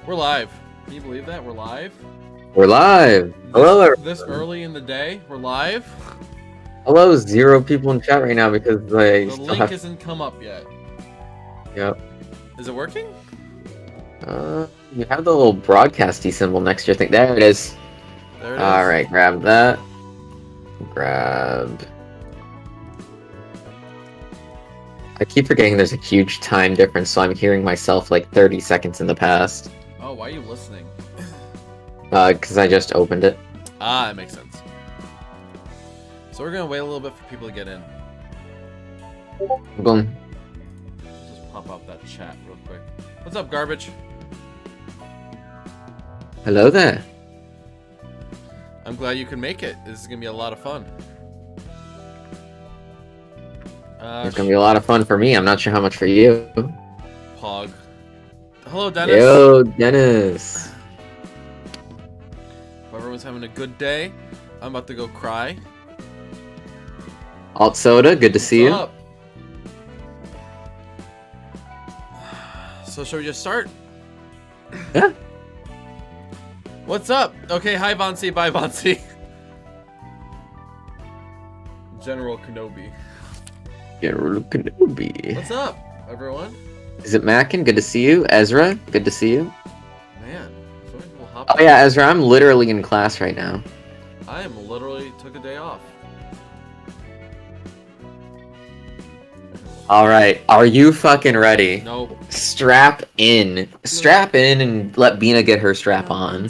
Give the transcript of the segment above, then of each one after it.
We're live. Can you believe that? We're live? We're live. Hello, everyone. This early in the day, we're live. Hello, 0 people in chat right now because they The still link have. hasn't come up yet. Yep. Is it working? You have the little broadcasty symbol next to your thing. There it is. There it is. All right, grab that. Grab. I keep forgetting there's a huge time difference, so I'm hearing myself like 30 seconds in the past. Oh, why are you listening? Because I just opened it. Ah, that makes sense. So we're gonna wait a little bit for people to get in. Boom. Just pop up that chat real quick. What's up, garbage? Hello there. I'm glad you can make it. This is gonna be a lot of fun. It's gonna be a lot of fun for me. I'm not sure how much for you. Pog. Hello, Dennis. Yo, Dennis. Hope everyone's having a good day. I'm about to go cry. Alt Soda, good to see you. Up? So should we just start? Yeah. What's up? Okay, hi Vonsi, bye Vonsi. General Kenobi. General Kenobi. What's up, everyone? Is it Mackin? Good to see you. Ezra, good to see you. Man, so many people hop Oh yeah, Ezra, I'm literally in class right now. I am literally took a day off. Alright, are you fucking ready? Nope. Strap in. Strap in and let BINAH get her strap on.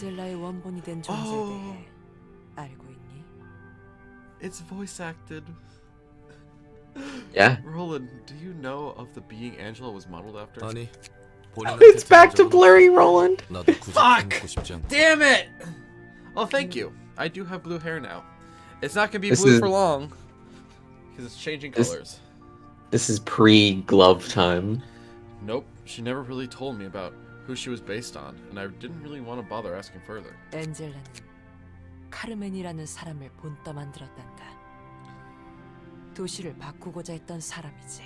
Oh. It's voice acted. Yeah. Roland, do you know of the being Angela was modeled after? It's back to blurry, Roland. Fuck! Damn it! Oh, thank you. I do have blue hair now. It's not gonna be blue for long. Because it's changing colors. This is pre-glove time. Nope, she never really told me about who she was based on, and I didn't really want to bother asking further. 엔젤라는 카르멘이라는 사람을 본따 만들었단다. 도시를 바꾸고자 했던 사람이지.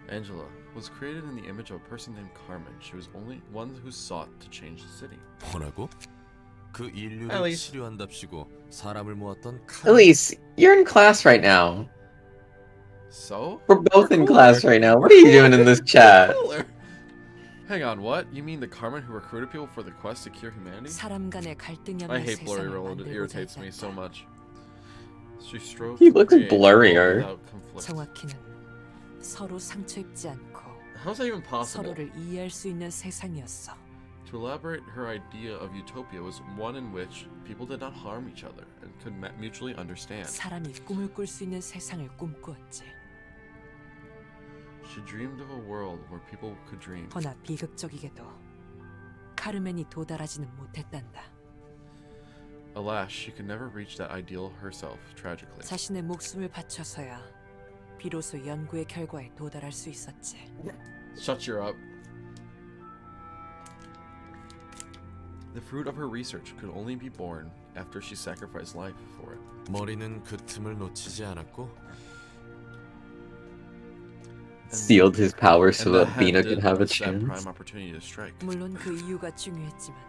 Angela was created in the image of a person named Carmen. She was only one who sought to change the city. 뭐라고? 그 인류를 치료한답시고 사람을 모았던 Elise, you're in class right now. So? We're both in class right now. What are you doing in this chat? Hang on, what? You mean the Carmen who recruited people for the quest to cure humanity? I hate blurry Roland. It irritates me so much. She strove He looks blurrier. 정확히는 서로 상처 입지 않고 How's that even possible? 서로를 이해할 수 있는 세상이었어. To elaborate, her idea of utopia was one in which people did not harm each other and could mutually understand. 사람이 꿈을 꿀 수 있는 세상을 꿈꾸었지. She dreamed of a world where people could dream. 허나 비극적이게도 카르멘이 도달하지는 못했단다. Alas, she could never reach that ideal herself, tragically. 자신의 목숨을 바쳐서야 비로소 연구의 결과에 도달할 수 있었지. Shut you up. The fruit of her research could only be born after she sacrificed life for it. 머리는 그 틈을 놓치지 않았고 Sealed his power so that BINAH could have a chance. Prime opportunity to strike. 물론 그 이유가 중요했지만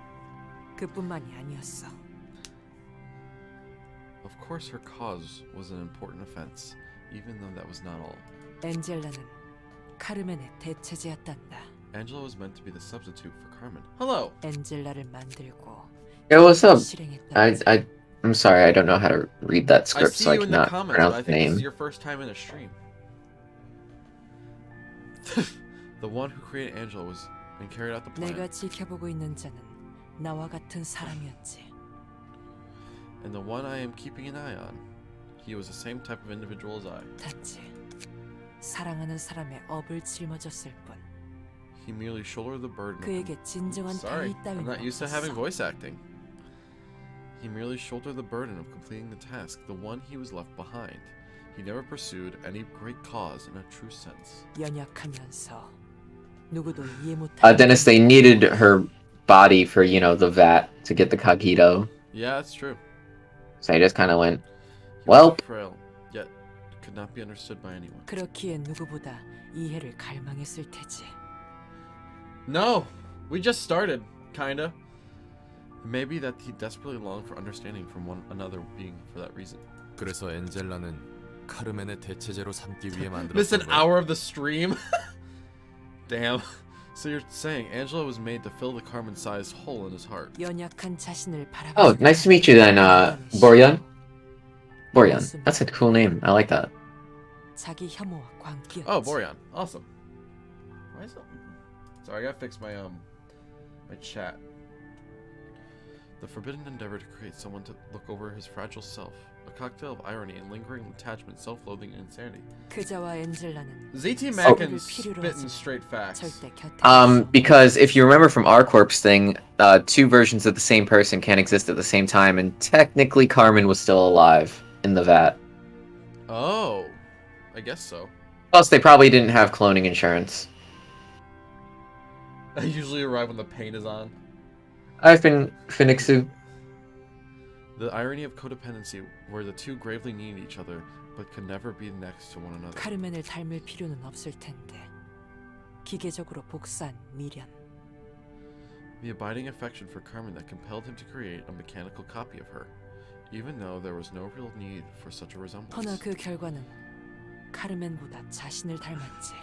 그뿐만이 아니었어. Of course, her cause was an important offense, even though that was not all. 엔젤라는 카르멘의 대체제였단다. Angela was meant to be the substitute for Carmen. Hello. 엔젤라를 만들고 Yo, what's up? 실행했다. I'm sorry, I don't know how to read that script, so I cannot comments, pronounce I the think name. This is your first time in a stream. The one who created Angela was and carried out the plan. 내가 지켜보고 있는 자는 나와 같은 사람이었지. And the one I am keeping an eye on, he was the same type of individual as I. 단지 사랑하는 사람의 업을 짊어졌을 뿐. He merely shouldered the burden. 그에게 진정한 Sorry, 대의 I'm 따위는 not used to having 없었어. voice acting. He merely shouldered the burden of completing the task, the one he was left behind. He never pursued any great cause in a true sense. 연약하면서 누구도 이해 못하는. Dennis, they needed her body for, you know, the vat to get the cogito. Yeah, that's true. So I just kind of went, He was well. frail, yet could not be understood by anyone. 그렇기에 누구보다 이해를 갈망했을 테지. No, we just started, kinda. Maybe that he desperately longed for understanding from one another being for that reason. 그래서 엔젤라는 카르멘의 대체제로 삼기 위해 Missed 만들었던 an 거야. hour of the stream. Damn. So you're saying Angela was made to fill the Carmen-sized hole in his heart? 연약한 자신을 바라보지. Oh, nice to meet you then, Boryan. Boryan. That's a cool name. I like that. 자기 혐오와 광기였지. Oh, Boryan. Awesome. Why is it? Sorry, I gotta fix my my chat. The forbidden endeavor to create someone to look over his fragile self. A cocktail of irony and lingering attachment, self-loathing, and insanity. 그자와 엔젤라는 ZT Mackin spitting straight facts. 절대 곁에 없어. Because if you remember from our corpse thing, two versions of the same person can't exist at the same time, and technically Carmen was still alive in the vat. Oh, I guess so. Plus, they probably didn't have cloning insurance. I usually arrive when the paint is on. I've been Phoenixu. The irony of codependency, where the two gravely need each other, but could never be next to one another. 카르멘을 닮을 필요는 없을 텐데. 기계적으로 복사한 미련. The abiding affection for Carmen that compelled him to create a mechanical copy of her, even though there was no real need for such a resemblance. 허나 그 결과는 카르멘보다 자신을 닮았지.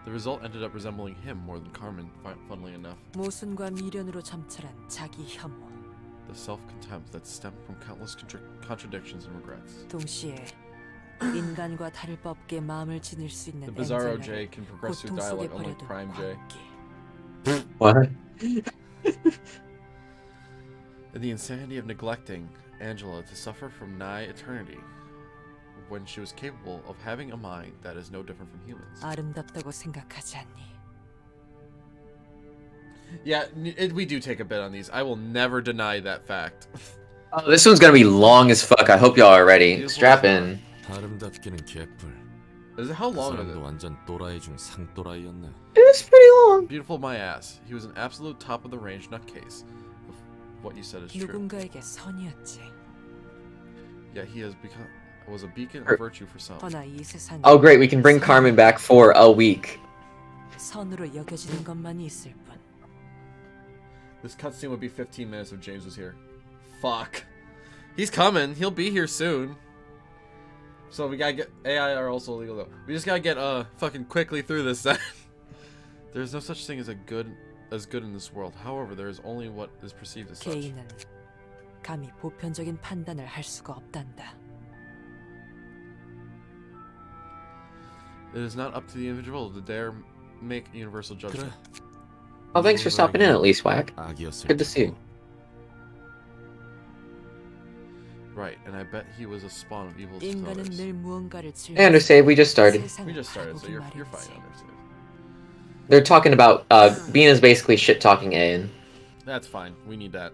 The result ended up resembling him more than Carmen, funnily enough. 모순과 미련으로 점철한 자기 혐오. The self-contempt that stemmed from countless contradictions and regrets. 동시에 인간과 다를 바 없게 마음을 지닐 수 있는 The Bizarro 엔젤라를 J can progress through 고통 속에 dialogue unlike 버려둔 Prime J. 광기. What? And the insanity of neglecting Angela to suffer from nigh eternity, when she was capable of having a mind that is no different from humans. 아름답다고 생각하지 않니? Yeah, we do take a bit on these. I will never deny that fact. Oh, this one's gonna be long as fuck. I hope y'all are ready. Strap in. 아름답기는 개뿔. Is it how 그 long is 사람도 it? 완전 또라이 중 상또라이였네. It's pretty long. Beautiful my ass. He was an absolute top of the range nutcase. If what you said is true. 누군가에게 선이었지. Yeah, he was a beacon of virtue for some. 허나 이 세상에 Oh, great. We can bring Carmen back for a week. 선으로 여겨지는 것만이 있을 뿐. This cutscene would be 15 minutes if James was here. Fuck. He's coming. He'll be here soon. So we gotta get... AI are also illegal though. We just gotta get fucking quickly through this then. There's no such thing as good in this world. However, there is only what is perceived as such. 개인은 감히 보편적인 판단을 할 수가 없단다. It is not up to the individual to dare make universal judgment. 그래. Oh, thanks for stopping in at least, Whack. 악이었을 Good to see you. Right, and I bet he was a spawn of evil 인간은 destroyers. 늘 무언가를 즐겨. And undersave, we just started. We just started, so you're fine, 마련이지. understand. They're talking about, BINAH's basically shit-talking Ayn. That's fine. We need that.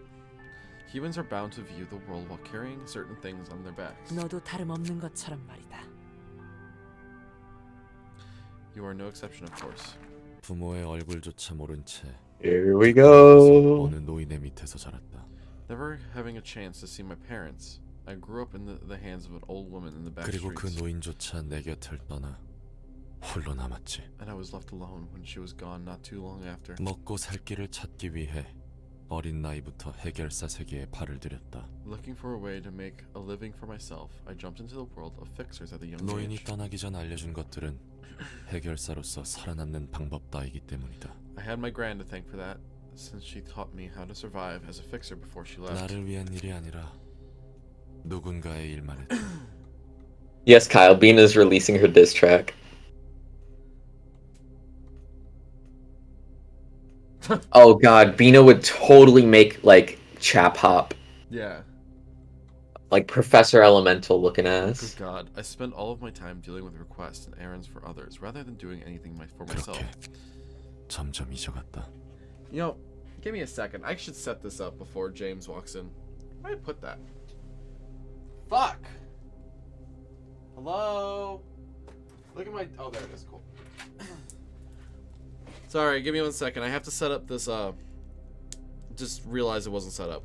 Humans are bound to view the world while carrying certain things on their backs. 너도 다름없는 것처럼 말이다. You are no exception, of course. 부모의 얼굴조차 모른 채 Here we go. 어느 노인의 밑에서 자랐다. Never having a chance to see my parents, I grew up in the hands of an old woman in the back 그리고 그 streets. 노인조차 내 곁을 떠나 홀로 남았지. And I was left alone when she was gone not too long after. 먹고 살 길을 찾기 위해 어린 나이부터 해결사 세계에 발을 들였다. Looking for a way to make a living for myself, I jumped into the world of fixers at a young 노인이 age. 떠나기 전 알려준 것들은 해결사로서 살아남는 방법 따이기 때문이다. I had my gran to thank for that, since she taught me how to survive as a fixer before she left. 나를 위한 일이 아니라 누군가의 일만 했다. Yes, Kyle, BINAH's releasing her diss track. Oh god, BINAH would totally make, like, Chap Hop. Yeah. Like Professor Elemental looking ass. Good God, I spend all of my time dealing with requests and errands for others, rather than doing anything for myself. 그렇게 점점 잊어갔다. You know, give me a second. I should set this up before James walks in. Where did I put that? Fuck! Hello? Look at my... Oh, there it is. Cool. Sorry, give me 1 second. I have to set up this, Just realized it wasn't set up.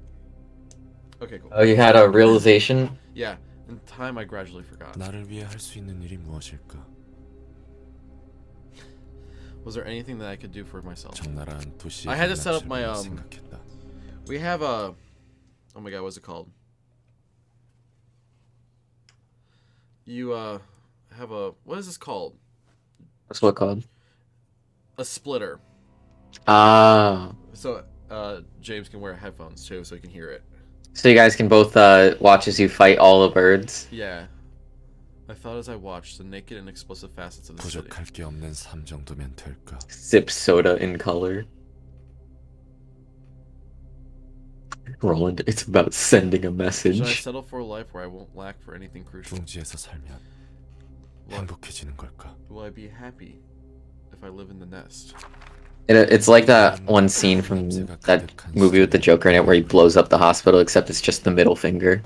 Okay, cool. Oh, you had a realization? Yeah, in time I gradually forgot. 나를 위해 할 수 있는 일이 무엇일까? Was there anything that I could do for myself? 적나라한 도시의 I had to set up my 낱집을 생각했다. We have a. Oh my god, what's it called? You have a. What is this called? What's what called? A splitter. Ah. So James can wear headphones too, so he can hear it. So you guys can both watch as you fight all the birds. Yeah. I thought as I watched the naked and explicit facets of the city. 부족할 게 없는 삶 정도면 될까? Sip soda in color. Roland, it's about sending a Should I message. settle for a life where I won't lack for anything crucial? 둥지에서 살면 행복해지는 걸까? Will I be happy if I live in the nest? It's like that one scene from that movie with the Joker in it where he blows up the hospital, except it's just the middle finger.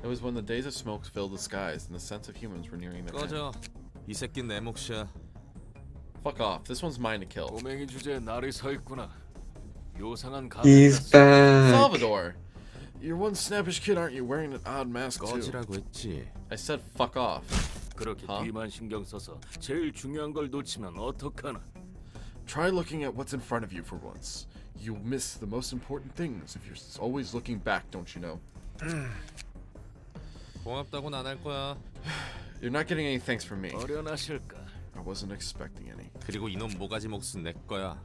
It was when the days of smoke filled the skies and the sense of humans were nearing their end. 꺼져. 이 새끼 내 몫이야. Fuck off. This one's mine to kill. 꼬맹이 주제에 날이 서 있구나. 요상한 He's back. Salvador! You're one snappish kid, aren't you? Wearing an odd mask too. 꺼지라고 했지. I said fuck off. 그렇게 Huh? 뒤만 신경 써서 제일 중요한 걸 놓치면 어떡하나. Try looking at what's in front of you for once. You'll miss the most important things if you're always looking back, don't you know? 고맙다고는 안 할 거야. You're not getting any thanks from me. 어련하실까. I wasn't expecting any. 그리고 이놈 모가지 몫은 내 거야.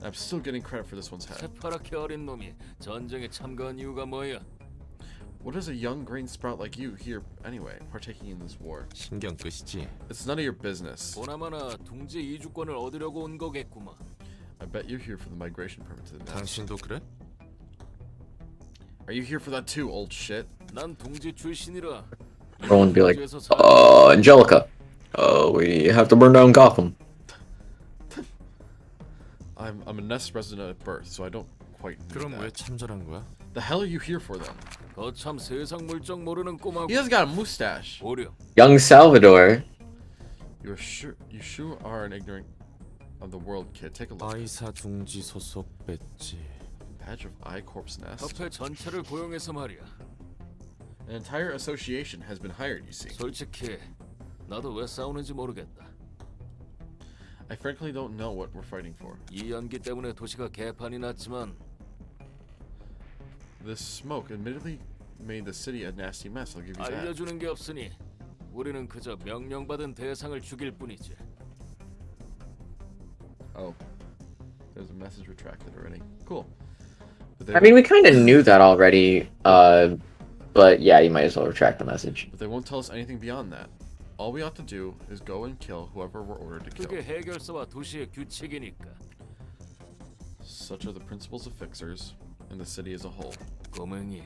I'm still getting credit for this one's head. 새파랗게 어린 놈이 전쟁에 참가한 이유가 뭐야? What is a young green sprout like you here anyway, partaking in this war? 신경 끄시지. It's none of your business. 보나마나 둥지 이주권을 얻으려고 온 거겠구만. I bet you're here for the migration permit to the nest. 당신도 그래? Are you here for that too, old shit? 난 둥지 출신이라. Roland be like, Angelica, we have to burn down Gotham. I'm a nest resident at birth, so I don't quite need 그럼 왜 that. 참전한 거야? The hell are you here for then? 거참 세상 물정 모르는 꼬마고. He has got a mustache. 보렴. Young Salvador. You sure are an ignorant of the world, kid. Take a look. 아이사 둥지 소속 배지. Badge of I Corp's nest. 협회 전체를 고용해서 말이야. An entire association has been hired, you see. 솔직히 나도 왜 싸우는지 모르겠다. I frankly don't know what we're fighting for. 이 연기 때문에 도시가 개판이 났지만 This smoke admittedly made the city a nasty mess, I'll give you that. 알려주는 게 없으니 우리는 그저 명령받은 대상을 죽일 뿐이지. Oh. There's a message retracted already. Cool. I mean, we kind of knew that already, but yeah, you might as well retract the message. But they won't tell us anything beyond that. All we ought to do is go and kill whoever we're ordered to kill. 그게 해결사와 도시의 규칙이니까. Such are the principles of fixers and the city as a whole. 꼬맹이,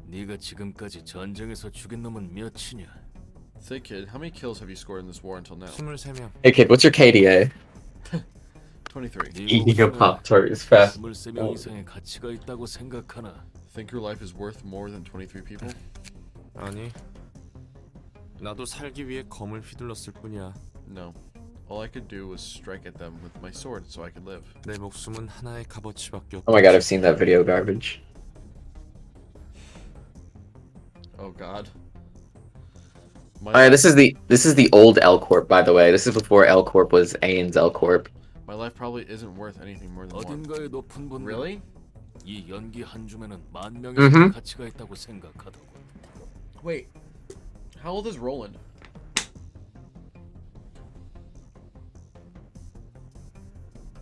네가 지금까지 전쟁에서 죽인 놈은 몇이냐? Say, kid, how many kills have you scored in this war until now? 23명. Hey kid, what's your KDA? 23. Eating a Pop-Tart is fast. 23명 이상의 가치가 있다고 생각하나? Think your life is worth more than 23 people? 아니. 나도 살기 위해 검을 휘둘렀을 뿐이야. No. All I could do was strike at them with my sword so I could live. 내 목숨은 하나의 값어치밖에 없다. Oh my god, I've seen that video garbage. Oh god. Oh yeah, this is the old L Corp, by the way. This is before L Corp was Aen's L Corp. My life probably isn't worth anything more than one. 어딘가의 높은 분들. Really? 이 연기 한 줌에는 만 명의 Mhm. 가치가 있다고 생각하더군. Wait. How old is Roland?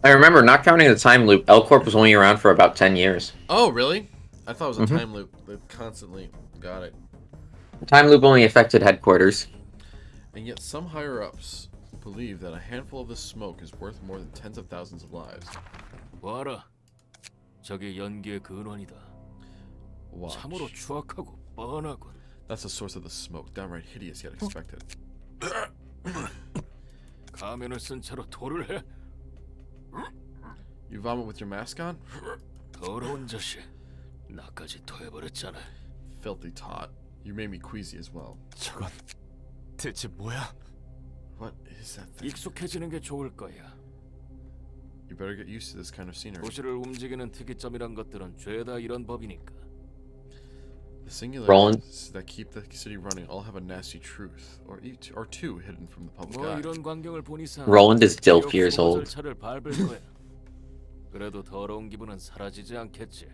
I remember, not counting the time loop, L Corp was only around for about 10 years. Oh, really? I thought it was a Mhm. time loop that constantly got it. The time loop only affected headquarters. And yet some higher-ups believe that a handful of this smoke is worth more than tens of thousands of lives. 봐라. 저게 연기의 근원이다. Watch. 참으로 추악하고 뻔하군. That's the source of the smoke. Downright hideous yet expected. 가면을 쓴 채로 토를 해? You vomit with your mask on? 더러운 자식. 나까지 토해버렸잖아. Filthy tot. You made me queasy as well. 저건 대체 뭐야? What is that thing? 익숙해지는 게 좋을 거야. You better get used to this kind of scenery. 도시를 움직이는 특이점이란 것들은 죄다 이런 법이니까. The singularities Roland? that keep the city running all have a nasty truth, or two hidden from the public 뭐 eye. 이런 광경을 본 이상 Roland is 기억 DILF years 소모 old. 절차를 밟을 거야. 그래도 더러운 기분은 사라지지 않겠지.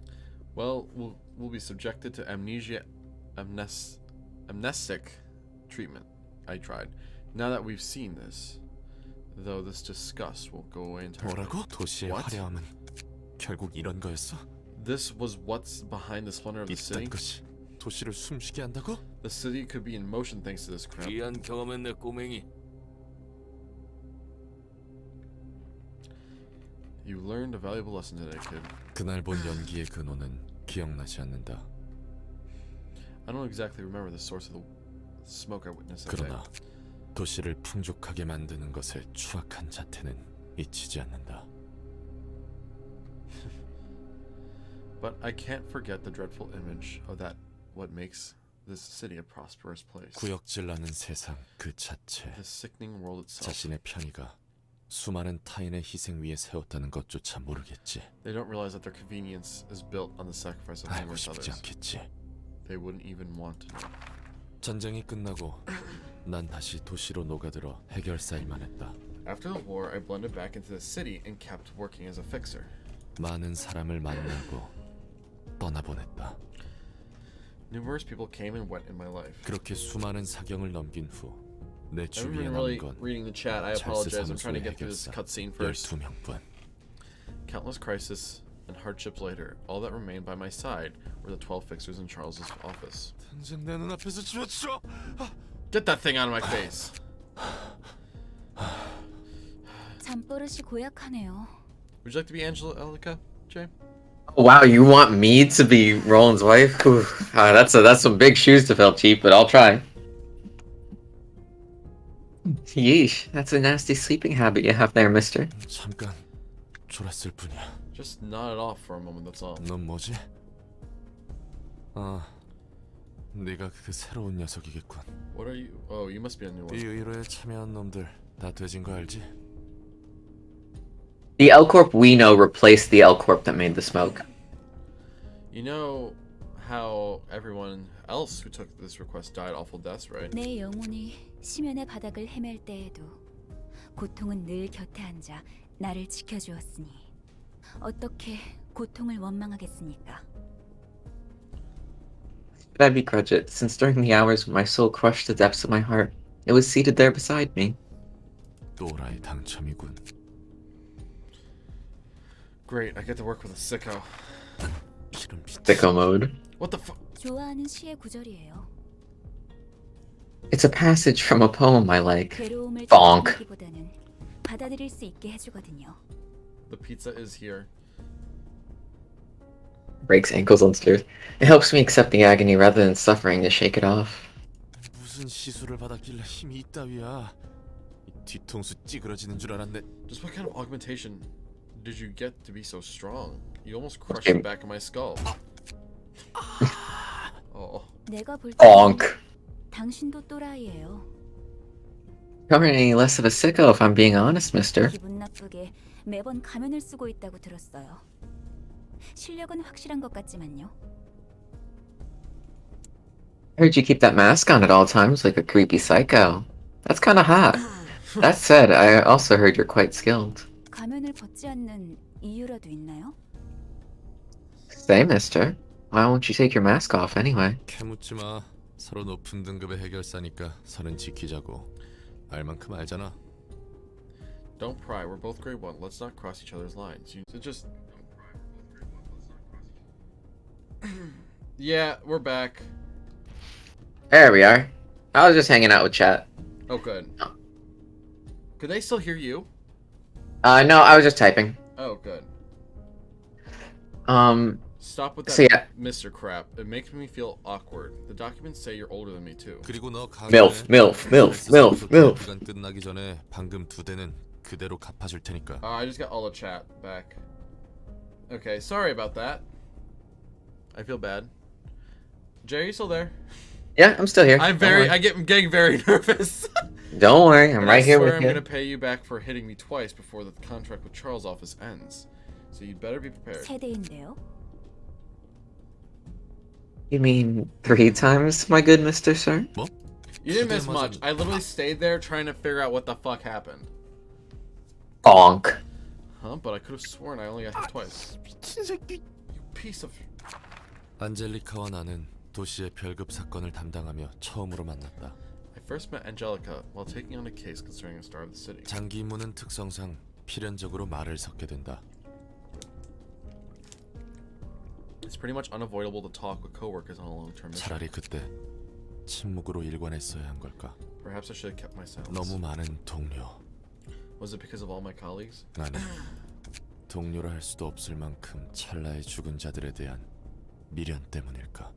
Well, we'll be subjected to amnestic treatment. I tried. Now that we've seen this, though this disgust won't go away entirely. 뭐라고? 도시의 What? 화려함은 결국 이런 거였어? This was what's behind the splendor of the city. 이딴 것이 도시를 숨쉬게 한다고? The city could be in motion thanks to this cramp. 귀한 경험했네 꼬맹이. You learned a valuable lesson today, kid. 그날 본 연기의 근원은 기억나지 않는다. I don't exactly remember the source of the smoke I witnessed that day. 그러나 도시를 풍족하게 만드는 것의 추악한 자태는 잊히지 않는다. But I can't forget the dreadful image of that what makes this city a prosperous place. 구역질나는 세상 그 자체, The sickening world itself. 자신의 편의가 수많은 타인의 희생 위에 세웠다는 것조차 모르겠지. They don't realize that their convenience is built on the sacrifice of 알고 numerous 싶지 others. 않겠지. They wouldn't even want to know. 전쟁이 끝나고 난 다시 도시로 녹아들어 해결사일만 했다. After the war, I blended back into the city and kept working as a fixer. 많은 사람을 만나고 떠나보냈다. Numerous people came and went in my life. 그렇게 수많은 사경을 넘긴 후 내 I 주위에 haven't really 남은 건 reading the chat. I 찰스 apologize. I'm trying to 사무소의 get through this 해결사 cutscene first. 12명뿐. Countless crises and hardships later, all that remained by my side were the 12 fixers in Charles's office. 당장 내 눈앞에서 지워쳐! Get that thing out of my face! 잠버릇이 고약하네요. Would you like to be Angelica, Jay? Oh, wow, you want me to be Roland's wife? Whew. That's some big shoes to fill, Chief, but I'll try. Yeesh, that's a nasty sleeping habit you have there, mister. 잠깐 졸았을 뿐이야. Just nod it off for a moment, that's all. 넌 뭐지? 아, 네가 그 새로운 녀석이겠군. What are you? Oh, you must be a new 이 one. 의로에 참여한 놈들 다 돼진 거 알지? The L Corp we know replaced the L Corp that made the smoke. You know how everyone else who took this request died awful deaths, right? 내 영혼이 심연의 바닥을 헤맬 때에도 고통은 늘 곁에 앉아 나를 지켜주었으니 어떻게 고통을 원망하겠습니까? But I begrudge it, since during the hours when my soul crushed the depths of my heart, it was seated there beside me. 또라이 당첨이군. Great, I get to work with a sicko. 이런 미친. Sicko mode. What the fuck? 좋아하는 시의 구절이에요. It's a passage from a poem I like. 괴로움을 Bonk. 받아들이기보다는 받아들일 수 있게 해주거든요. The pizza is here. Breaks ankles on stairs. It helps me accept the agony rather than suffering to shake it off. 무슨 시술을 받았길래 힘이 있다위야. 이 뒤통수 찌그러지는 줄 알았네. Just what kind of augmentation did you get to be so strong? You almost crushed Okay. the back of my skull. Oh. 내가 볼 때는 Bonk. 당신도 또라이예요. You aren't any less of a sicko if I'm being honest, mister. 기분 나쁘게 매번 가면을 쓰고 있다고 들었어요. 실력은 확실한 것 같지만요. I heard you keep that mask on at all times like a creepy psycho. That's kinda hot. That said, I also heard you're quite skilled. 가면을 벗지 않는 이유라도 있나요? Say, mister. Why won't you take your mask off anyway? 캐묻지 마. 서로 높은 등급의 해결사니까 선은 지키자고. 알 만큼 알잖아. Don't pry, we're both grade 1. Let's not cross each other's lines. You just... Yeah, we're back. There we are. I was just hanging out with chat. Oh, good. Could they still hear you? No, I was just typing. Oh, good. Stop with that So yeah. Mr. crap. It makes me feel awkward. The documents say you're older than me, too. 그리고 너 MILF, MILF, MILF, MILF, MILF. 기간 끝나기 전에 방금 두 대는 그대로 갚아줄 테니까. I just got all the chat back. Okay, sorry about that. I feel bad. Jay, are you still there? Yeah, I'm still here. I'm getting very nervous. Don't worry, I'm And right I here swear with I'm you. gonna pay you back for hitting me twice before the contract with Charles' office ends. So you'd better be prepared. 세대인데요. You mean 3 times, my good Mr. Sir? 뭐? You didn't miss much. I literally stayed there trying to figure out what the fuck happened. Bonk. Huh? But I could have sworn I only got hit twice. You piece of... 안젤리카와 나는 도시의 별급 사건을 담당하며 처음으로 만났다. I first met Angelica while taking on a case concerning a star of the city. 장기 임무는 특성상 필연적으로 말을 섞게 된다. It's pretty much unavoidable to talk with coworkers on a long-term mission. 차라리 그때 침묵으로 일관했어야 한 걸까? Perhaps I should have kept my silence. 너무 많은 동료. Was it because of all my colleagues? 아니, 동료라 할 수도 없을 만큼 찰나에 죽은 자들에 대한 미련 때문일까?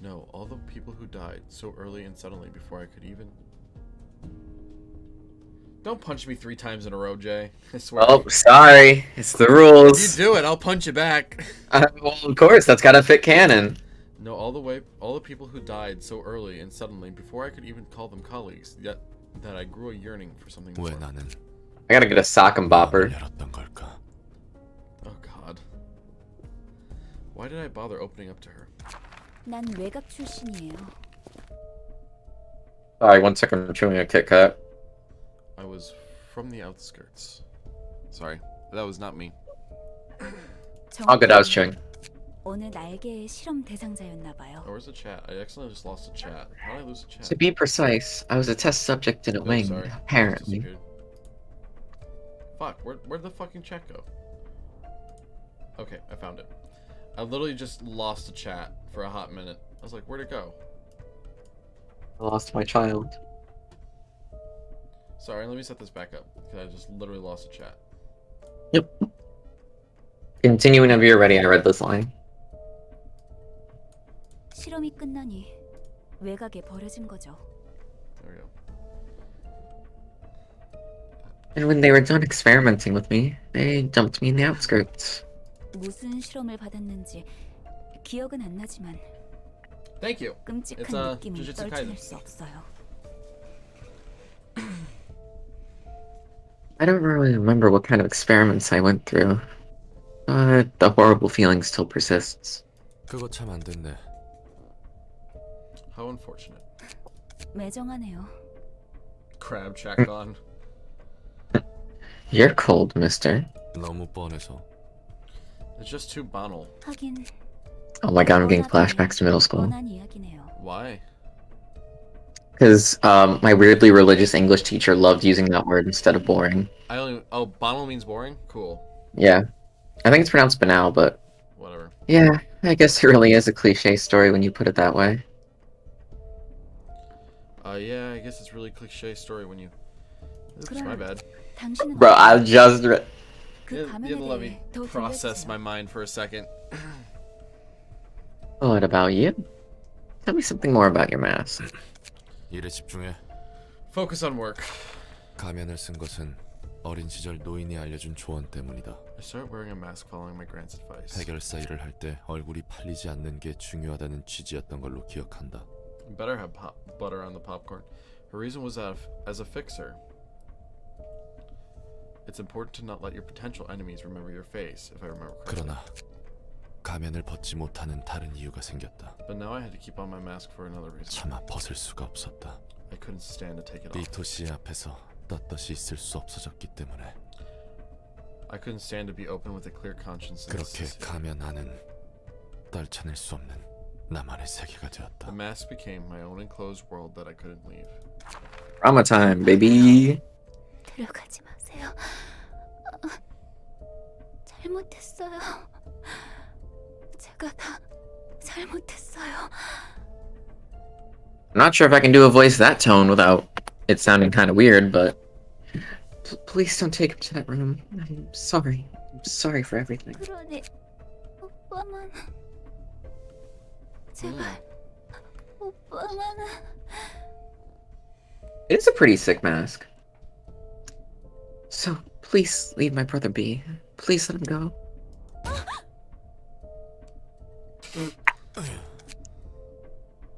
No, all the people who died so early and suddenly before I could even... Don't punch me 3 times in a row, Jay. I swear. Oh, sorry. It's the If rules. you do it, I'll punch you back. Well, of course, that's gotta fit canon. No, all the people who died so early and suddenly before I could even call them colleagues, yet that I grew a yearning for something more. 왜 나는 I gotta get a sock and bopper. 열었던 걸까? Oh god. Why did I bother opening up to her? 난 외곽 출신이에요. Sorry, 1 second, I'm chewing a Kit Kat. I was from the outskirts. Sorry, that was not me. All good, I was chewing. 어느 날개의 실험 대상자였나 봐요. Oh, where's the chat? I accidentally just lost the chat. How did I lose the chat? To be precise, I was a test subject in a Oh, wing, sorry. apparently. It just disappeared. Fuck, where'd the fucking chat go? Okay, I found it. I literally just lost the chat for a hot minute. I was like, where'd it go? I lost my child. Sorry, let me set this back up. Because I just literally lost the chat. Yep. Continue whenever you're ready, I read this line. 실험이 끝나니 외곽에 버려진 거죠. There we go. And when they were done experimenting with me, they dumped me in the outskirts. 무슨 실험을 받았는지 기억은 안 나지만 Thank you. 끔찍한 It's, 느낌은 Jujutsu 떨쳐낼 Kaisen. 수 없어요. I don't really remember what kind of experiments I went through, but the horrible feeling still persists. 그거 참 안 됐네. How unfortunate. 매정하네요. Crab checked on. You're cold, mister. 너무 뻔해서. It's just too banal. 하긴 Oh my god, I'm getting flashbacks to middle school. 뻔한 이야기네요. Why? Because my weirdly religious English teacher loved using that word instead of boring. Oh, banal means boring? Cool. Yeah. I think it's pronounced banal, but Whatever. yeah, I guess it really is a cliche story when you put it that way. Yeah, I guess it's really cliche story when you... Oops, my bad. 당신은 Bro, I just read. 그 You 가면에 have to let 대해 me 더 process 들려주세요. my mind for a second. What about you? Tell me something more about your mask. 일에 집중해. Focus on work. 가면을 쓴 것은 어린 시절 노인이 알려준 조언 때문이다. I started wearing a mask following my grand's advice. 해결사 일을 할 때 얼굴이 팔리지 않는 게 중요하다는 취지였던 걸로 기억한다. Better have butter on the popcorn. Her reason was that as a fixer, it's important to not let your potential enemies remember your face, if I remember correctly. 그러나 가면을 벗지 못하는 다른 이유가 생겼다. But now I had to keep on my mask for another reason. 차마 벗을 수가 없었다. I couldn't stand to take it 이 off. 도시 앞에서 떳떳이 있을 수 없어졌기 때문에 I couldn't stand to be open with a clear conscience. in this 그렇게 city. 가면 안은 떨쳐낼 수 없는 나만의 세계가 The 되었다. mask became my own enclosed world that I couldn't leave. Drama time, baby. 들어가지 마세요. 잘못했어요. 제가 다 잘못했어요. I'm not sure if I can do a voice that tone without it sounding kind of weird, but please don't take him to that room. I'm sorry. I'm sorry for everything. 그러니 오빠만 제발 오빠만. It is a pretty sick mask. So please leave my brother be. Please let him go.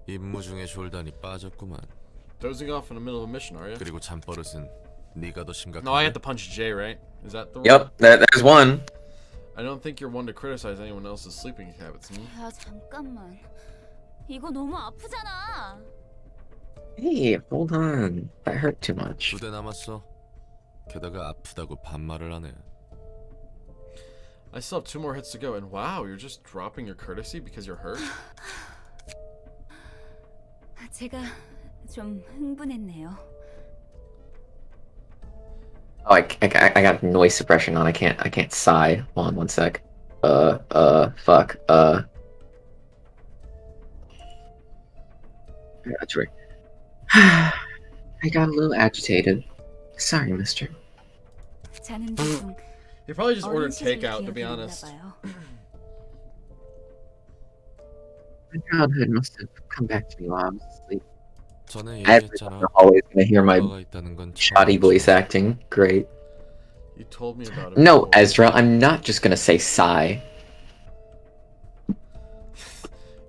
임무 중에 졸단이 빠졌구만. Dozing off in the middle of a mission, are you? 그리고 잠버릇은 네가 더 심각한. No, I have to punch Jay, right? Is that the Yep, there's one. I don't think you're one to criticize anyone else's sleeping habits. 야, 잠깐만. 이거 너무 아프잖아. Hey, hold on. That hurt too much. 2대 남았어. 게다가 아프다고 반말을 하네. I still have 2 more hits to go, and wow, you're just dropping your courtesy because you're hurt? 제가 좀 흥분했네요. Oh, I got noise suppression on. I can't sigh. Hold on one sec. Fuck. That's right. I got a little agitated. Sorry, mister. 자는 도중 You probably just 어린 ordered 시절 takeout, to 기억이 be 났나 honest. 봐요. My childhood must have come back to me while I was asleep. 전에 Everyone's 얘기했잖아. always gonna hear my 너가 있다는 건 shoddy 처음이지. voice acting. Great. You told me about it. No, before. Ezra, I'm not just gonna say sigh. You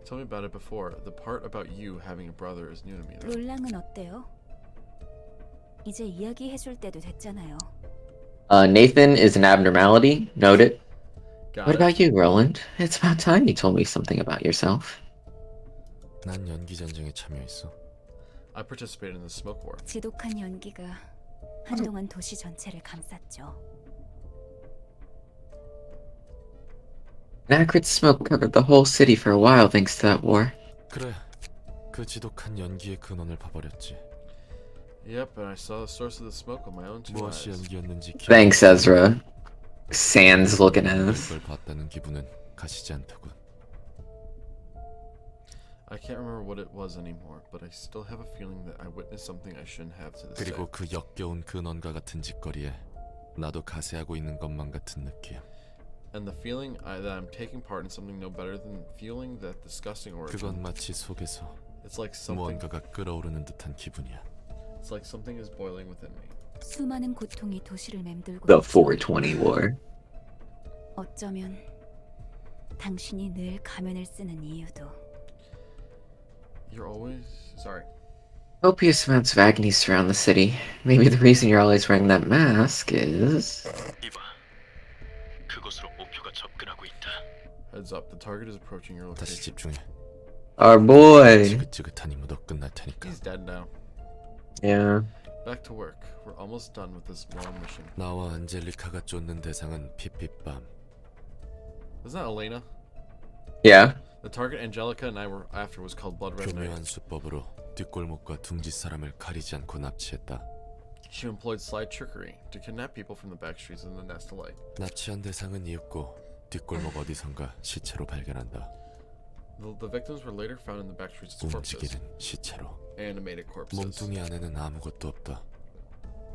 told me about it before. The part about you having a brother is new to me. Though. 롤랑은 어때요? 이제 이야기해줄 때도 됐잖아요. Nathan is an abnormality. Note it. Got What it. about you, Roland? It's about time you told me something about yourself. 난 연기 전쟁에 참여했어. I participated in the smoke war. 지독한 연기가 한동안 도시 전체를 감쌌죠. An acrid smoke covered the whole city for a while thanks to that war. 그래. 그 지독한 연기의 근원을 봐버렸지. Yep, and I saw the source of the smoke with my own 2 무엇이 eyes. 연기였는지 Thanks, Ezra. Sans looking ass. 걸 봤다는 기분은 가시지 않더군. I can't remember what it was anymore, but I still have a feeling that I witnessed something I shouldn't have to this day. 그리고 그 역겨운 근원과 같은 짓거리에 나도 가세하고 있는 것만 같은 느낌. And the feeling that I'm taking part in something no better than feeling that disgusting origin. 그건 마치 속에서 It's like something. 무언가가 끓어오르는 듯한 기분이야. It's like something is boiling within me. 수많은 고통이 도시를 맴돌고 The 있죠. 420 war. 어쩌면 당신이 늘 가면을 쓰는 이유도 You're always sorry. Copious amounts of agony surround the city. Maybe the reason you're always wearing that mask is... 이봐, 그곳으로 목표가 접근하고 있다. Heads up, the target is approaching your 다시 location. 집중해. Our boy! 지긋지긋한 임무도 끝날 테니까. He's dead now. Yeah. Back to work. We're almost done with this long mission. 나와 안젤리카가 쫓는 대상은 핏빛밤. Isn't that Elena? Yeah. The target Angelica and I were after was called Blood Red 교묘한 Knight. 수법으로 뒷골목과 둥지 사람을 가리지 않고 납치했다. She employed sly trickery to kidnap people from the back streets in the nest alike. 납치한 대상은 이윽고 뒷골목 어디선가 시체로 발견한다. The victims were later found in the back streets as corpses. 움직이는 시체로. Animated corpses. 몸뚱이 안에는 아무것도 없다.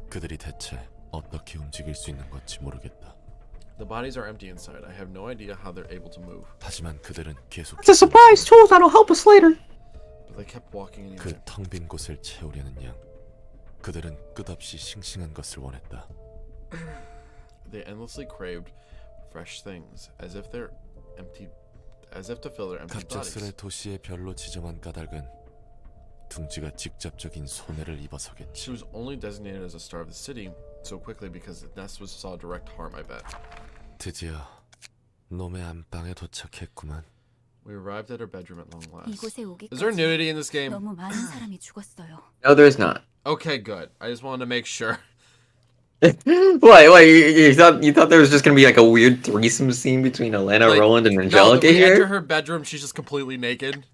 그들이 대체 어떻게 움직일 수 있는 건지 모르겠다. The bodies are empty inside. I have no idea how they're able to move. 하지만 그들은 계속 It's a surprise tool that'll help us later. But they kept walking anyway. 그 텅 빈 곳을 채우려는 양. 그들은 끝없이 싱싱한 것을 원했다. They endlessly craved fresh things, as if to fill their empty 갑작스레 bodies. 도시의 별로 지정한 까닭은 둥지가 직접적인 손해를 입어서겠지. She was only designated as a star of the city so quickly because the nest saw direct harm, I bet. 드디어 놈의 안방에 도착했구만. We arrived at her bedroom at long last. 이곳에 Is there 오기까지 nudity in this game? 너무 많은 사람이 죽었어요. No, there's not. Okay, good. I just wanted to make sure. What, you thought there was just gonna be like a weird threesome scene between Elena, Like, Roland, and No, Angelica we enter here? her bedroom, she's just completely naked.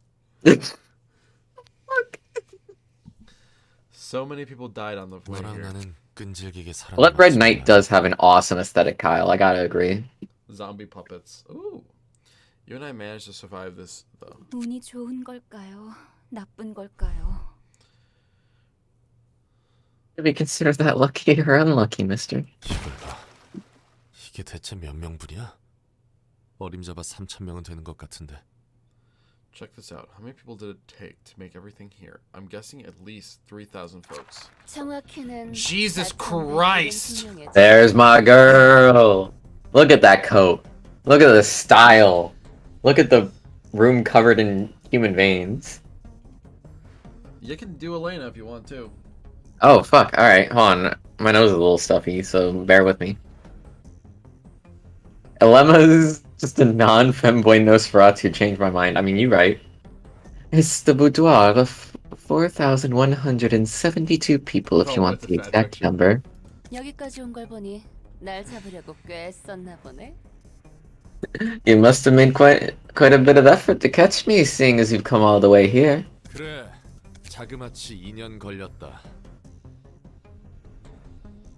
So many people died on the way 너랑 here. 나는 끈질기게 살아. Blood Red Knight does have an awesome aesthetic, Kyle. I gotta agree. Zombie puppets. Ooh. You and I managed to survive this, though. 운이 좋은 걸까요? 나쁜 걸까요? Should we consider that lucky or unlucky, mister? 이걸 봐. 이게 대체 몇 명분이야? 어림잡아 3,000명은 되는 것 같은데. Check this out. How many people did it take to make everything here? I'm guessing at least 3,000 folks. 정확히는 Jesus Christ! There's my girl! Look at that coat. Look at the style. Look at the room covered in human veins. You can do Elena if you want to. Oh, fuck. Alright, hold on. My nose is a little stuffy, so bear with me. Elema is just a non-femboy Nosferatu who changed my mind. I mean, you're right. It's the boudoir of 4,172 people, if Oh, you want with the the fan exact fiction. number. 여기까지 온 걸 보니 날 잡으려고 꽤 썼나 보네. You must have made quite a bit of effort to catch me, seeing as you've come all the way here. 그래, 자그마치 2년 걸렸다.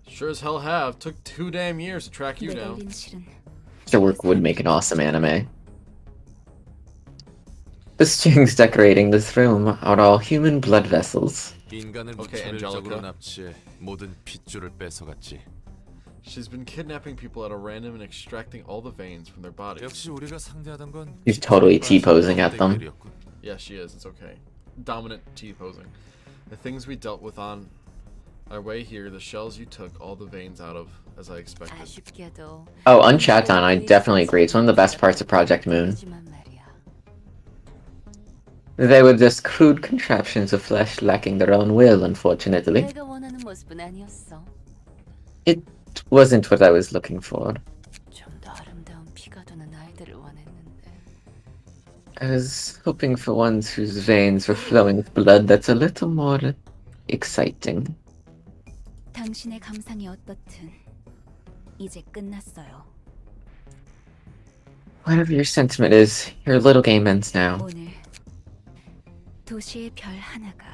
Sure as hell have. Took 2 damn years to track you 내가 down. 올린 실은 Your work would make an awesome anime. The strings decorating this room are all human blood vessels. 인간을 Okay, 무차별적으로 Angelica. 납치해 모든 핏줄을 뺏어갔지. She's been kidnapping people at a random and extracting all the veins from their bodies. 역시 우리가 상대하던 건 He's totally T-posing at them. 땡들이었군. Yeah, she is. It's okay. Dominant T-posing. The things we dealt with on our way here, the shells you took all the veins out of, as I expected. 아쉽게도 Oh, Unchat on, I definitely agree. It's one of the best parts of Project Moon. 하지만 말이야. They were just crude contraptions of flesh lacking their own will, unfortunately. 내가 원하는 모습은 아니었어. It wasn't what I was looking for. 좀 더 아름다운 피가 도는 아이들을 원했는데. I was hoping for ones whose veins were flowing with blood that's a little more exciting. 당신의 감상이 어떻든 이제 끝났어요. Whatever your sentiment is, your little game ends now. 오늘 도시의 별 하나가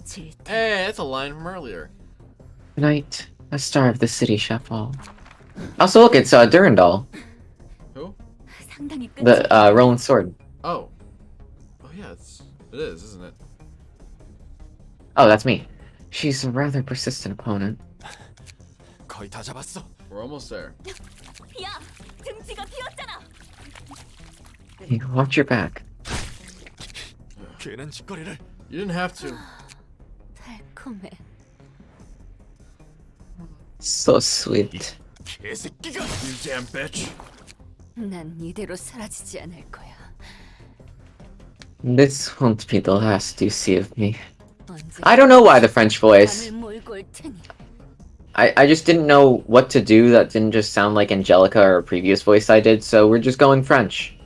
질 테. Hey, that's a line from earlier. Tonight, a star of the city shall fall. Also, look, it's Durandal, Who? 상당히 the Roland sword. Oh. Oh yeah, it is, isn't it? Oh, that's me. She's a rather persistent opponent. 거의 다 잡았어. We're almost there. 야, 등치가 비었잖아. Hey, watch your back. 괜한 짓거리를. You didn't have to. 달콤해. So sweet. 개새끼가. You damn bitch. 난 이대로 사라지지 않을 거야. This won't be the last you see of me. 언제 I don't know why the French voice. 밤을 몰고 올 테니. I just didn't know what to do that didn't just sound like Angelica or a previous voice I did, so we're just going French.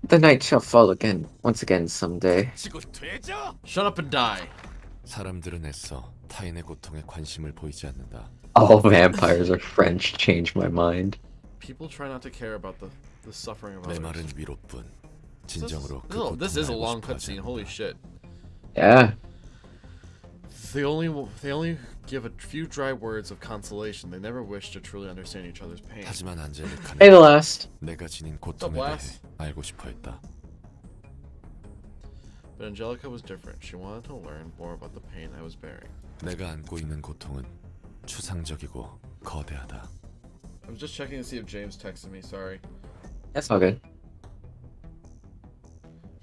The night shall fall again, once again someday. 지고 되죠? Shut up and die. 사람들은 애써 타인의 고통에 관심을 보이지 않는다. All vampires are French, change my mind. People try not to care about the suffering of 내 others. 말은 위로뿐. This 진정으로 그 is, this is a 고통을 long 알고 싶어 cutscene. 하지 Holy 않는다. shit. Yeah. They only give a few dry words of consolation. They never wish to truly understand each other's pain. 하지만 안젤리카는 Hey, the last. 내가 지닌 고통에 blast? 대해 알고 싶어했다. But Angelica was different. She wanted to learn more about the pain I was bearing. 내가 안고 있는 고통은 추상적이고 거대하다. I was just checking to see if James texted me. Sorry. That's all good.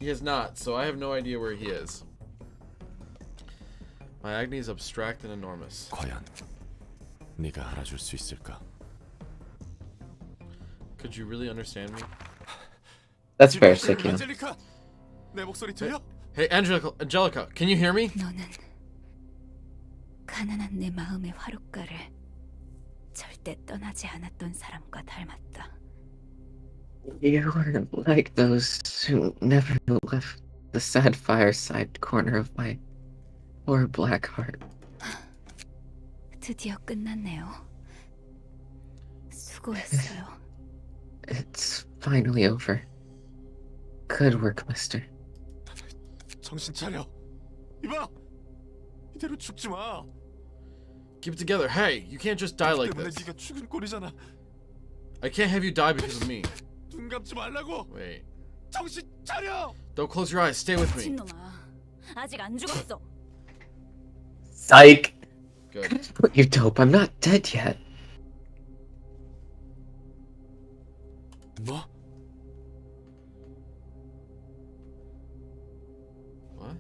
He has not, so I have no idea where he is. My agony is abstract and enormous. 과연 네가 알아줄 수 있을까? Could you really understand me? That's fair, Sikyo. 안젤리카, 내 목소리 들려? Hey, Angelica, can you hear me? 너는 가난한 내 마음의 화롯가를 절대 떠나지 않았던 사람과 닮았다. You were like those who never left the sad fireside corner of my poor black heart. 드디어 끝났네요. 수고했어요. It's finally over. Good work, mister. 정신 차려. 이봐, 이대로 죽지 마. Keep it together. Hey, you can't just die like 때문에 this. 네가 죽은 꼴이잖아. I can't have you die because of me. 눈 감지 말라고. Wait. 정신 차려. Don't close your eyes. Stay with me. 미친놈아, 아직 안 죽었어. Psych! Good. You dope, I'm not dead yet. 뭐? What?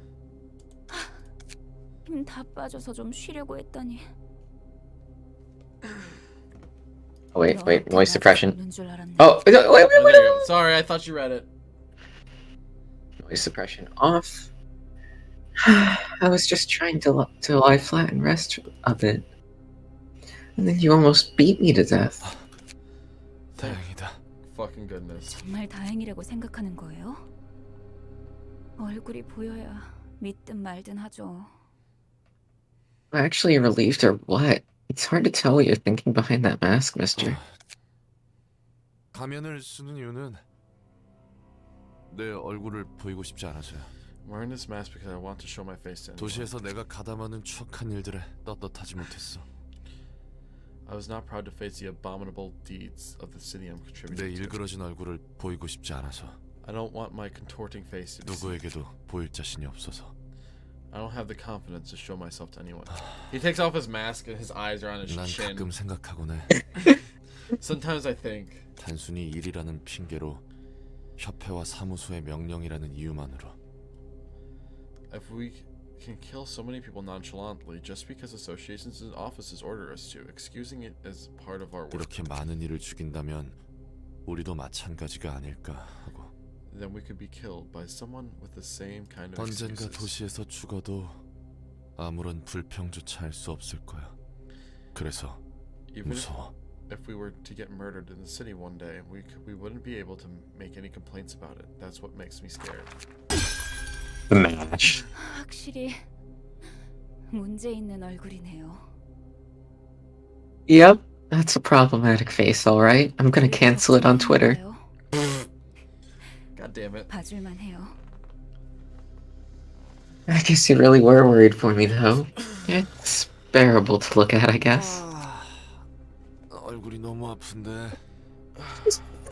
힘 다 빠져서 좀 쉬려고 했더니 Wait, noise suppression. 죽는 줄 알았네. Oh, wait, Oh, there you go. Sorry, I thought you read it. Noise suppression off. I was just trying to lie flat and rest a bit. And then you almost beat me to death. 다행이다. Fucking goodness. 정말 다행이라고 생각하는 거예요? 얼굴이 보여야 믿든 말든 하죠. Actually relieved or what? It's hard to tell what you're thinking behind that mask, mister. 가면을 쓰는 이유는 내 얼굴을 보이고 싶지 않아서야. I'm wearing this mask because I want to show my face to anyone. 도시에서 내가 가담하는 추악한 일들에 떳떳하지 못했어. I was not proud to face the abominable deeds of the city I'm 내 contributing to. 일그러진 얼굴을 보이고 싶지 않아서. I don't want my contorting face to be seen. 누구에게도 보일 자신이 없어서. I don't have the confidence to show myself to anyone. He takes off his mask and his eyes are on his 난 chin. 가끔 생각하곤 해. Sometimes I think 단순히 일이라는 핑계로 협회와 사무소의 명령이라는 이유만으로 if we can kill so many people nonchalantly just because associations and offices order us to, excusing it as part of our work, 이렇게 많은 일을 죽인다면 우리도 마찬가지가 아닐까 하고. then we could be killed by someone with the same kind of 언젠가 excuses. 도시에서 죽어도 아무런 불평조차 할 수 없을 거야. 그래서 Even 무서워. if we were to get murdered in the city one day, we wouldn't be able to make any complaints about it. That's what makes me scared. The match. 확실히 문제 있는 얼굴이네요. Yep, that's a problematic face, alright. I'm gonna cancel it on Twitter. God damn it. 봐줄만 해요. I guess you really were worried for me, though. It's bearable to look at, I guess. 얼굴이 너무 아픈데.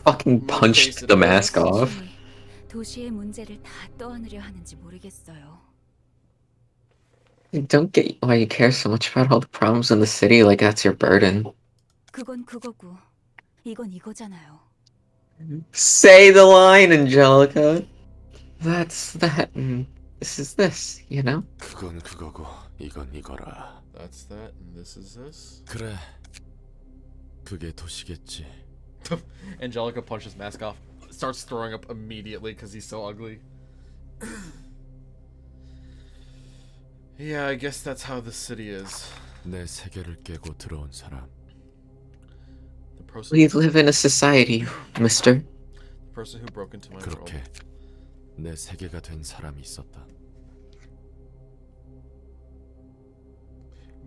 Fucking punched the mask off. 도시의 문제를 다 떠안으려 하는지 모르겠어요. I don't get why you care so much about all the problems in the city, like that's your burden. 그건 그거고 이건 이거잖아요. Say the line, Angelica. That's that, and this is this, you know? 그건 그거고 이건 이거라. That's that, and this is this. 그래. 그게 도시겠지. Angelica punches mask off, starts throwing up immediately because he's so ugly. Yeah, I guess that's how the city is. 내 세계를 깨고 들어온 사람. The person, We live in a society, mister. the person who broke into my world. 그렇게 내 세계가 된 사람이 있었다.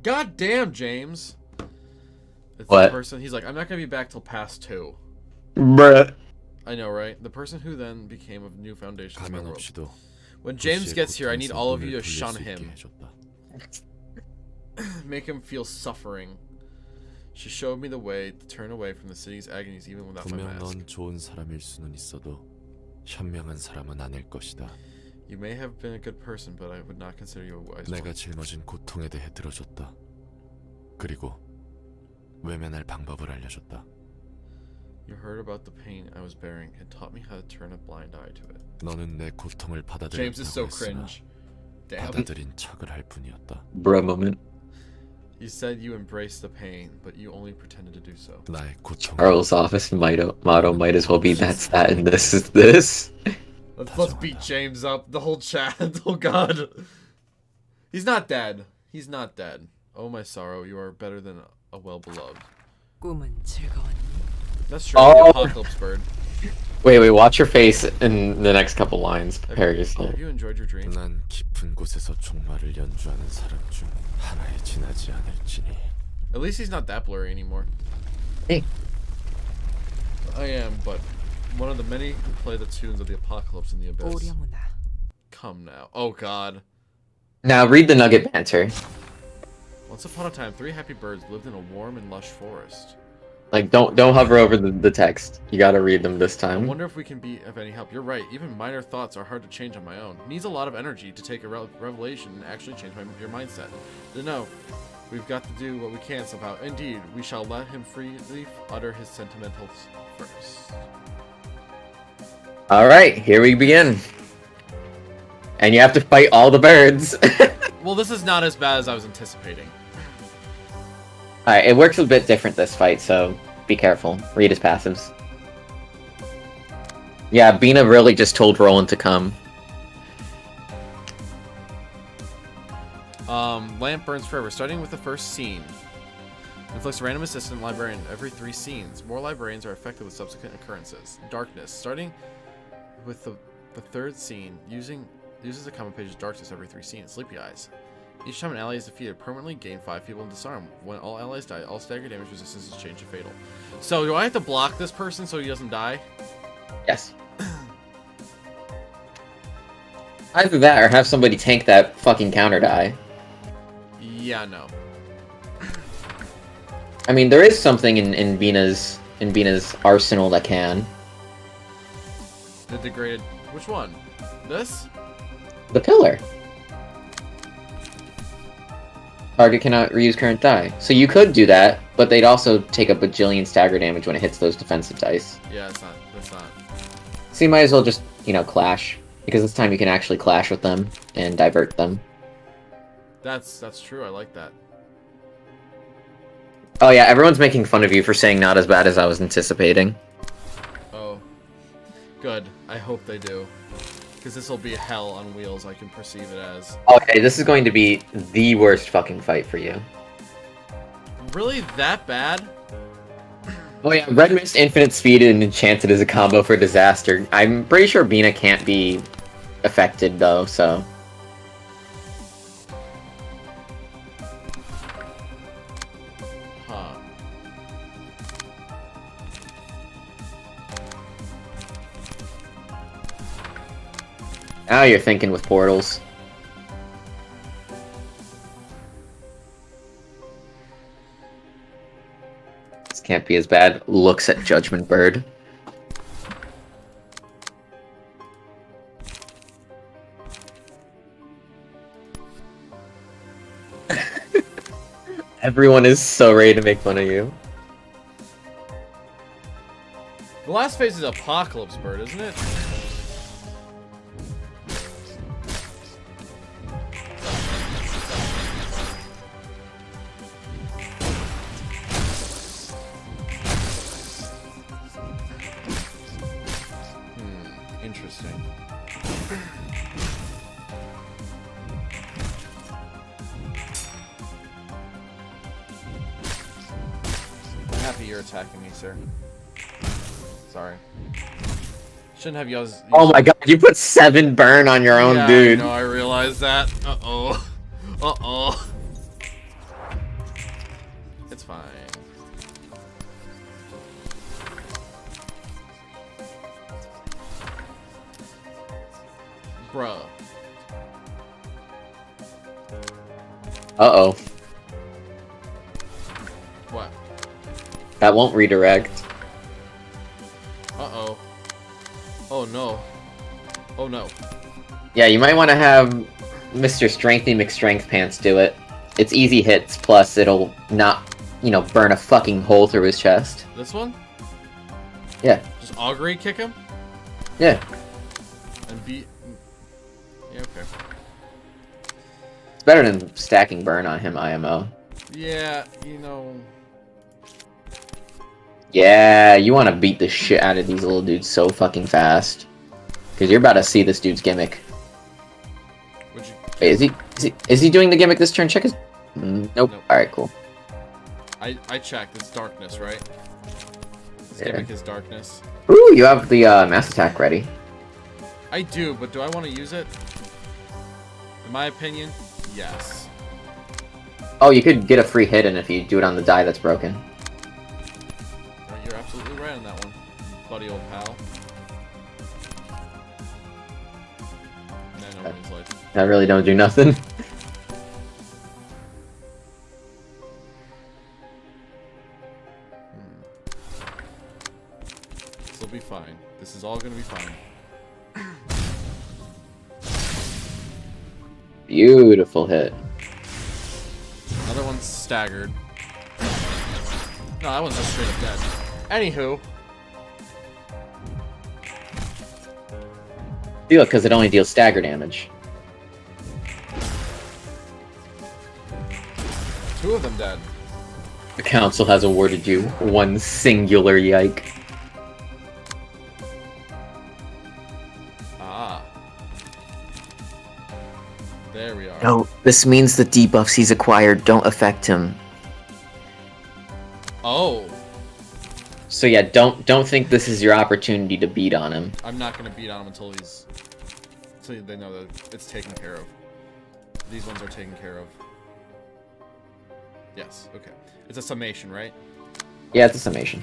God damn, James. It's What? the person, he's like, I'm not gonna be back till past 2. Bruh. I know, right? The person who then became a new foundation of my 가면 world. 없이도 When James 도시의 gets here, I need all of 고통에서 you to 눈을 돌릴 shun 수 있게 him. 해줬다. Make him feel suffering. She showed me the way to turn away from the city's agonies even without my 분명 mask. 넌 좋은 사람일 수는 있어도 현명한 사람은 아닐 것이다. You may have been a good person, but I would not consider you a wise 내가 one. 짊어진 고통에 대해 들어줬다. 그리고 외면할 방법을 알려줬다. You heard about the pain I was bearing and taught me how to turn a blind eye to it. 너는 내 고통을 James is so 받아들였다고 했으나 cringe. Damn. 받아들인 척을 할 뿐이었다. Bruh moment. You said you embraced the pain, but you only pretended to do so. 나의 고통을 Charles' office motto might as well be that's that and this is this. Let's beat James up. The whole chat. Oh god. He's not dead. He's not dead. Oh my sorrow, you are better than a well-beloved. 꿈은 즐거웠니? That's true. Oh. The apocalypse bird. Wait, watch your face in the next couple lines. Prepare Have yourself. you enjoyed your dream? 난 깊은 곳에서 종말을 연주하는 사람 중 하나에 지나지 않을지니. At least he's not that blurry anymore. Hey. I am, but one of the many who play the tunes of the apocalypse in the abyss. 오려무나. Come now. Oh god. Now read the nugget banter. Once upon a time, 3 happy birds lived in a warm and lush forest. Like don't hover over the text. You gotta read them this I time. wonder if we can be of any help. You're right. Even minor thoughts are hard to change on my own. It needs a lot of energy to take a revelation and actually change your mindset. But no, we've got to do what we can somehow. Indeed, we shall let him freely utter his sentimentals first. Alright, here we begin. And you have to fight all the birds. Well, this is not as bad as I was anticipating. Alright, it works a bit different this fight, so be careful. Read his passives. Yeah, BINAH really just told Roland to come. Lamp burns forever. Starting with the first scene. Inflicts random assistant librarian every 3 scenes. More librarians are affected with subsequent occurrences. Darkness. Starting with the 3rd scene, uses the common page's darkness every 3 scenes. Sleepy eyes. Each time an ally is defeated, permanently gain 5 people and disarm. When all allies die, all stagger damage resistance is changed to fatal. So, do I have to block this person so he doesn't die? Yes. Either that or have somebody tank that fucking counter die. Yeah, no. I mean, there is something in BINAH's arsenal that can. The degraded... Which one? This? The pillar. Target cannot reuse current die. So you could do that, but they'd also take a bajillion stagger damage when it hits those defensive dice. Yeah, it's not. That's not. So you might as well just, you know, clash. Because this time you can actually clash with them and divert them. That's true. I like that. Oh yeah, everyone's making fun of you for saying not as bad as I was anticipating. Oh. Good. I hope they do. Because this will be hell on wheels, I can perceive it as. Okay, this is going to be the worst fucking fight for you. Really? That bad? Oh yeah, Red Mist, Infinite Speed, and Enchanted is a combo for Disaster. I'm pretty sure BINAH can't be affected though, so... Huh. Now you're thinking with portals. This can't be as bad. Looks at Judgment Bird. Everyone is so ready to make fun of you. The last phase is Apocalypse Bird, isn't it? Interesting. I'm happy you're attacking me, sir. Sorry. Shouldn't have used... Oh my god, you put 7 burn on your own yeah, dude. I realized that. Uh-oh. Uh-oh. It's fine. Bruh. Uh-oh. What? That won't redirect. Uh-oh. Oh no. Oh no. Yeah, you might want to have Mr. Strengthy McStrength Pants do it. It's easy hits, plus it'll not, you know, burn a fucking hole through his chest. This one? Yeah. Just augury kick him? Yeah. And beat... Yeah, okay. It's better than stacking burn on him, IMO. Yeah, you know... Yeah, you want to beat the shit out of these little dudes so fucking fast. Because you're about to see this dude's gimmick. Would you... Wait, is he doing the gimmick this turn? Check his... Nope. Nope. Alright, cool. I checked. It's darkness, right? His Yeah. gimmick is darkness. Ooh, you have the mass attack ready. I do, but do I want to use it? In my opinion, yes. Oh, you could get a free hit in if you do it on the die that's broken. You're absolutely right on that one, buddy old pal. No, he's like... I really don't do nothing. This will be fine. This is all gonna be fine. Beautiful hit. Another one's staggered. No, that one's just straight up dead. Anywho. Do it because it only deals stagger damage. 2 of them dead. The council has awarded you one singular yike. Ah. There we are. No, this means the debuffs he's acquired don't affect him. Oh. So yeah, don't think this is your opportunity to beat on him. I'm not gonna beat on him until they know that it's taken care of. These ones are taken care of. Yes, okay. It's a summation, right? Yeah, it's a summation.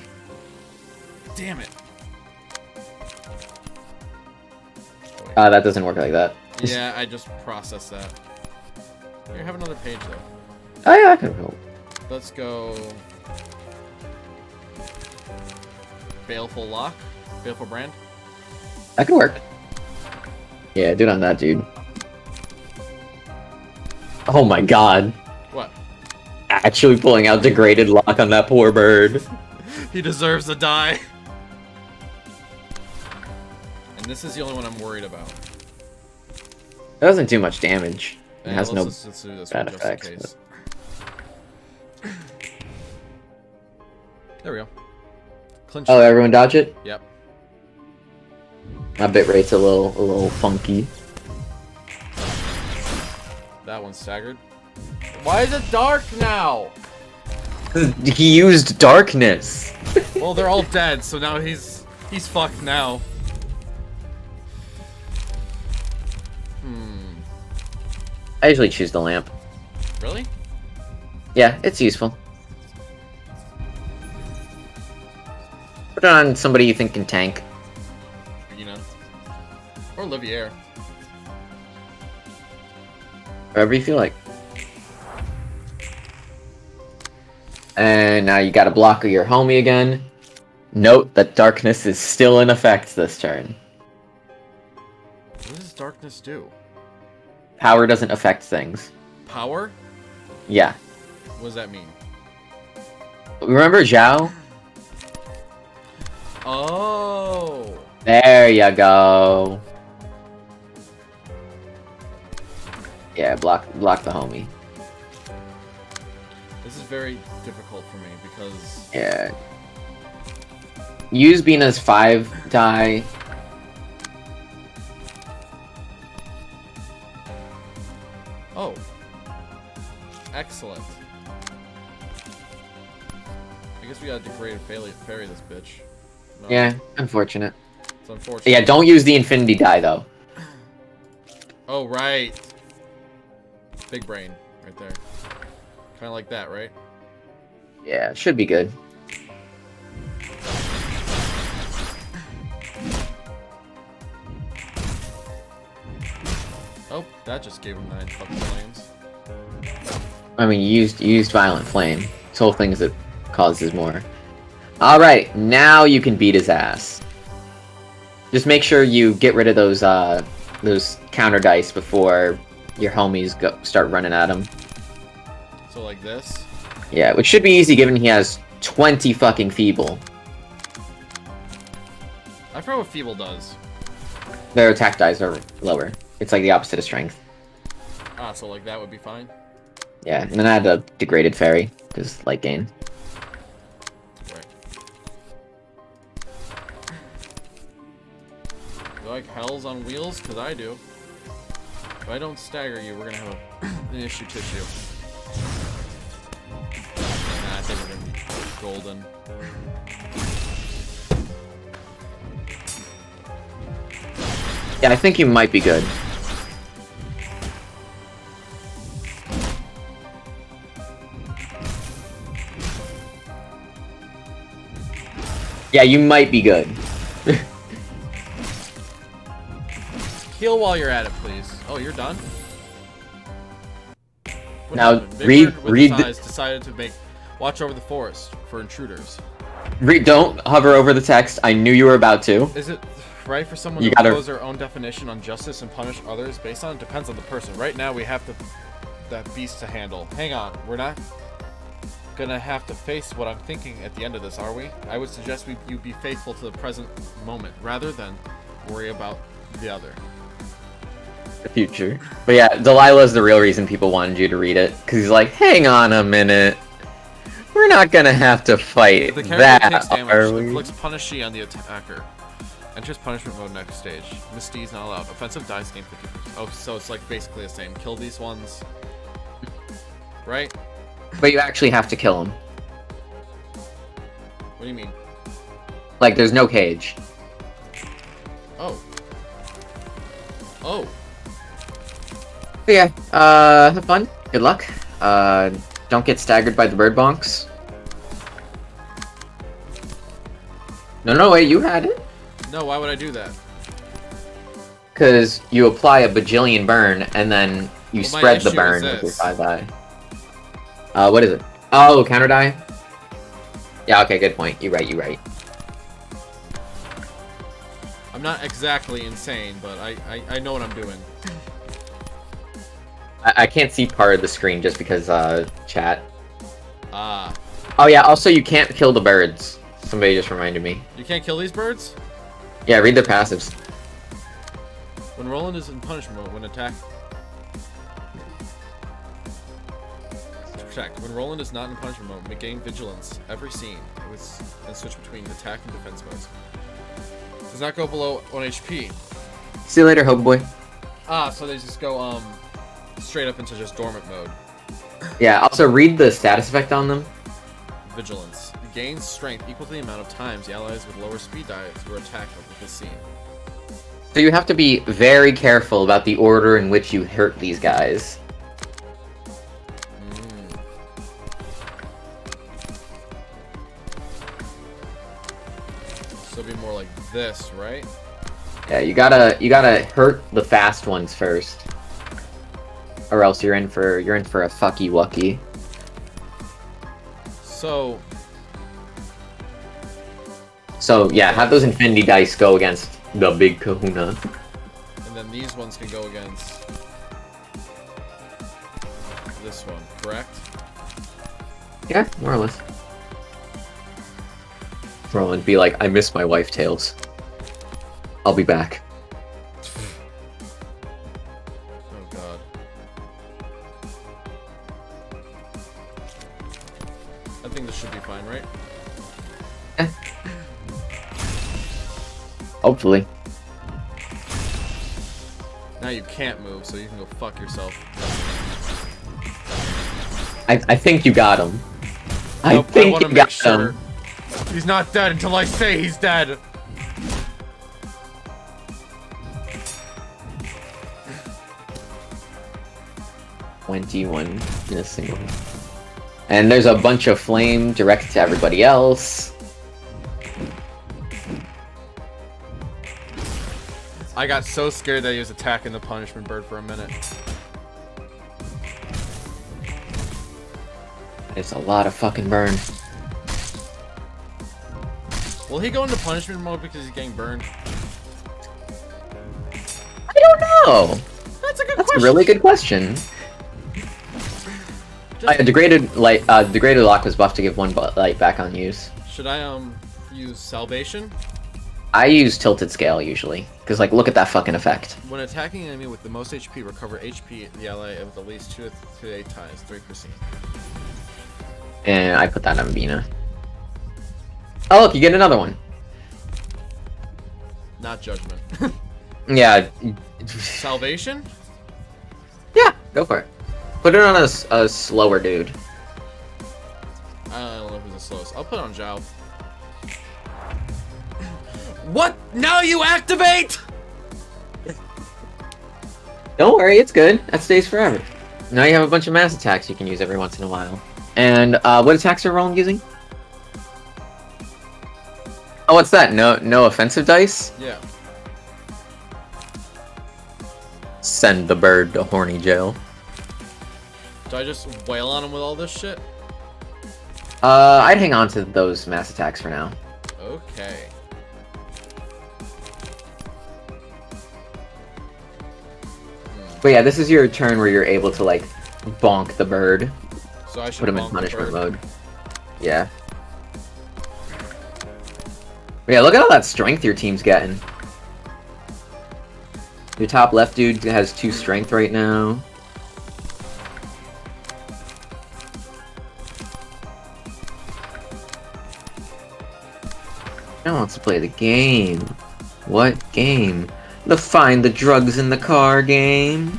Damn it. That doesn't work like that. Yeah, I just processed that. Here, have another page though. Oh yeah, I can help. Let's go. Baleful Lock? Baleful Brand? That could work. Yeah, do it on that dude. Oh my god. What? Actually pulling out Degraded Lock on that poor bird. He deserves to die. And this is the only one I'm worried about. It doesn't do much damage. It has no let's do this bad one just in effects. case. There we go. Clinch. Oh, everyone dodge it? Yep. My bit rate's a little funky. That one's staggered. Why is it dark now? He used darkness. Well, they're all dead, so now he's fucked now. I usually choose the lamp. Really? Yeah, it's useful. Put it on somebody you think can tank. BINAH. Or Olivier. Whatever you feel like. And now you got to block your homie again. Note that darkness is still in effect this turn. What does darkness do? Power doesn't affect things. Power? Yeah. What does that mean? Remember Zhao? Oh. There you go. Yeah, block the homie. This is very difficult for me because Yeah. Use BINAH's 5 die. oh. Excellent. I guess we gotta degrade and ferry this bitch. No, Yeah, unfortunate. it's unfortunate. Yeah, don't use the infinity die though. Oh right. Big brain right there. Kind of like that, right? Yeah, it should be good. Oh, that just gave him 9 fucking flames. I mean, you used violent flame. This whole thing is it causes more. All right, now you can beat his ass. Just make sure you get rid of those counter dice before your homies start running at him. So like this. Yeah, which should be easy given he has 20 fucking feeble. I forgot what Feeble does. Their attack dice are lower. It's like the opposite of strength. Ah, so like that would be fine. Yeah, and then I had a degraded fairy, because light gain. Right. You like hells on wheels? Because I do. If I don't stagger you, we're gonna have an issue tissue. Nah, I think we're gonna be golden. Yeah, I think you might be good. Yeah, you might be good. Heal while you're at it, please. Oh, you're done? What Now, happened? read Victor, with read his the, eyes, decided to make watch over the forest for intruders. don't hover over the text. I knew you were about to. Is it right for someone You to gotta- impose their own definition on justice and punish others based on it? Depends on the person. Right now, we have that beast to handle. Hang on, we're not gonna have to face what I'm thinking at the end of this, are we? I would suggest you be faithful to the present moment rather than worry about the other. The future. But yeah, Delilah's the real reason people wanted you to read it. Because he's like, hang on a minute. We're not gonna have to fight If the character that, takes are damage, we? inflicts punish she on the attacker. Enters punishment mode next stage. Misdeeds not allowed. Offensive dice gain 50%. Oh, so it's like basically the same. Kill these ones. Right? But you actually have to kill him. do you mean? Like, there's no cage. Oh. Oh. But yeah, have fun. Good luck. Don't get staggered by the bird bonks. No, wait, you had it. No, why would I do that? Because you apply a bajillion burn, and then you Well, my spread the issue burn is with your this. 5-eye. What is it? Oh, counter die? Yeah, okay, good point. You're right. I'm not exactly insane, but I know what I'm doing. I can't see part of the screen just because, chat. Ah. Oh yeah, also you can't kill the birds. Somebody just reminded me. You can't kill these birds? Yeah, read their passives. When Roland is in punishment mode, when attack... Check. When Roland is not in punishment mode, gain vigilance every scene and switch between attack and defense modes. Does not go below 1 HP. See you later, Hope Boy. Ah, so they just go straight up into just dormant mode. Yeah, also read the status effect on them. Vigilance. Gains strength equal to the amount of times the allies with lower speed dies were attacked with this scene. So you have to be very careful about the order in which you hurt these guys. So it'd be more like this, right? Yeah, you gotta hurt the fast ones first, or else you're in for a fucky wucky. So yeah, have those infinity dice go against the big kahuna. And then these ones can go against this one, correct? Yeah, more or less. Roland be like, I miss my wife tails. I'll be back. Oh god. I think this should be fine, right? Hopefully. Now you can't move, so you can go fuck yourself. I think you got him. I Nope, think wanna you got make sure. him. He's not dead until I say he's dead. "21 in a single." And there's a bunch of flame directed to everybody else. I got so scared that he was attacking the punishment bird for a minute. It's a lot of fucking burn. Will he go into punishment mode because he's getting burned? I don't know. That's a good That's question. a really good question. Degraded lock was buffed to give 1 light back on use. Should I use salvation? I use tilted scale usually, because like look at that fucking effect. When attacking an enemy with the most HP, recover HP the ally with at least 2 to 8 times, 3%. And I put that on BINAH. Oh look, you get another one. Not judgment. Yeah. Salvation? Yeah, go for it. Put it on a slower dude. I don't know who's the slowest. I'll put it on Zhao. What? Now you activate? Don't worry, it's good. That stays forever. Now you have a bunch of mass attacks you can use every once in a while. And what attacks are Roland using? Oh, what's that? No offensive dice? Yeah. Send the bird to horny jail. Do I just wail on him with all this shit? I'd hang on to those mass attacks for now. Okay. But yeah, this is your turn where you're able to like bonk the bird. So I should Put him in bonk the punishment bird. mode. Yeah. But yeah, look at all that strength your team's getting. Your top left dude has 2 strength right now. Now wants to play the game. What game? The find the drugs in the car game.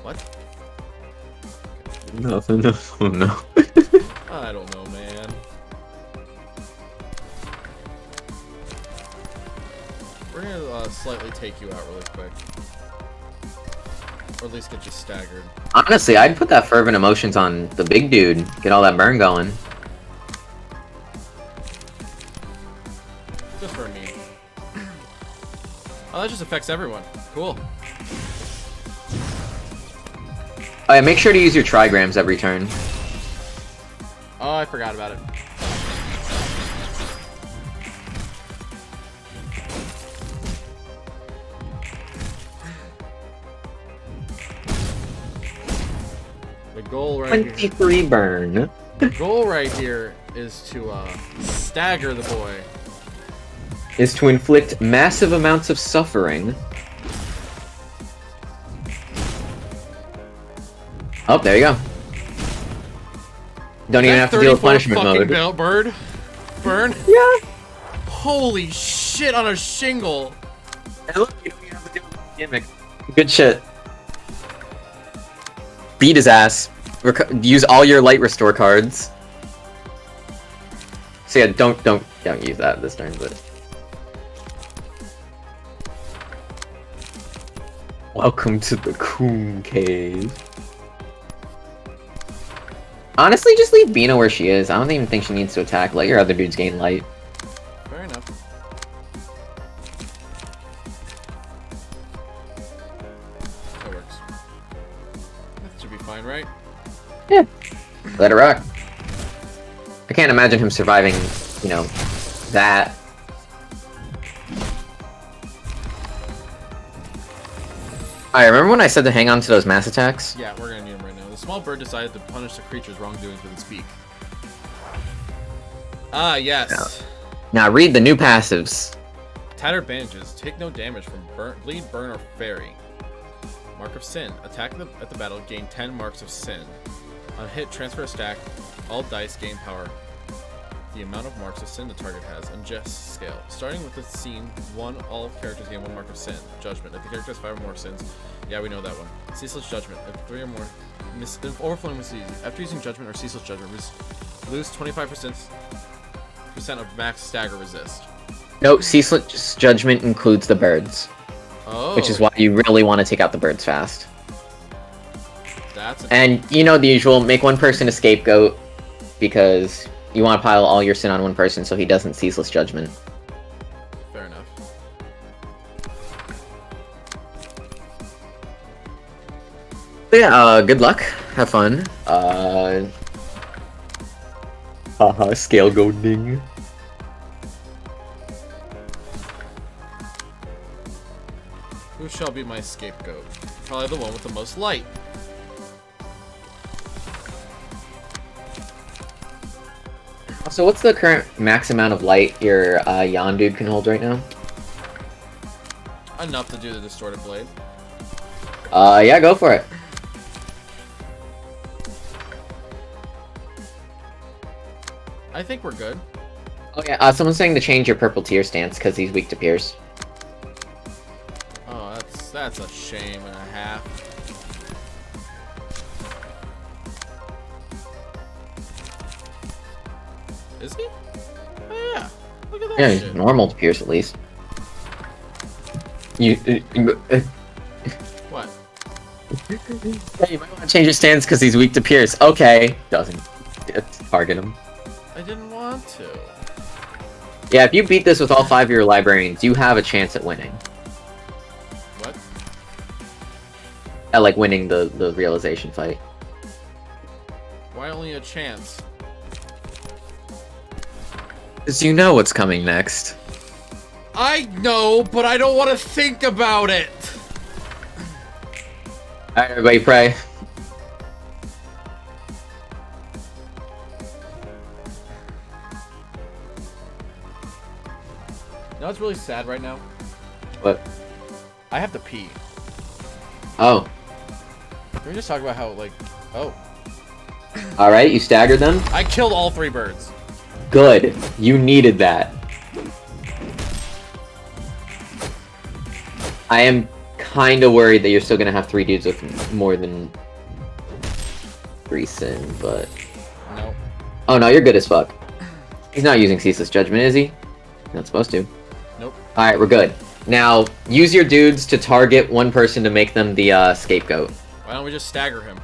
What? Nothing. Oh no. I don't know, man. We're gonna slightly take you out really quick. Or at least get you staggered. Honestly, I'd put that fervent emotions on the big dude. Get all that burn going. Just for me. Oh, that just affects everyone. Cool. Oh yeah, make sure to use your trigrams every turn. Oh, I forgot about it. The goal right here. 23 burn. The goal right here is to stagger the boy. Is to inflict massive amounts of suffering. Oh, there you go. Don't even have to deal with punishment mode. Burn? Yeah. Holy shit on a shingle. And look, you don't even have to deal with the gimmick. Good shit. Beat his ass. Use all your light restore cards. So yeah, don't use that this turn, but. Welcome to the Coon Cave. Honestly, just leave BINAH where she is. I don't even think she needs to attack. Let your other dudes gain light. Fair enough. That works. That should be fine, right? Yeah. Let it rock. I can't imagine him surviving, you know, that. I remember when I said to hang on to those mass attacks? Yeah, we're gonna need them right now. The small bird decided to punish the creature's wrongdoings with its beak. Ah, yes. Now read the new passives. Tattered bandages. Take no damage from bleed, burn, or fairy. Mark of sin. Attack at the battle. Gain 10 marks of sin. On hit, transfer a stack. All dice gain power. The amount of marks of sin the target has. Unjust scale. Starting with the scene 1, all characters gain 1 mark of sin. Judgment. If the character has 5 or more sins. Yeah, we know that one. Ceaseless judgment. If 3 or more. If overflowing was easy. After using judgment or ceaseless judgment, lose 25% of max stagger resist. No, ceaseless judgment includes the birds. Oh. Which is why you really want to take out the birds fast. That's and you know the usual, make one person a scapegoat because you want to pile all your sin on one person so he doesn't ceaseless judgment. Fair enough. But yeah, good luck. Have fun. Scale go ding. Who shall be my scapegoat? Probably the one with the most light. So what's the current max amount of light your Yon dude can hold right now? Enough to do the distorted blade. Yeah, go for it. I think we're good. Oh yeah, someone's saying to change your purple tier stance because he's weak to pierce. Oh, that's a shame and a half. Is he? Oh yeah. Look at that Yeah, shit. he's normal to pierce at least. What? Yeah, you might want to change your stance because he's weak to pierce. Okay, doesn't target him. I didn't want to. Yeah, if you beat this with all 5 of your librarians, you have a chance at winning. What? At like winning the realization fight. Why only a chance? Because you know what's coming next. I know, but I don't want to think about it. Alright, everybody pray. You know what's really sad right now? What? I have to pee. Oh. Can we just talk about how, like, oh. Alright, you staggered them? I killed all 3 birds. Good. You needed that. I am kinda worried that you're still gonna have 3 dudes with more than 3 sin, but... No. Oh no, you're good as fuck. He's not using Ceaseless Judgment, is he? Not supposed to. Nope. Alright, we're good. Now, use your dudes to target one person to make them the scapegoat. Why don't we just stagger him?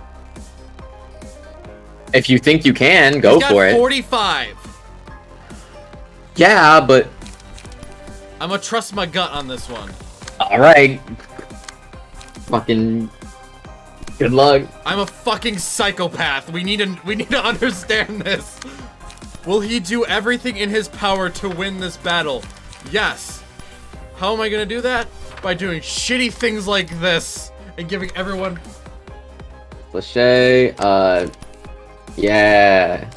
If you think you can, go for it. 45. Yeah, but... I'm gonna trust my gut on this one. Alright. Fucking... Good luck. I'm a fucking psychopath. We need to understand this. Will he do everything in his power to win this battle? Yes. How am I gonna do that? By doing shitty things like this and giving everyone... Cliché, yeah.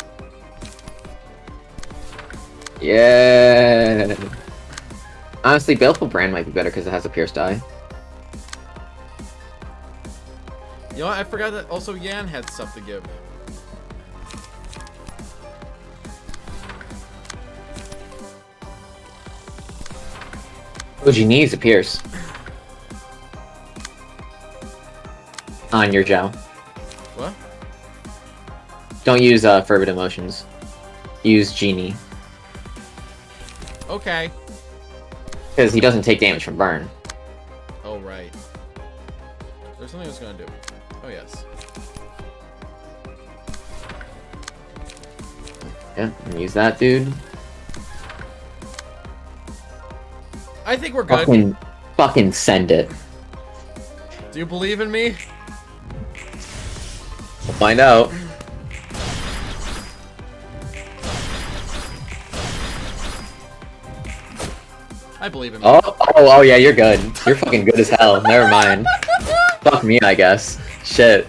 Yeah. Honestly, Baleful Brand might be better because it has a pierced eye. You know what? I forgot that also Yan had stuff to give. What you need is a pierce. On your Zhao. What? Don't use fervent emotions. Use Genie. Okay. Because he doesn't take damage from burn. Oh, right. There's something I was gonna do. Oh, yes. Yeah, use that, dude. I think we're good. Fucking send it. Do you believe in me? We'll find out. I believe in me. Oh, yeah, you're good. You're fucking good as hell. Never mind. Fuck me, I guess. Shit.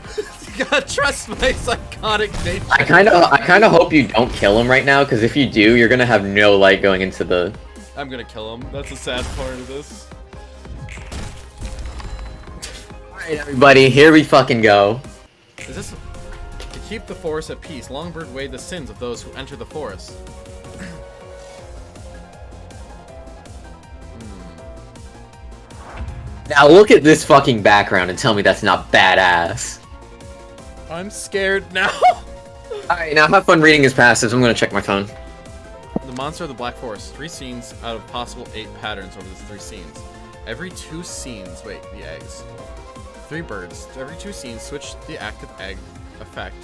You gotta trust my psychotic nature. I kind of hope you don't kill him right now, because if you do, you're gonna have no light going into the... I'm gonna kill him. That's the sad part of this. Alright, everybody, here we fucking go. Is this... To keep the forest at peace, Longbird weighed the sins of those who enter the forest. Now look at this fucking background and tell me that's not badass. I'm scared now. Alright, now have fun reading his passives. I'm gonna check my phone. The Monster of the Black Forest. 3 scenes out of possible 8 patterns over the 3 scenes. Every 2 scenes... Wait, the eggs. 3 birds. Every 2 scenes, switch the active egg effect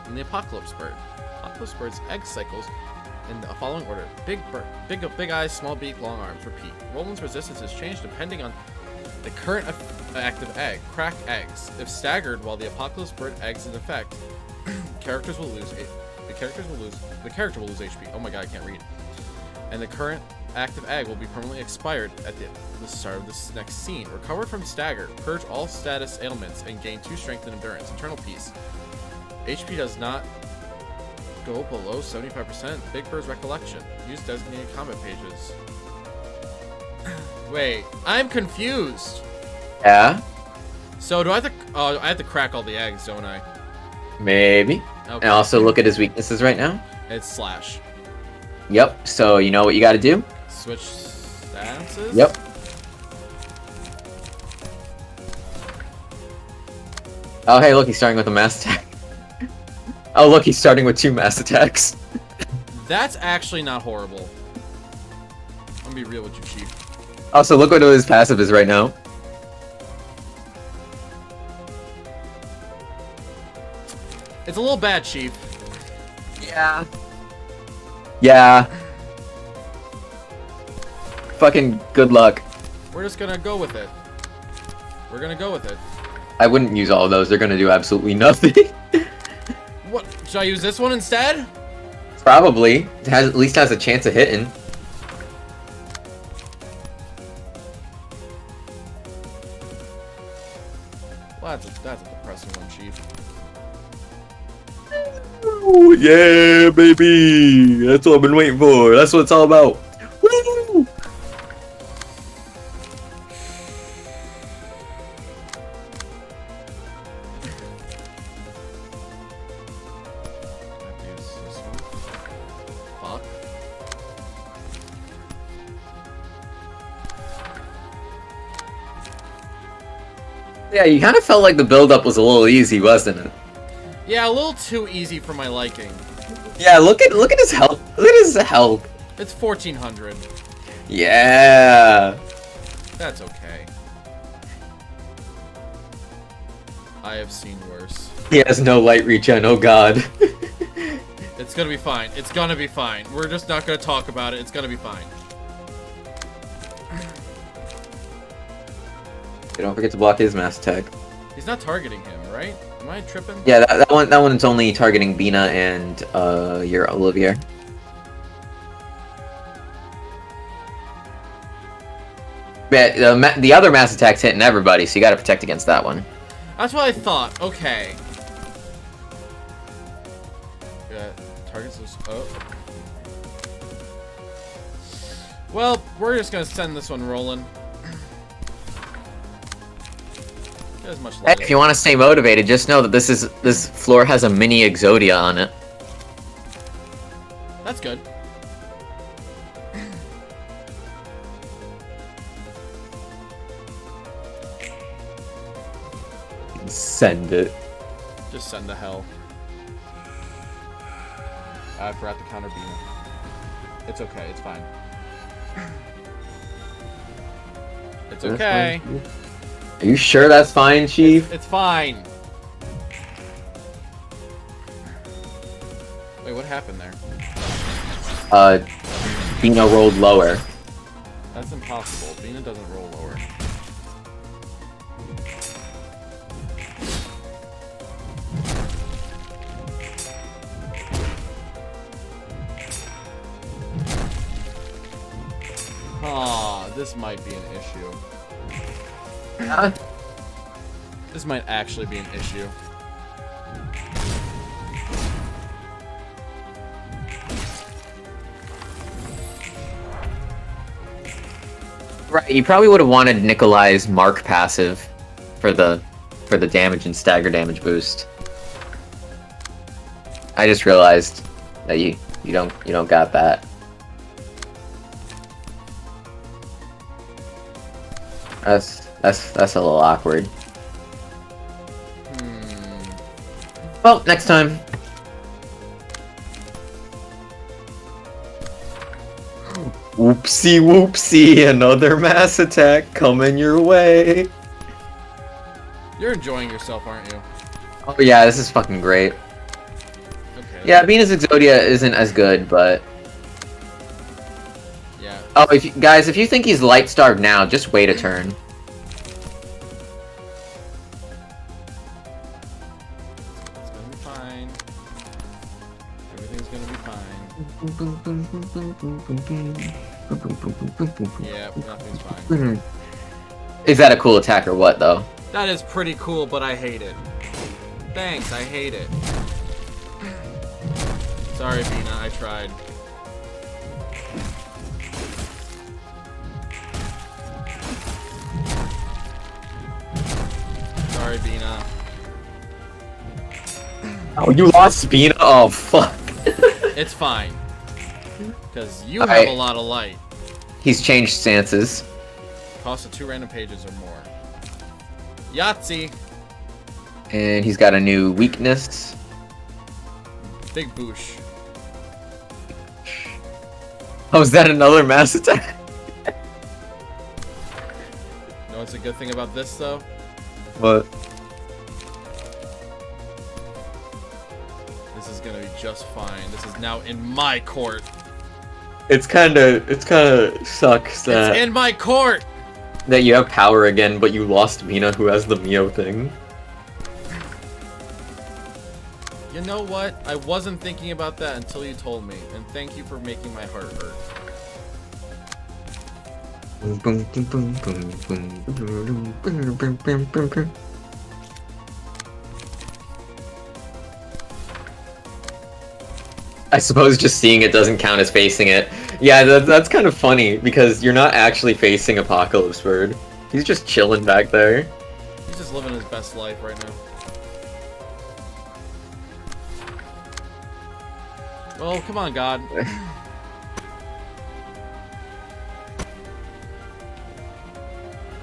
in the Apocalypse Bird. Apocalypse Bird's egg cycles in the following order. Big bird, big eyes, small beak, long arms. Repeat. Roland's resistance is changed depending on the current active egg. Crack eggs. If staggered while the Apocalypse Bird eggs in effect, the character will lose HP. Oh my god, I can't read. And the current active egg will be permanently expired at the start of this next scene. Recover from stagger. Purge all status ailments and gain 2 strength and endurance. Internal peace. HP does not go below 75%. Big Bird's recollection. Use designated combat pages. Wait, I'm confused. Yeah? So do I have to? Oh, I have to crack all the eggs, don't I? Maybe. Okay. And also look at his weaknesses right now. It's slash. Yep, so you know what you gotta do? Switch stances? Yep. Oh, hey, look, he's starting with a mass attack. Oh, look, he's starting with 2 mass attacks. That's actually not horrible. I'm gonna be real with you, Chief. Also, look what his passive is right now. It's a little bad, Chief. Yeah. Yeah. Fucking good luck. We're just gonna go with it. We're gonna go with it. I wouldn't use all of those. They're gonna do absolutely nothing. What? Should I use this one instead? Probably. It has, at least has a chance of hitting. Well, that's a depressing one, Chief. Ooh, yeah, baby. That's what I've been waiting for. That's what it's all about. Woo! Fuck. Yeah, you kind of felt like the build-up was a little easy, wasn't it? Yeah, a little too easy for my liking. Yeah, look at his health. Look at his health. It's 1400. Yeah. That's okay. I have seen worse. He has no light regen. Oh god. It's gonna be fine. It's gonna be fine. We're just not gonna talk about it. It's gonna be fine. Don't forget to block his mass attack. He's not targeting him, right? Am I tripping? Yeah, that one's only targeting BINAH and your Olivier. But the other mass attack's hitting everybody, so you gotta protect against that one. That's what I thought. Okay. Yeah, targets those. Oh. Well, we're just gonna send this one rolling. Get as much Hey, light. if you want to stay motivated, just know that this floor has a mini Exodia on it. That's good. Send it. Just send to hell. I forgot to counter BINAH. It's okay. It's fine. It's okay. Are you sure that's fine, Chief? It's fine. Wait, what happened there? BINAH rolled lower. That's impossible. BINAH doesn't roll lower. Ah, this might be an issue. This might actually be an issue. Right, you probably would have wanted Nikolai's Mark passive for the damage and stagger damage boost. I just realized that you don't got that. That's a little awkward. Well, next time. Whoopsie whoopsie, another mass attack coming your way. You're enjoying yourself, aren't you? Oh yeah, this is fucking great. Okay. Yeah, BINAH's Exodia isn't as good, but... Yeah. Oh, guys, if you think he's light starved now, just wait a turn. It's gonna be fine. Everything's gonna be fine. Yeah, nothing's fine. Is that a cool attack or what, though? That is pretty cool, but I hate it. Thanks, I hate it. Sorry, BINAH, I tried. Sorry, BINAH. Oh, you lost BINAH? Oh, fuck. It's fine. Because you Alright. have a lot of light. He's changed stances. Cost of 2 random pages or more. Yahtzee! And he's got a new weakness. Big boosh. Oh, is that another mass attack? You know what's a good thing about this, though? What? This is gonna be just fine. This is now in my court. It's kinda sucks It's in my court! that you have power again, but you lost BINAH, who has the Mio thing. You know what? I wasn't thinking about that until you told me, and thank you for making my heart hurt. I suppose just seeing it doesn't count as facing it. Yeah, that's kind of funny, because you're not actually facing Apocalypse Bird. He's just chilling back there. He's just living his best life right now. Well, come on, God.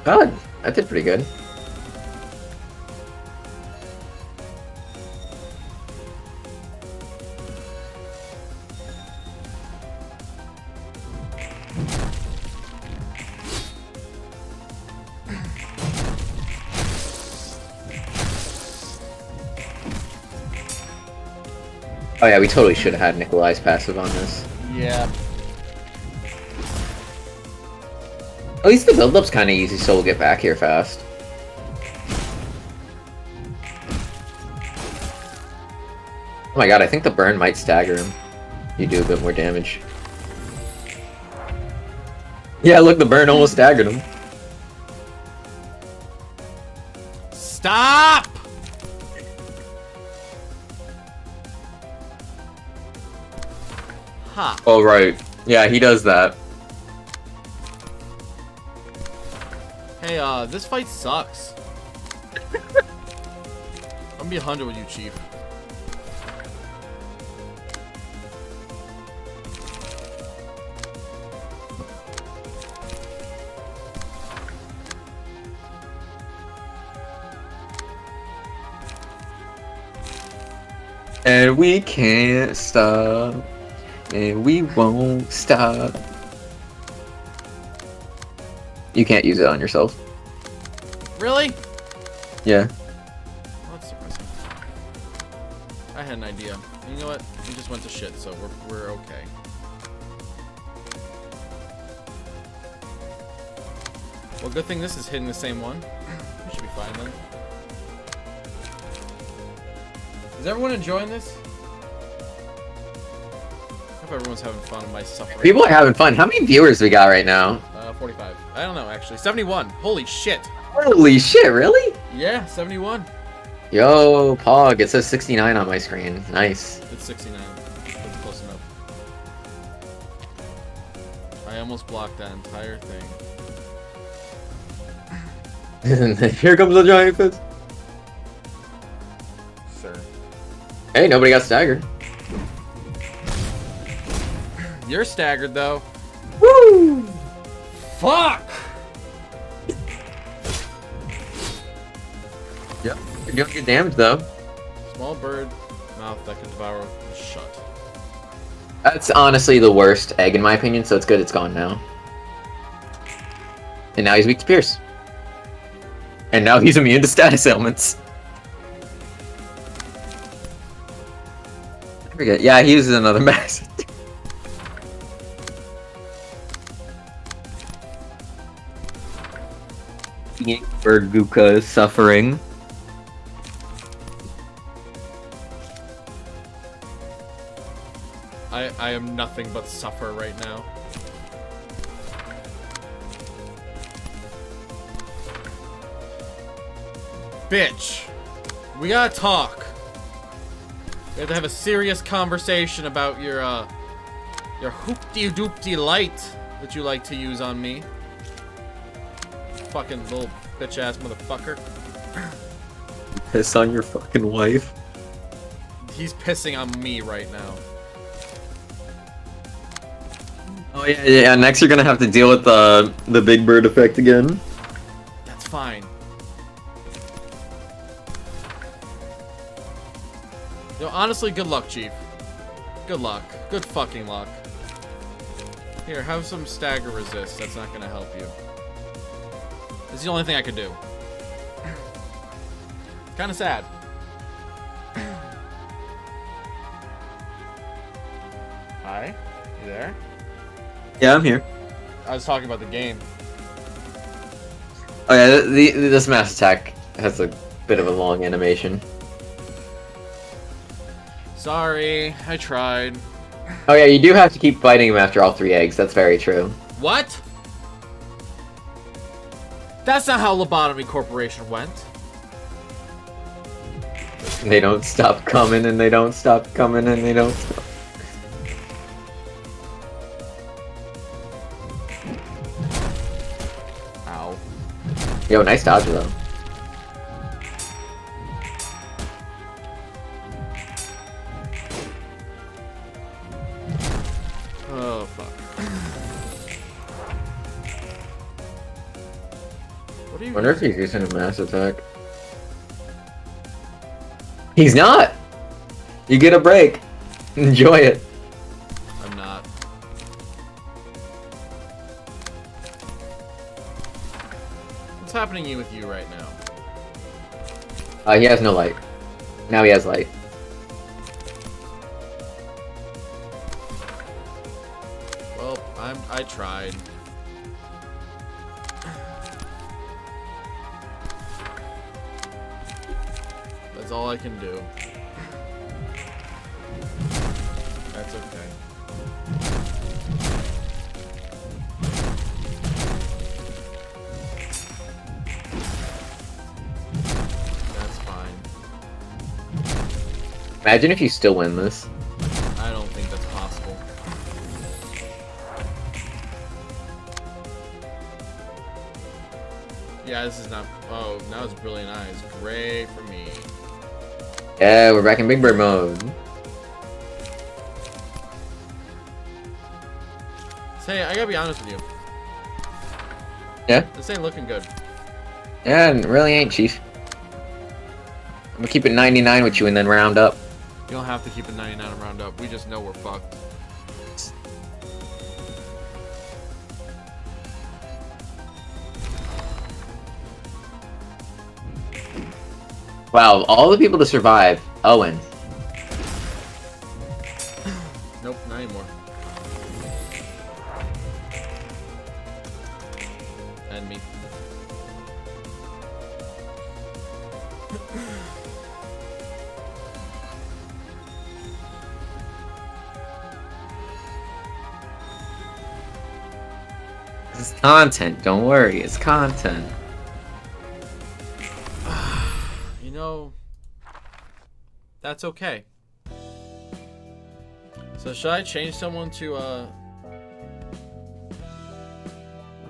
God, I did pretty good. Oh yeah, we totally should have had Nikolai's passive on this. Yeah. At least the build-up's kind of easy, so we'll get back here fast. Oh my god, I think the burn might stagger him. You do a bit more damage. Yeah, look, the burn almost staggered him. Stop! Ha. Oh, right. Yeah, he does that. Hey, this fight sucks. I'm gonna be 100 with you, Chief. And we can't stop. And we won't stop. You can't use it on yourself. Really? Yeah. Well, that's surprising. I had an idea. And you know what? We just went to shit, so we're okay. Well, good thing this is hitting the same one. We should be fine then. Is everyone enjoying this? I hope everyone's having fun with my suffering. People are having fun. How many viewers we got right now? 45. I don't know, actually. 71. Holy shit. Holy shit, really? Yeah, 71. Yo, Pog, it says 69 on my screen. Nice. It's 69. That's close enough. I almost blocked that entire thing. Here comes the giant fist. Sure. Hey, nobody got staggered. You're staggered, though. Woo! Fuck! Yep. You're doing good damage, though. Small bird, mouth that can devour shut. That's honestly the worst egg, in my opinion, so it's good it's gone now. And now he's weak to Pierce. And now he's immune to status ailments. I forget. Yeah, he uses another max. Berguka is suffering. I am nothing but suffer right now. Bitch. We gotta talk. We have to have a serious conversation about your hoopty-doopty light that you like to use on me. Fucking little bitch-ass motherfucker. Piss on your fucking wife. He's pissing on me right now. Oh yeah. Next you're gonna have to deal with the big bird effect again. That's fine. Yo, honestly, good luck, Chief. Good luck. Good fucking luck. Here, have some stagger resist. That's not gonna help you. It's the only thing I could do. Kinda sad. Hi? You there? Yeah, I'm here. I was talking about the game. Oh yeah, this mass attack has a bit of a long animation. Sorry, I tried. Oh yeah, you do have to keep fighting him after all 3 eggs. That's very true. What? That's not how Lobotomy Corporation went. They don't stop coming, and they don't stop coming, and they don't stop. Ow. Yo, nice dodge though. Oh, fuck. What are you Wonder if he's using a mass attack. He's not! You get a break. Enjoy it. I'm not. What's happening with you right now? He has no light. Now he has light. I tried. That's all I can do. That's okay. That's fine. Imagine if you still win this. I don't think that's possible. Yeah, this is not. Oh, now it's brilliant eyes. Great for me. Yeah, we're back in Big Bird mode. Say, I gotta be honest with you. Yeah? This ain't looking good. Yeah, it really ain't, Chief. I'm gonna keep it 99 with you and then round up. You don't have to keep it 99 and round up. We just know we're fucked. Wow, all the people to survive. Owen. Nope, not anymore. And me. This is content, don't worry, it's content. You know, that's okay. So should I change someone to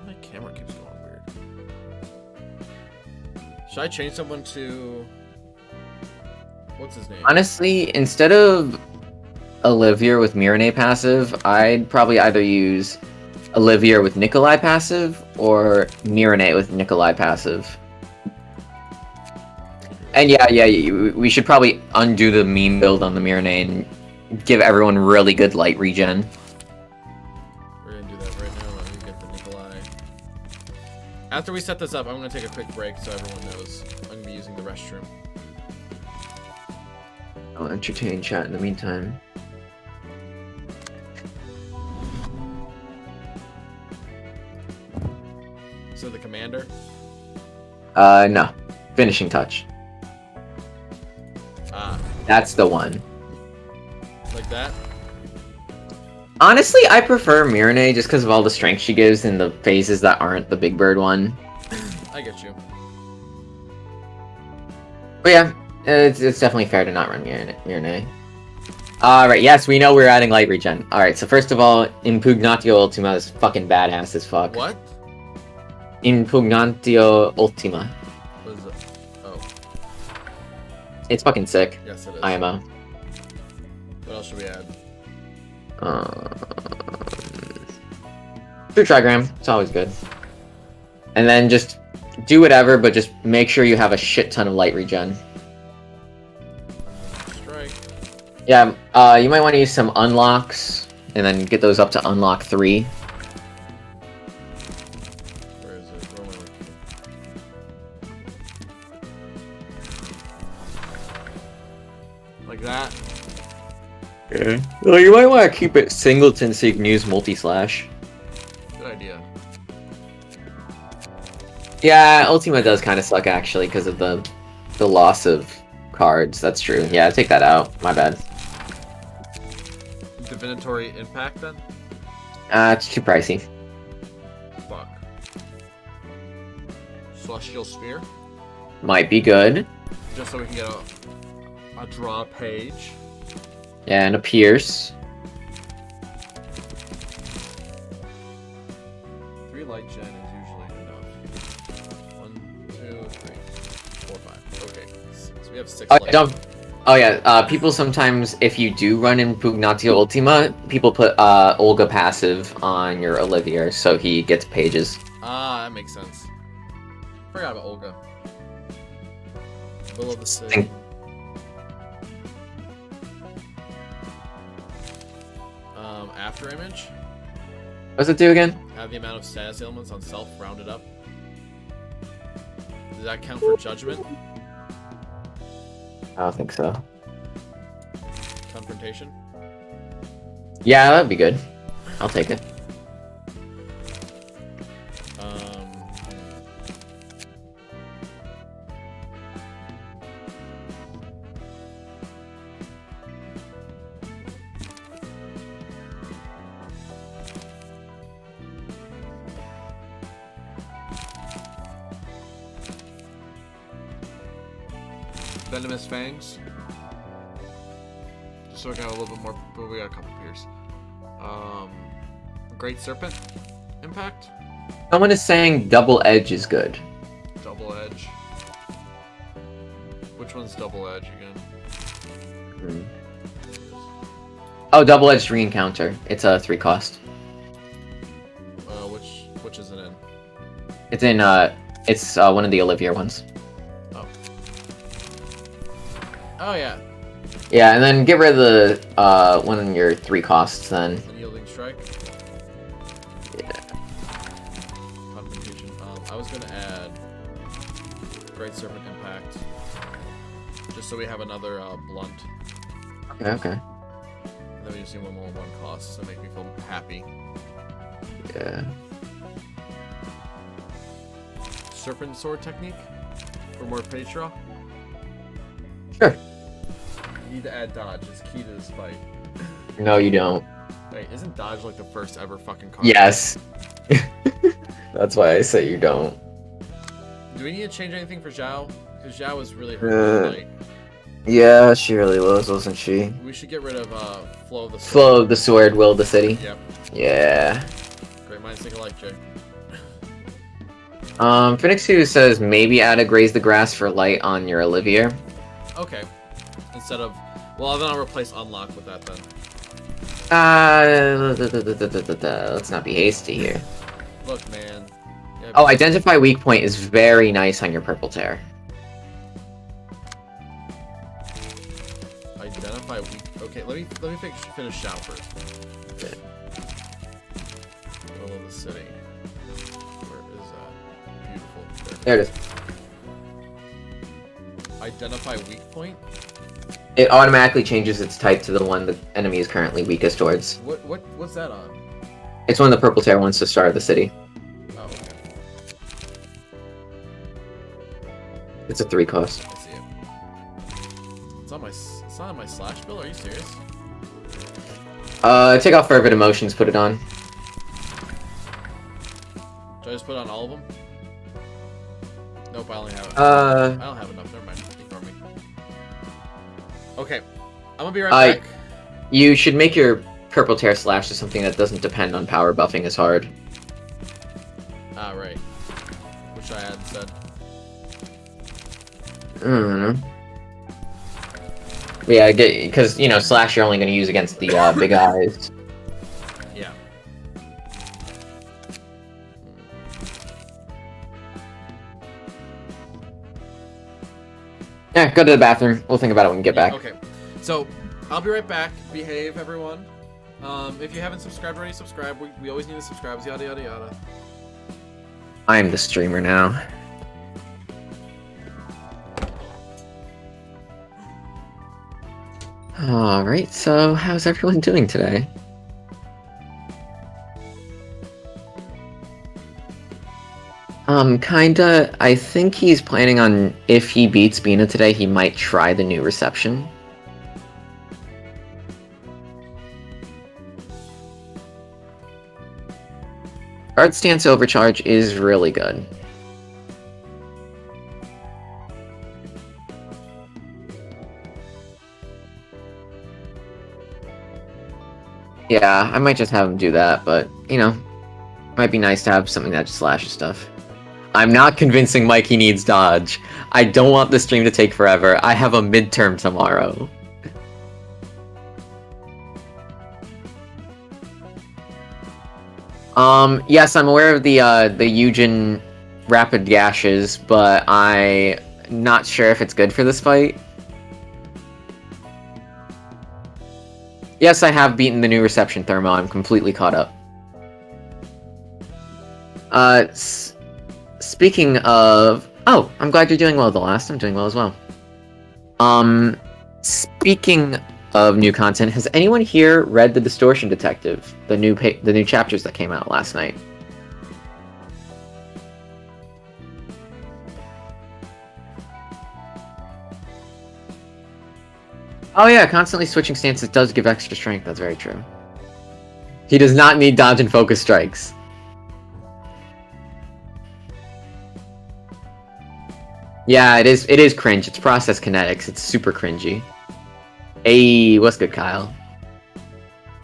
my camera keeps going weird. Should I change someone to what's his name? Honestly, instead of Olivia with Mirane passive, I'd probably either use Olivia with Nikolai passive or Mirane with Nikolai passive. And yeah, we should probably undo the meme build on the Mirane and give everyone really good light regen. We're gonna do that right now. Let me get the Nikolai. After we set this up, I'm gonna take a quick break so everyone knows I'm gonna be using the restroom. I'll entertain chat in the meantime. So the commander? No. Finishing touch. Ah, That's the one. like that? Honestly, I prefer Mirane just because of all the strength she gives in the phases that aren't the Big Bird one. I get you. But yeah, it's definitely fair to not run Mirane. Alright, yes, we know we're adding light regen. Alright, so first of all, Impugnatio Ultima is fucking badass as fuck. What? Impugnatio Ultima. What is it? Oh, It's fucking sick. yes it is. IMO. What else should we add? True Trigram, it's always good. And then just do whatever, but just make sure you have a shit ton of light regen. Strike. Yeah, you might want to use some unlocks, and then get those up to unlock 3. Where is it? Roland. Like that? Okay. Well, you might want to keep it singleton so you can use multi-slash. Good idea. Yeah, Ultima does kind of suck actually because of the loss of cards. That's true. Yeah, take that out. My bad. Divinatory impact then? It's too pricey. Fuck. Celestial sphere? Might be good. Just so we can get a draw page. Yeah, and a Pierce. 3 light gen is usually enough. 1, 2, 3, 4, 5. Okay. So we have 6 light. Don't. Oh yeah. People sometimes, if you do run Impugnatio Ultima, people put Olga passive on your Olivia, so he gets pages. Ah, that makes sense. Forgot about Olga. Will of the Sea. Think- After image. What's it do again? Have the amount of status ailments on self rounded up. Does that count for judgment? I don't think so. Confrontation? Yeah, that'd be good. I'll take it. Venomous Fangs. Just so we got a little bit more, but we got a couple Pierce. Great Serpent Impact. Someone is saying Double Edge is good. Double Edge. Which one's Double Edge again? Oh, Double Edged Re-Encounter. It's a 3 cost. Which is it in? It's in it's one of the Olivier ones. Oh yeah. Yeah, and then get rid of the one of your 3 costs then. Unyielding Strike. Yeah. Confrontation. I was gonna add Great Serpent Impact, just so we have another blunt. Okay. And then we just need one more 1 cost, so make me feel happy. Yeah. Serpent Sword Technique for more page draw. Sure. You need to add dodge. It's key to this fight. No, you don't. Wait, isn't dodge like the first ever fucking card? Yes. That's why I say you don't. Do we need to change anything for Zhao? Because Zhao was really hurt tonight. Yeah, she really was, wasn't she? We should get rid of Flow of the Sword. Flow of the Sword, Will of the City. Yep. Yeah. Great minds think alike, Jay. Phoenix 2 says maybe add a Graze the Grass for light on your Olivier. Okay. Instead of... Well, then I'll replace Unlock with that then. Let's not be hasty here. Look, man. Yeah, Oh, Identify Weak Point is very nice on your Purple Tear. Identify weak... Okay, let me finish Zhao first. Okay. Middle of the city. Where is that? Beautiful. There it is. Identify weak point? It automatically changes its type to the one the enemy is currently weakest towards. What's that on? It's one of the Purple Tear ones to start the city. Oh, okay. It's a 3 cost. I see it. It's not on my slash bill, are you serious? Take off Fervid Emotions, put it on. Should I just put it on all of them? Nope, I only have it. Uh, I don't have enough, never mind. Ignore me. Okay. I'm gonna be right back. You should make your Purple Tear slash to something that doesn't depend on power buffing as hard. Ah, right. Which I had said. I don't know. Yeah, because, you know, slash you're only going to use against the big eyes. Yeah. Yeah, go to the bathroom. We'll think about it when we get back. Okay. So, I'll be right back. Behave, everyone. If you haven't subscribed already, subscribe. We always need to subscribe. Yada, yada, yada. I'm the streamer now. Alright, so how's everyone doing today? Kinda. I think he's planning on, if he beats BINAH today, he might try the new reception. Guard Stance Overcharge is really good. Yeah, I might just have him do that, but, you know, might be nice to have something that just slashes stuff. I'm not convincing Mike he needs dodge. I don't want the stream to take forever. I have a midterm tomorrow. Yes, I'm aware of the Eugen rapid gashes, but I'm not sure if it's good for this fight. Yes, I have beaten the new reception thermo. I'm completely caught up. Speaking of... Oh, I'm glad you're doing well, The Last. I'm doing well as well. Speaking of new content, has anyone here read The Distortion Detective? The new chapters that came out last night? Oh yeah, constantly switching stances does give extra strength. That's very true. He does not need dodge and focus strikes. Yeah, it is cringe. It's process kinetics. It's super cringy. Hey, what's good, Kyle?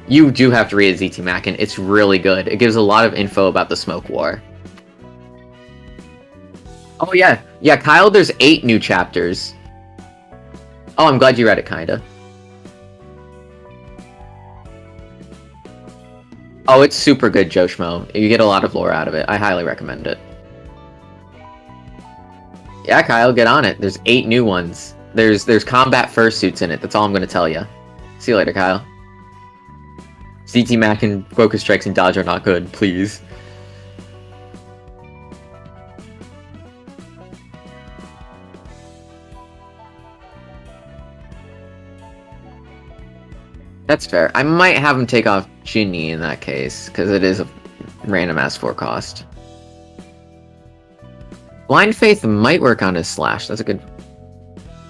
You do have to read ZT Mackin. It's really good. It gives a lot of info about the Smoke War. Oh yeah. Yeah, Kyle, there's 8 new chapters. Oh, I'm glad you read it, kinda. Oh, it's super good, Joe Schmo. You get a lot of lore out of it. I highly recommend it. Yeah, Kyle, get on it. There's 8 new ones. There's combat fursuits in it. That's all I'm gonna tell you. See you later, Kyle. ZT Mackin, focus strikes, and dodge are not good. Please. That's fair. I might have him take off Ginny in that case, because it is a random ass 4 cost. Blind Faith might work on his slash. That's a good.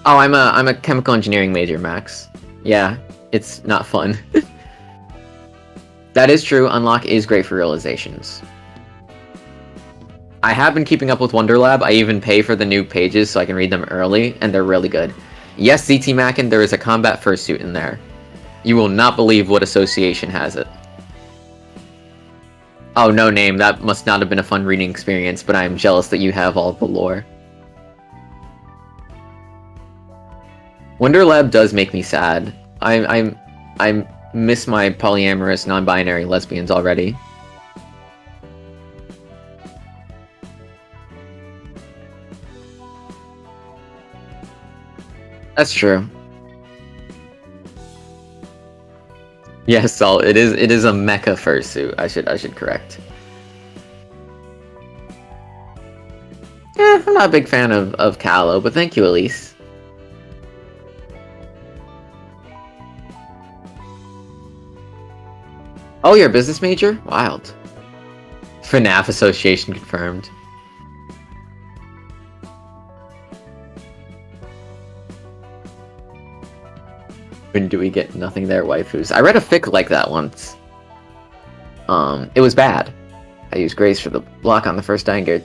Oh, I'm a chemical engineering major, Max. Yeah, it's not fun. That is true. Unlock is great for realizations. I have been keeping up with Wonderlab. I even pay for the new pages so I can read them early, and they're really good. Yes, ZT Mackin, there is a combat fursuit in there. You will not believe what association has it. Oh, no name. That must not have been a fun reading experience, but I am jealous that you have all the lore. Wonderlab does make me sad. I miss my polyamorous, non-binary lesbians already. That's true. Yes, Salt. It is a mecha fursuit. I should correct. I'm not a big fan of Callow, but thank you, Elise. Oh, you're a business major? Wild. FNAF association confirmed. When do we get nothing there, waifus? I read a fic like that once. It was bad. I used Grace for the block on the first anger.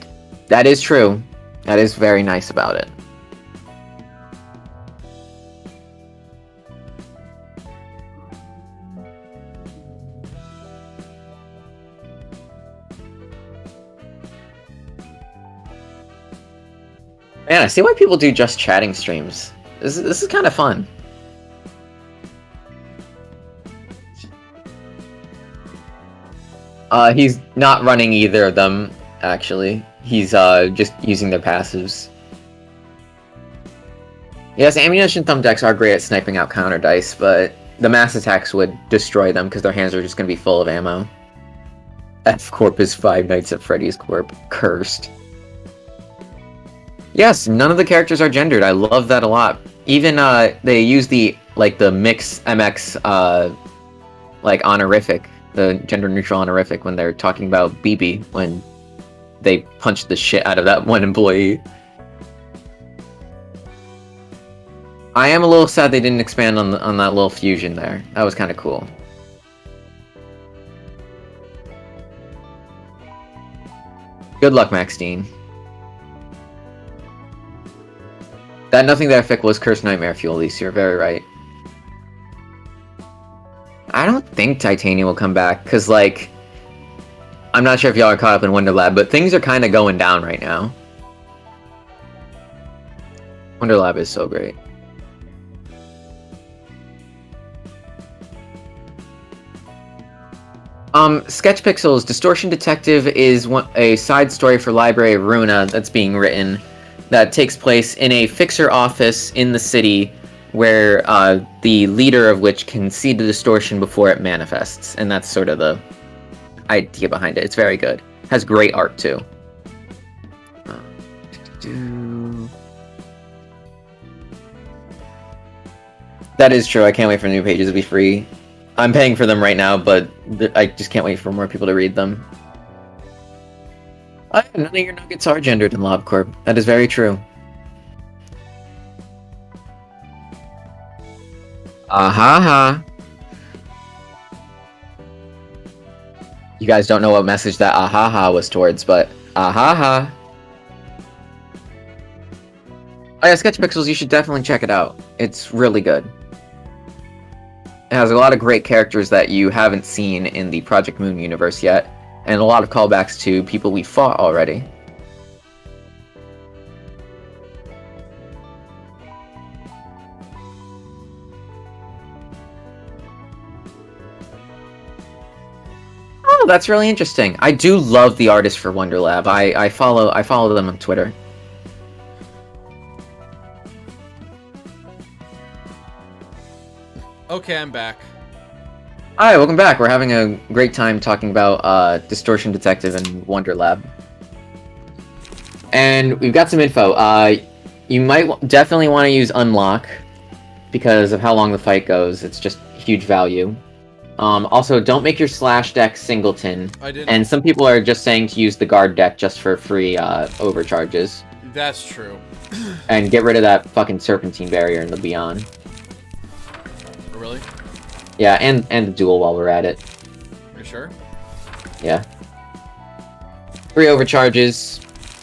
That is true. That is very nice about it. Man, I see why people do just chatting streams. This is kind of fun. He's not running either of them, actually. He's just using their passives. Yes, ammunition thumb decks are great at sniping out counter dice, but the mass attacks would destroy them because their hands are just going to be full of ammo. F-Corp is Five Nights at Freddy's Corp. Cursed. Yes, none of the characters are gendered. I love that a lot. Even they use the mix MX honorific, the gender neutral honorific when they're talking about BB when they punched the shit out of that one employee. I am a little sad they didn't expand on that little fusion there. That was kind of cool. Good luck, Max Dean. That Nothing There fic was Cursed Nightmare Fuel, Elise. You're very right. I don't think Titania will come back, because, I'm not sure if y'all are caught up in Wonderlab, but things are kind of going down right now. Wonderlab is so great. Sketch Pixels, Distortion Detective is a side story for Library of Ruina that's being written that takes place in a fixer office in the city where the leader of which can see the distortion before it manifests. And that's sort of the idea behind it. It's very good. Has great art, too. That is true. I can't wait for new pages to be free. I'm paying for them right now, but I just can't wait for more people to read them. None of your nuggets are gendered in LobCorp. That is very true. Ahaha. You guys don't know what message that ahaha was towards, but ahaha. Oh yeah, Sketch Pixels, you should definitely check it out. It's really good. It has a lot of great characters that you haven't seen in the Project Moon universe yet, and a lot of callbacks to people we fought already. Oh, that's really interesting. I do love the artist for Wonderlab. I follow them on Twitter. Okay, I'm back. Hi, welcome back. We're having a great time talking about Distortion Detective and Wonderlab. And we've got some info. You might definitely want to use Unlock because of how long the fight goes. It's just huge value. Also, don't make your slash deck singleton. I didn't. And some people are just saying to use the guard deck just for free overcharges. That's true. And get rid of that fucking serpentine barrier in the Beyond. Oh, really? Yeah, and the duel while we're at it. You sure? Yeah. 3 overcharges.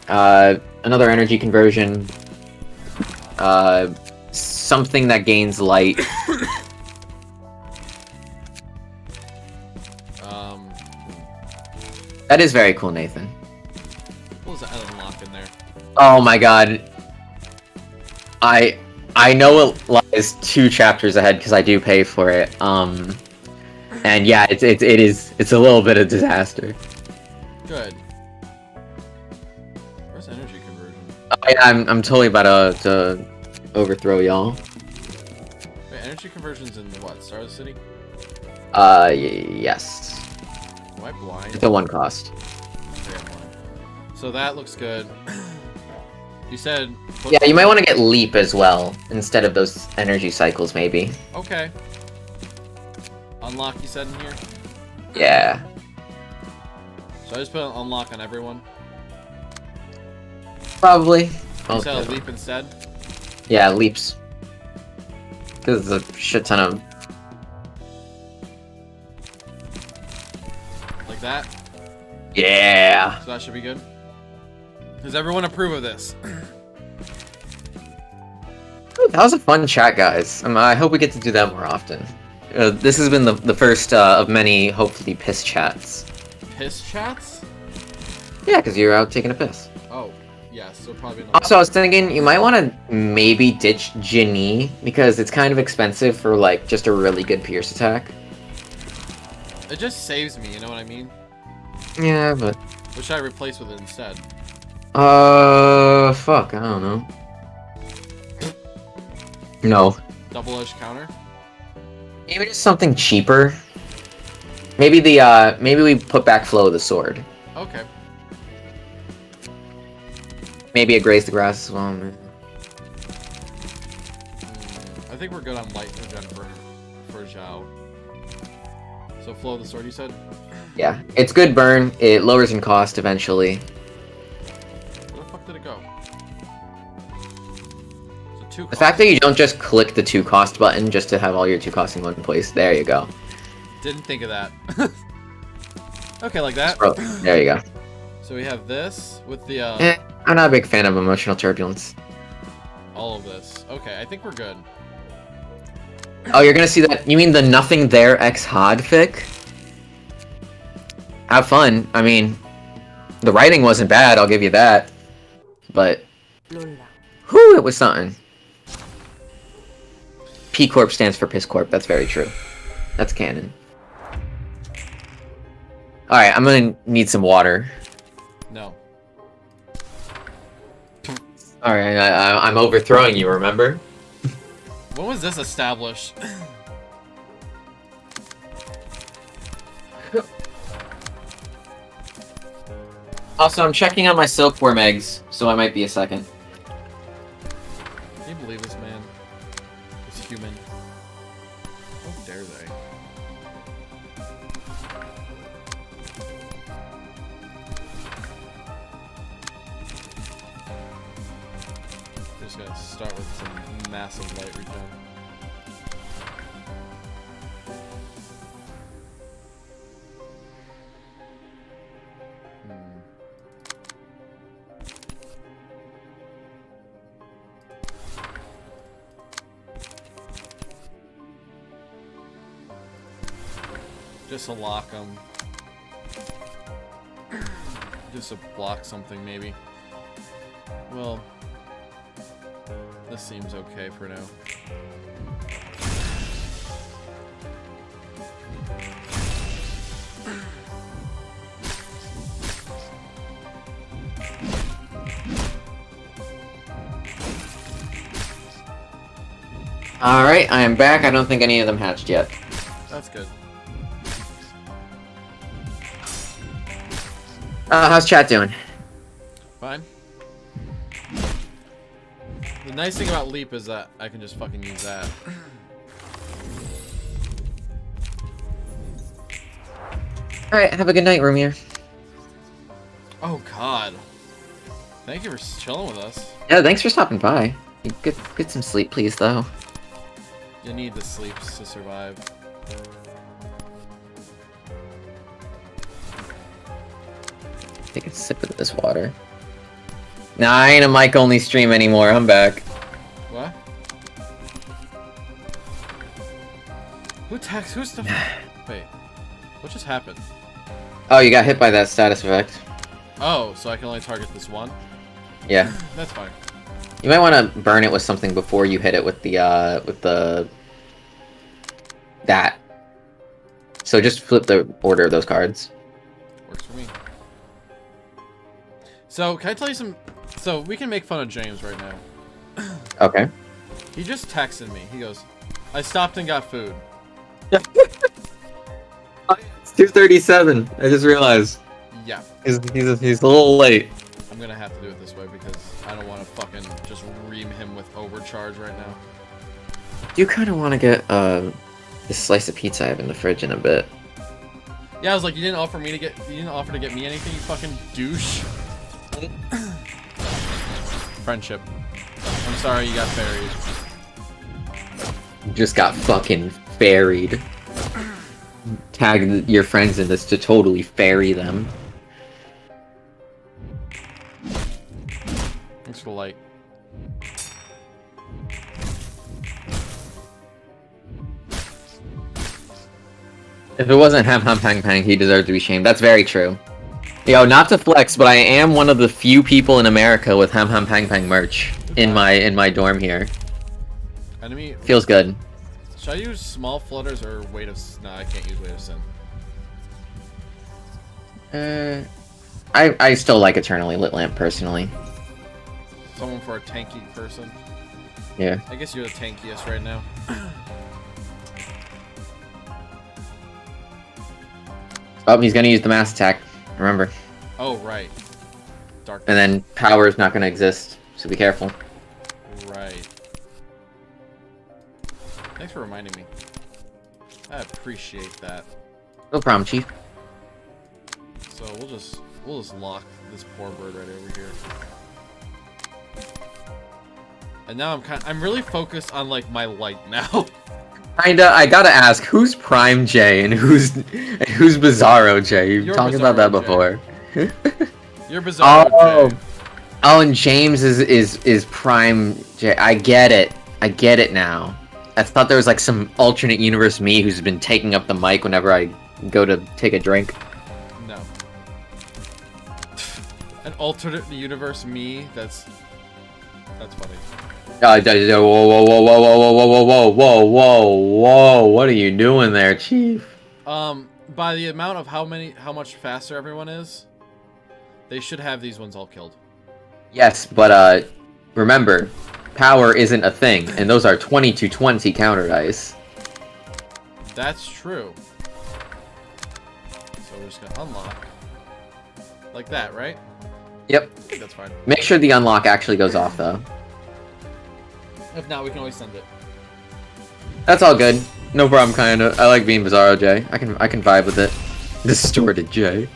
Another energy conversion. Something that gains light. That is very cool, Nathan. What was that unlock in there? Oh my god. I know it lies 2 chapters ahead because I do pay for it. And yeah, it's a little bit of disaster. Good. Where's energy conversion? Oh, yeah, I'm totally about to overthrow y'all. Wait, energy conversion's in what? Star City? Yes. Am I blind? It's a 1 cost. Okay, I'm blind. So that looks good. You said... Yeah, you might want to get Leap as well, instead of those energy cycles, maybe. Okay. Unlock, you said in here? Yeah. So I just put an unlock on everyone? Probably. You said a leap instead? Yeah, Leaps. Because there's a shit ton of... Like that? Yeah! So that should be good? Does everyone approve of this? Ooh, that was a fun chat, guys. I hope we get to do that more often. This has been the first of many, hopefully, piss chats. Piss chats? Yeah, because you're out taking a piss. Oh, yes, so probably not. Also, I was thinking, you might want to maybe ditch Ginny, because it's kind of expensive for, like, just a really good Pierce attack. It just saves me, you know what I mean? Yeah, but... What should I replace with it instead? Fuck, I don't know. No. Double-edged counter? Maybe just something cheaper. Maybe maybe we put back Flow of the Sword. Okay. Maybe a Graze the Grass as well, man. I think we're good on light regen for Zhao. So Flow of the Sword, you said? Yeah, it's good burn. It lowers in cost eventually. Where the fuck did it go? So 2 The fact that you don't just click the 2 cost button just to have all your 2 costs in one place. There you go. Didn't think of that. Okay, like that. Oh, there you go. So we have this with the I'm not a big fan of emotional turbulence. all of this. Okay, I think we're good. Oh, you're gonna see that? You mean the Nothing There X Hod fic? Have fun. I mean, the writing wasn't bad, I'll give you that. But, 롤라. whew, it was something. P Corp stands for Piss Corp, that's very true. That's canon. Alright, I'm gonna need some water. No. Alright, I'm overthrowing you, remember? When was this established? Also, I'm checking on my silkworm eggs, so I might be a second. Can you believe this man? This human. How dare they? Just gonna start with some massive light regen. Just to lock them. Just to block something, maybe. Well, this seems okay for now. Alright, I am back. I don't think any of them hatched yet. That's good. How's chat doing? Fine. The nice thing about Leap is that I can just fucking use that. Alright, have a good night, Rumier. Oh god. Thank you for chilling with us. Yeah, thanks for stopping by. Get some sleep, please, though. You need the sleeps to survive. Take a sip of this water. Nah, I ain't a mic-only stream anymore. I'm back. What? Who's the wait. What just happened? Oh, you got hit by that status effect. Oh, so I can only target this one? Yeah. That's fine. You might want to burn it with something before you hit it with the, that. So just flip the order of those cards. Works for me. So, can I tell you some... So, we can make fun of James right now. Okay. He just texted me. He goes, I stopped and got food. It's 2:37. I just realized. Yeah. He's a little late. I'm gonna have to do it this way because I don't want to fucking just ream him with overcharge right now. I do kind of want to get this slice of pizza I have in the fridge in a bit. Yeah, I was like, you didn't offer to get me anything, you fucking douche. Friendship. I'm sorry you got buried. You just got fucking ferried. Tag your friends in this to totally ferry them. Thanks for the light. If it wasn't Ham Ham Pang Pang, he deserved to be shamed. That's very true. Yo, not to flex, but I am one of the few people in America with Ham Ham Pang Pang merch in my dorm here. Enemy. Feels good. Should I use small flutters or weight of? No, I can't use weight of sin. I still like Eternally Lit Lamp personally. Someone for a tanky person. Yeah. I guess you're the tankiest right now. Oh, he's gonna use the mass attack. Remember. Oh right. Dark. And then power is not gonna exist, so be careful. Right. Thanks for reminding me. I appreciate that. No problem, Chief. So we'll just lock this poor bird right over here. And now I'm really focused on like my light now. Kinda, I gotta ask, who's Prime J and who's Bizarro J? You've You're talked about that Bizarro before. You're Bizarro Oh. J. Oh, and James is Prime J. I get it now. I thought there was like some alternate universe me who's been taking up the mic whenever I go to take a drink. No. An alternate universe me. That's funny. Whoa, whoa, whoa, whoa, whoa, whoa, whoa, whoa, whoa, whoa, whoa! What are you doing there, Chief? By the amount of how much faster everyone is, they should have these ones all killed. Yes, but remember, power isn't a thing, and those are 20-20 counter dice. That's true. So we're just gonna unlock. Like that, right? Yep. I think that's fine. Make sure the unlock actually goes off, though. If not, we can always send it. That's all good. No problem, kinda. I like being Bizarro J. I can vibe with it. Distorted J.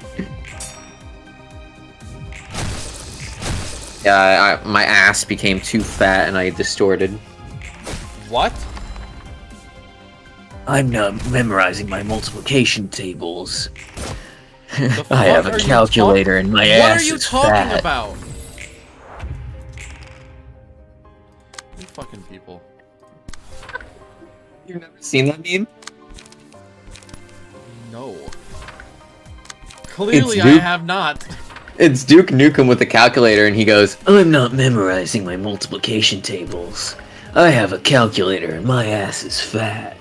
Yeah, my ass became too fat and I distorted. What? I'm now memorizing my multiplication tables. The I have fuck a are you calculator and my What ass are you is talking fat. about? You fucking people. You've never seen that meme? No. Clearly, I Duke. have not. It's Duke Nukem with the calculator, and he goes, I'm not memorizing my multiplication tables. I have a calculator and my ass is fat.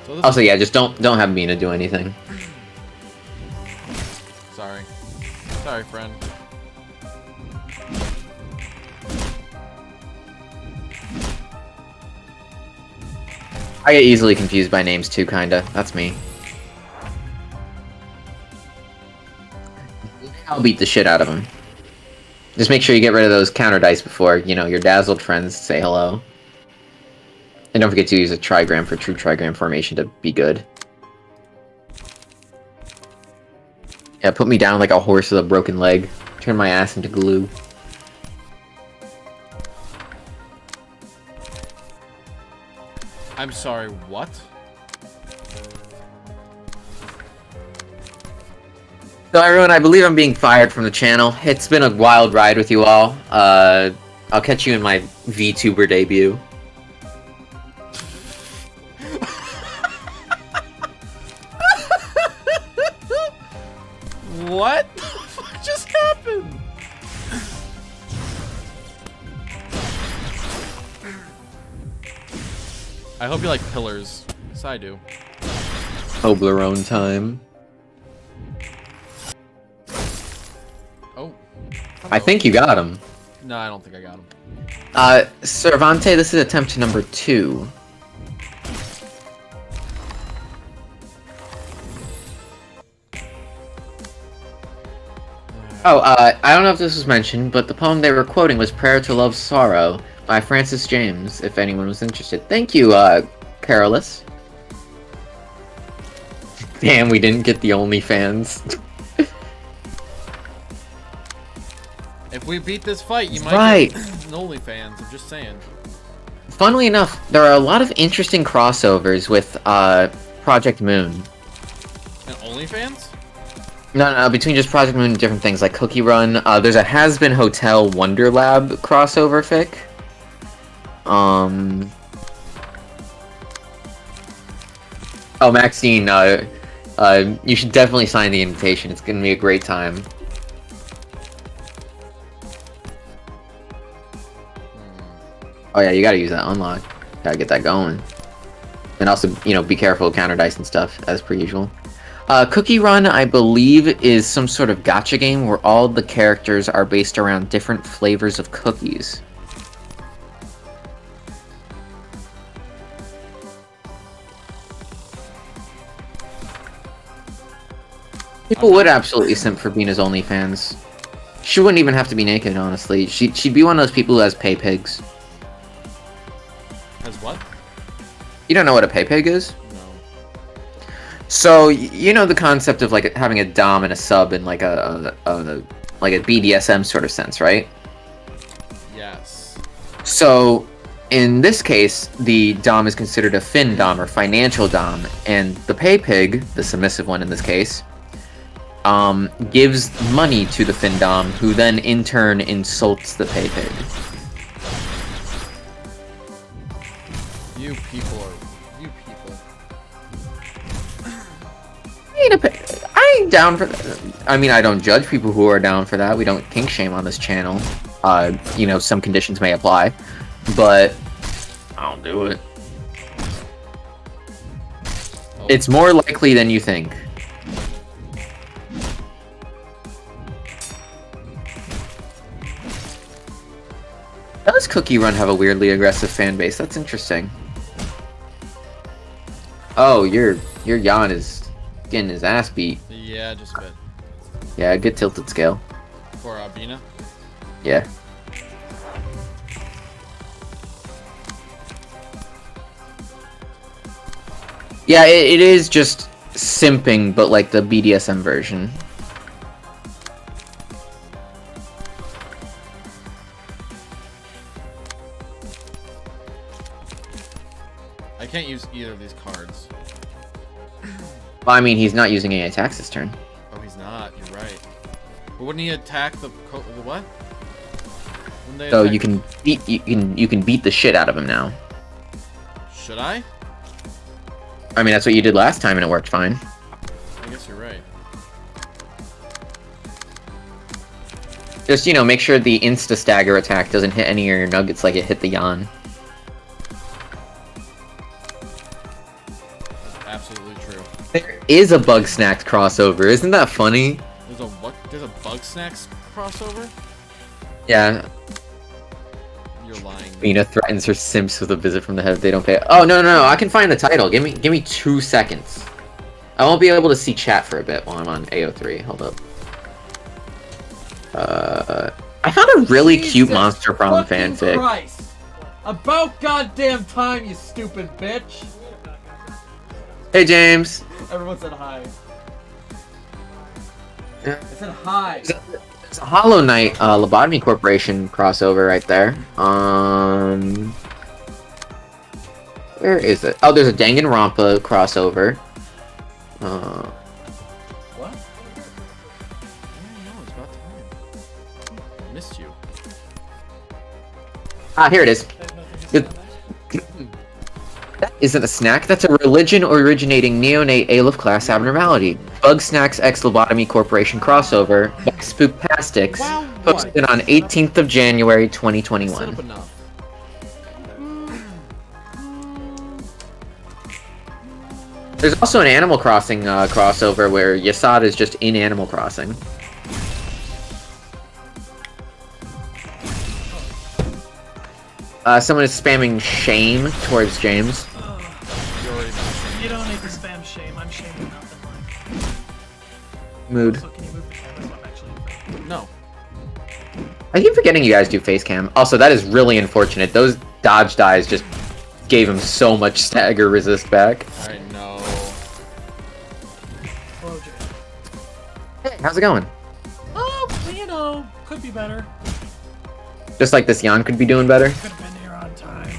So this also, is... yeah, just don't have BINAH do anything. Sorry. Sorry, friend. I get easily confused by names too, kinda. That's me. I'll beat the shit out of him. Just make sure you get rid of those counter dice before, you know, your dazzled friends say hello. And don't forget to use a trigram for true trigram formation to be good. Yeah, put me down like a horse with a broken leg. Turn my ass into glue. I'm sorry, what? So everyone, I believe I'm being fired from the channel. It's been a wild ride with you all. I'll catch you in my VTuber debut. What the fuck just happened? I hope you like pillars. Yes, I do. Toblerone time. Oh. I think you got him. No, I don't think I got him. Cervante, this is attempt number 2. Oh, I don't know if this was mentioned, but the poem they were quoting was Prayer to Love Sorrow by Francis James, if anyone was interested. Thank you, Carolus. Damn, we didn't get the OnlyFans. If we beat this fight, you might Right. get an OnlyFans. I'm just saying. Funnily enough, there are a lot of interesting crossovers with, Project Moon. An OnlyFans? No, between just Project Moon and different things like Cookie Run. There's a Has Been Hotel Wonder Lab crossover fic. Oh, Maxine, you should definitely sign the invitation. It's gonna be a great time. Oh yeah, you gotta use that unlock. Gotta get that going. And also, you know, be careful of counter dice and stuff, as per usual. Cookie Run, I believe, is some sort of gacha game where all the characters are based around different flavors of cookies. People would absolutely simp for BINAH's OnlyFans. She wouldn't even have to be naked, honestly. She'd be one of those people who has pay pigs. Has what? You don't know what a pay pig is? No. So you know the concept of like having a dom and a sub in like a BDSM sort of sense, right? Yes. So in this case, the dom is considered a fin dom or financial dom, and the pay pig, the submissive one in this case, gives money to the fin dom, who then in turn insults the pay pig. You people are... You people. I ain't down for that. I mean, I don't judge people who are down for that. We don't kink shame on this channel. You know, some conditions may apply, but I don't do it. Oh. It's more likely than you think. Does Cookie Run have a weirdly aggressive fan base? That's interesting. Oh, your Jan is getting his ass beat. Yeah, just a bit. Yeah, good tilted scale. For BINAH? Yeah. Yeah, it is just simping, but like the BDSM version. I can't use either of these cards. Well, I mean, he's not using any attacks this turn. Oh, he's not. You're right. But wouldn't he attack the what? Wouldn't they So attack you can beat the shit out of him now. Should I? I mean, that's what you did last time, and it worked fine. I guess you're right. Just, you know, make sure the insta-stagger attack doesn't hit any of your nuggets like it hit the Yan. Absolutely true. There is a Bug Snacks crossover, isn't that funny? There's a what? There's a Bug Snacks crossover? Yeah. You're lying. BINAH threatens her simps with a visit from the head if they don't pay. Oh, no, I can find the title. Give me 2 seconds. I won't be able to see chat for a bit while I'm on AO3. Hold up. I found a really cute Monster Prom fanfic. Christ. About goddamn time, you stupid bitch! Hey, James. Everyone said hi. Yeah. I said hi. It's a Hollow Knight Lobotomy Corporation crossover right there. Where is it? Oh, there's a Danganronpa crossover. What? Yeah, no, it's about time. I missed you. Ah, here it is. That isn't a snack. That's a religion originating neonate Aleph class abnormality. Bug Snacks X Lobotomy Corporation crossover by Spooktastics, Wow, posted on 18th of January Set 2021. up enough. There's also an Animal Crossing crossover where Yasad is just in Animal Crossing. Someone is spamming shame towards James. You don't need to spam shame. I'm shamed enough in life. Mood. So can you move the camera so I'm actually... No. I keep forgetting you guys do face cam. Also, that is really unfortunate. Those dodge dies just gave him so much stagger resist back. I know. Hello, Jay. Hey, how's it going? Oh, you know, could be better. Just like this Yan could be doing better. Could have been here on time.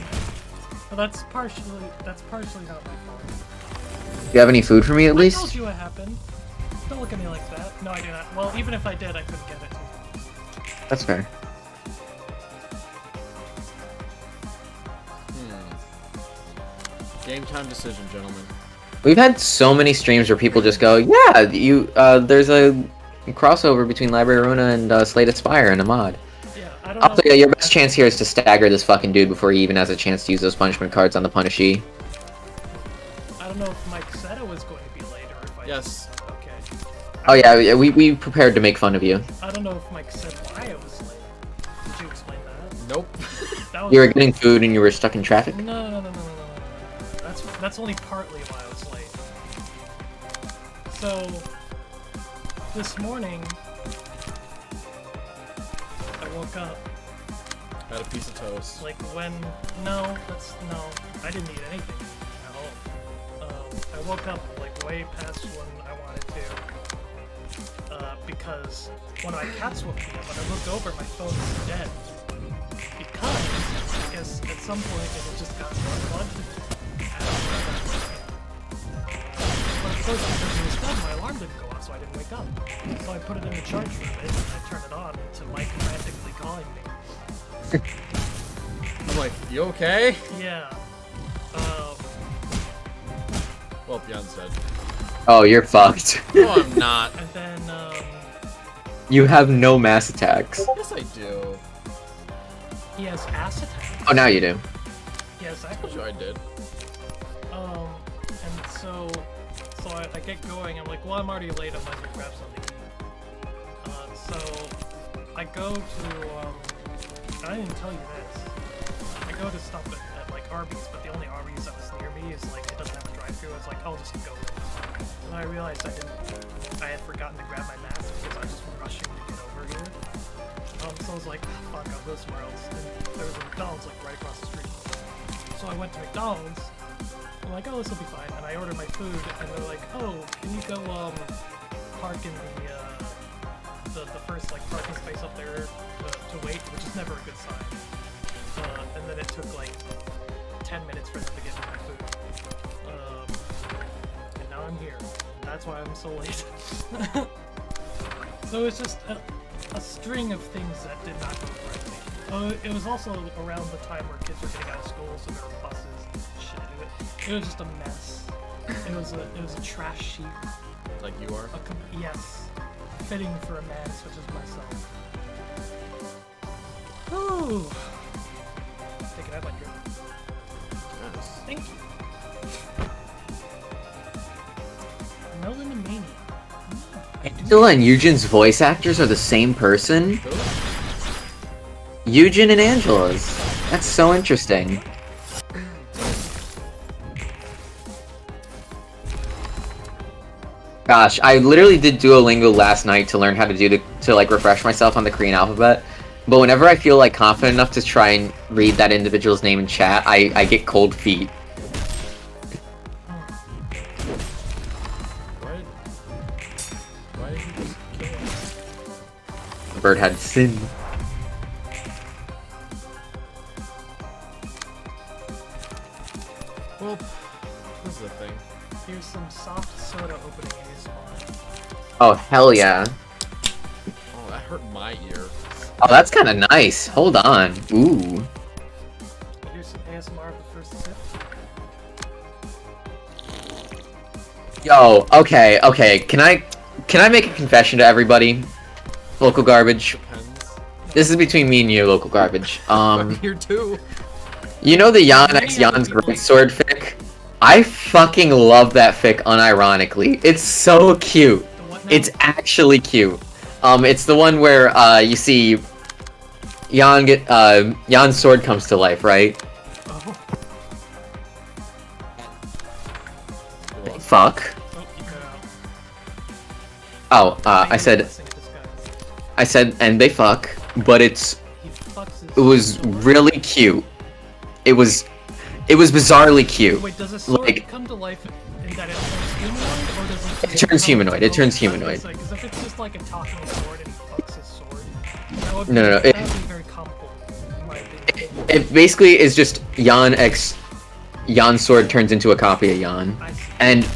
But that's partially not my fault. Do you have any food for me at I least? told you what happened. Don't look at me like that. No, I do not. Well, even if I did, I couldn't get it. That's fair. Game time decision, gentlemen. We've had so many streams where people just go, yeah, there's a crossover between Library of Ruina and Slate Aspire in a mod. Yeah, I don't know. Also, yeah, your best chance here is to stagger this fucking dude before he even has a chance to use those punishment cards on the punishee. I don't know if Mike said it was going to be late or if I... Yes. Okay. Oh yeah, we prepared to make fun of you. I don't know if Mike said why it was late. Did you explain that? Nope. That was... You were getting food and you were stuck in traffic? No. That's only partly why I was late. So, this morning, I woke up. Had a piece of toast. Like when... No, I didn't eat anything at all. I woke up like way past when I wanted to. Because when my cat woke me up, when I looked over, my phone was dead. Because, I guess, at some point it had just gotten unplugged. But of course, because it was dead, my alarm didn't go off, so I didn't wake up. So I put it in the charge for a bit, and I turned it on to Mike frantically calling me. I'm like, you okay? Yeah. Well, Beyond's dead. Oh, you're fucked. No, I'm not. And then, You have no mass attacks. Yes, I do. he has ass attacks. Oh, now you do. He has I'm sure I did. And so I get going, I'm like, well, I'm already late, I might as well grab something to eat. So I go to, I didn't tell you this. I go to stop at like Arby's, but the only Arby's that was near me is like, it doesn't have a drive-thru. It's like, I'll just go there. And I realized I had forgotten to grab my mask because I was just rushing to get over here. So I was like, oh, fuck, I'll go somewhere else. And there was a McDonald's like right across the street. So I went to McDonald's. I'm like, oh, this will be fine. And I ordered my food, and they're like, oh, can you go park in the first like parking space up there to wait, which is never a good sign. And then it took like 10 minutes for them to get me my food. And now I'm here. That's why I'm so late. So it's just a string of things that did not go correctly. It was also around the time where kids were getting out of school, so there were buses and shit. It was just a mess. It was a trash heap. Like you are? Yes. Fitting for a man such as myself. Ooh. Take it out, my drip. Yes. Thank you. Melanimania. Angela and Eugen's voice actors are the same person? Eugen and Angela's. That's so interesting. Gosh, I literally did Duolingo last night to learn how to like refresh myself on the Korean alphabet. But whenever I feel like confident enough to try and read that individual's name in chat, I get cold feet. Why did you just kill him? The bird had sin. Well, this is the thing. Here's some soft soda opening ASMR. Oh, hell yeah. Oh, that hurt my ear. Oh, that's kind of nice. Hold on. Ooh. Here's some ASMR of the first sip. Yo, okay. Can I make a confession to everybody? Local garbage. Depends. This is between me and you, local garbage. I'm here too. You know the Jan x Jan's Greatsword fic? I fucking love that fic unironically. It's so cute. It's actually cute. It's the one where you see Jan's sword comes to life, right? Oh. Fuck. Oh, you cut out. Oh, I said, and they fuck, but it was really cute. It was bizarrely cute. Wait, does a sword Like, come to life in that it turns humanoid, or does it? It turns humanoid. It turns humanoid. Because if it's just like a talking sword and he fucks his sword, that would be, No. that would be very comical, in my opinion. It basically is just Jan's sword turns into a copy of Jan, I see. and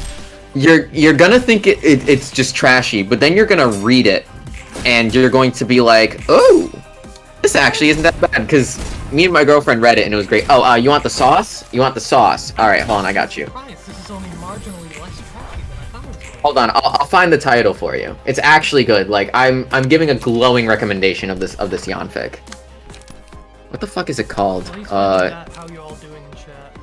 you're gonna think it's just trashy, but then you're gonna read it, and you're going to be like, oh, this actually isn't that bad, because me and my girlfriend read it and it was great. Oh, you want the sauce? You want the sauce? All right, hold on, I got you. Christ, this is only marginally less trashy than I thought it was. Hold on, I'll find the title for you. It's actually good. Like I'm giving a glowing recommendation of this Jan fic. What the fuck is it called? Please find that, how you all doing in chat?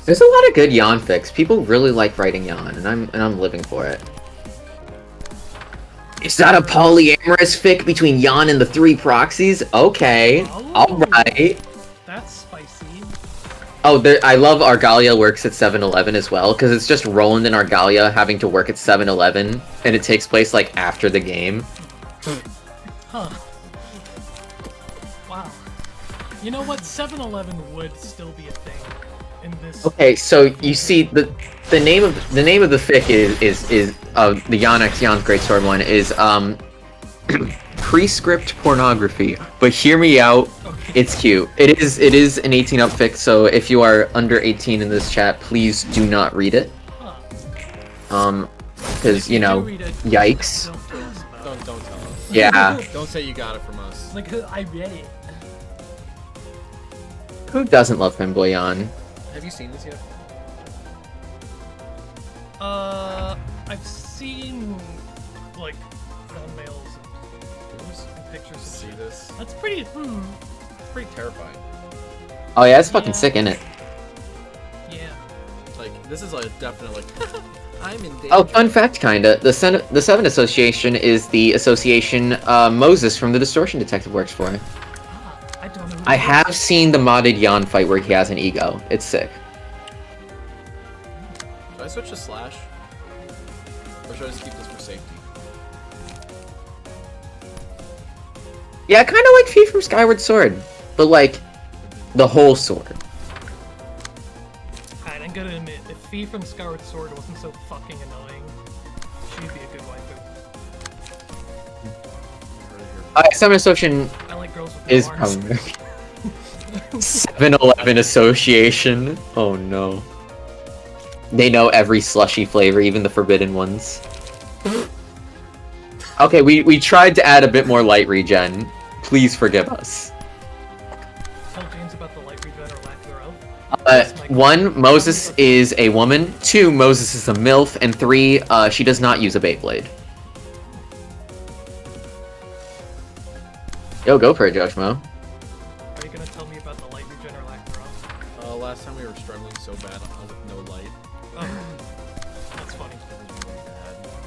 There's a lot of good Jan fics. People really like writing Jan, and I'm living for it. Is that a polyamorous fic between Jan and the three proxies? Okay, alright. That's spicy. Oh, I love Argalia works at 7-Eleven as well, because it's just Roland and Argalia having to work at 7-Eleven, and it takes place, like, after the game. Huh. Wow. You know what? 7-Eleven would still be a thing in this. Okay, so you see the name of the fic is the Jan x Jan's Greatsword one is prescript pornography. But hear me out, Okay. it's cute. It is an 18 up fic, so if you are under 18 in this chat, please do not read it. Huh. Because you know, read it, yikes. don't tell us about it. Don't tell us. Yeah. Don't say you got it from us. Like, I read it. Who doesn't love Femboy Jan? Have you seen this yet? I've seen, like, thumbnails and pictures of See shit. this? That's pretty, It's pretty terrifying. Oh yeah, it's fucking sick, isn't it? yeah. Like, this is a definite, like, I'm in danger. Oh, fun fact, kinda. The Seven Association is the association Moses from the Distortion Detective works for. Ah, I don't know. Who I that have is. seen the modded Jan fight where he has an ego. It's sick. Should I switch to Slash? Or should I just keep this for safety? Yeah, I kind of like Fee from Skyward Sword, but like the whole sword. Alright, I'm gonna admit, if Fee from Skyward Sword wasn't so fucking annoying, she'd be a good waifu. Seven Association I like girls with is no arms. probably 7-Eleven Association. Oh no. They know every slushy flavor, even the forbidden ones. Okay, we tried to add a bit more light regen. Please forgive us. Tell James about the light regen or lack thereof. 1, Moses is a woman. 2, Moses is a MILF. And 3, she does not use a Beyblade. Yo, go for it, Josh Mo. Are you gonna tell me about the light regen or lack thereof? Last time we were struggling so bad with no light. Oh, that's funny.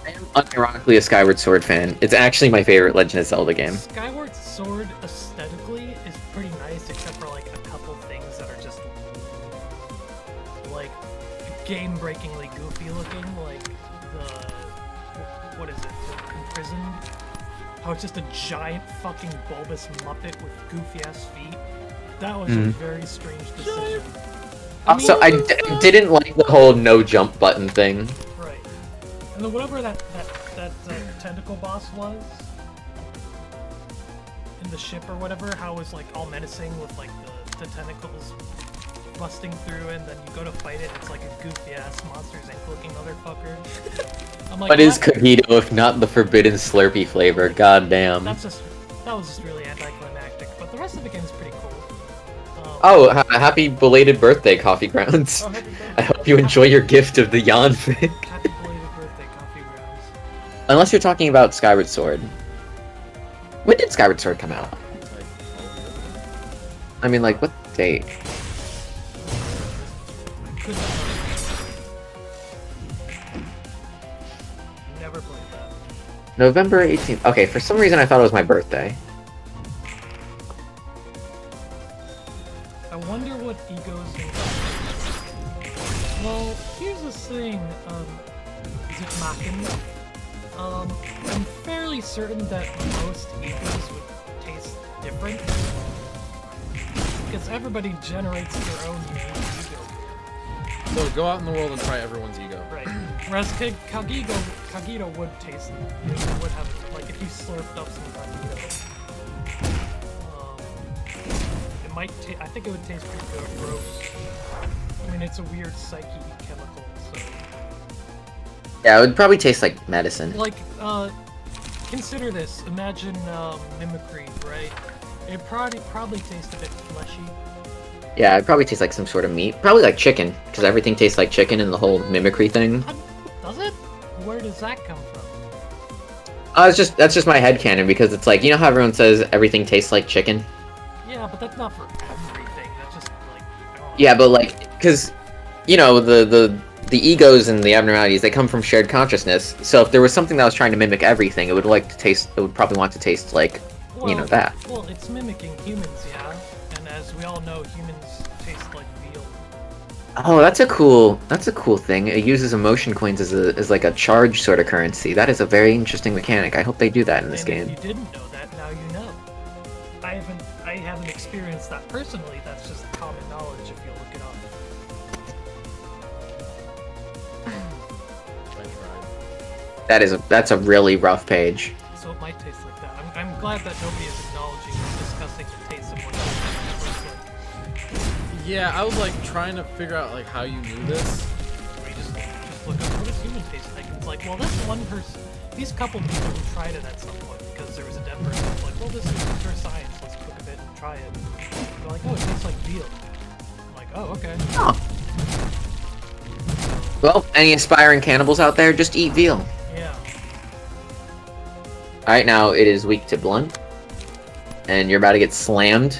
I am unironically a Skyward Sword fan. It's actually my favorite Legend of Zelda game. Skyward Sword aesthetically is pretty nice, except for like a couple things that are just like game-breakingly goofy looking, like the what is it? The Imprisoned? How it's just a giant fucking bulbous muppet with goofy ass feet. That was a very strange decision. Also, I didn't like the whole no jump button thing. Right. And then whatever that tentacle boss was in the ship or whatever, how it was like all menacing with like the tentacles busting through, and then you go to fight it, it's like a goofy ass Monsters Inc. looking motherfucker. I'm like, What is Cogito if not the forbidden Slurpee flavor? God damn. that was just really anticlimactic, but the rest of the game is pretty cool. Oh, happy belated birthday, Coffee Grounds. Oh, happy birthday. I hope you enjoy your gift of the yawn fic. Happy belated birthday, Coffee Grounds. Unless you're talking about Skyward Sword. When did Skyward Sword come out? I mean, like, what date? Never played that. November 18th. Okay, for some reason I thought it was my birthday. I wonder what egos in. Well, here's the thing, Zitmakin. I'm fairly certain that most egos would taste different. Because everybody generates their own unique ego. So go out in the world and try everyone's ego. Right. Whereas Kagito would taste, would have, like, if you slurped up some Kagito, it might I think it would taste pretty good, gross. I mean, it's a weird psyche chemical, so. Yeah, it would probably taste like medicine. Like, consider this. Imagine, mimicry, right? It probably tastes a bit fleshy. Yeah, it'd probably taste like some sort of meat. Probably like chicken, because everything tastes like chicken in the whole mimicry thing. Does it? Where does that come from? That's just my headcanon, because it's like, you know how everyone says everything tastes like chicken? Yeah, but that's not for everything. That's just like. I don't know. Yeah, but like, because, you know, the egos and the abnormalities, they come from shared consciousness. So if there was something that was trying to mimic everything, it would probably want to taste like, you know, that. Well, it's mimicking humans, yeah. And as we all know, humans taste like veal. Oh, that's a cool thing. It uses emotion coins as like a charge sort of currency. That is a very interesting mechanic. I hope they do that in this game. If you didn't know that, now you know. I haven't experienced that personally. That's just common knowledge if you look it up. That's a really rough page. So it might taste like that. I'm glad that nobody is acknowledging or discussing the taste of what it tastes like. Yeah, I was like trying to figure out like how you knew this. We just look up what does human taste like. It's like, well, this one person, these couple people who tried it at some point because there was a dead person who's like, well, this is pure science. Let's cook a bit and try it. They're like, oh, it tastes like veal. I'm like, oh, okay. Oh. Well, any aspiring cannibals out there, just eat veal. Yeah. Alright, now it is weak to blunt. And you're about to get slammed.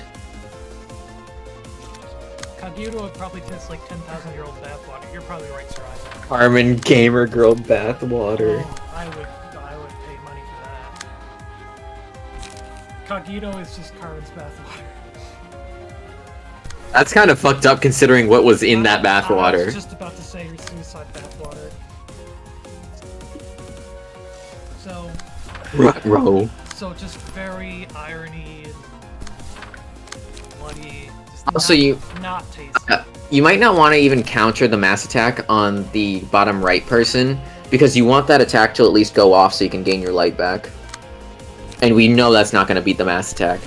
Kagito would probably taste like 10,000-year-old bathwater. You're probably right, Sir Isaac. Carmen Gamer Girl bathwater. Oh, I would pay money for that. Kagito is just Carmen's bathwater. That's kind of fucked up considering what was in that I bathwater. was just about to say your suicide bathwater. So. Row. So just very irony and bloody. Just Also, not tasty. You might not want to even counter the mass attack on the bottom right person, because you want that attack to at least go off so you can gain your light back. And we know that's not going to beat the mass attack.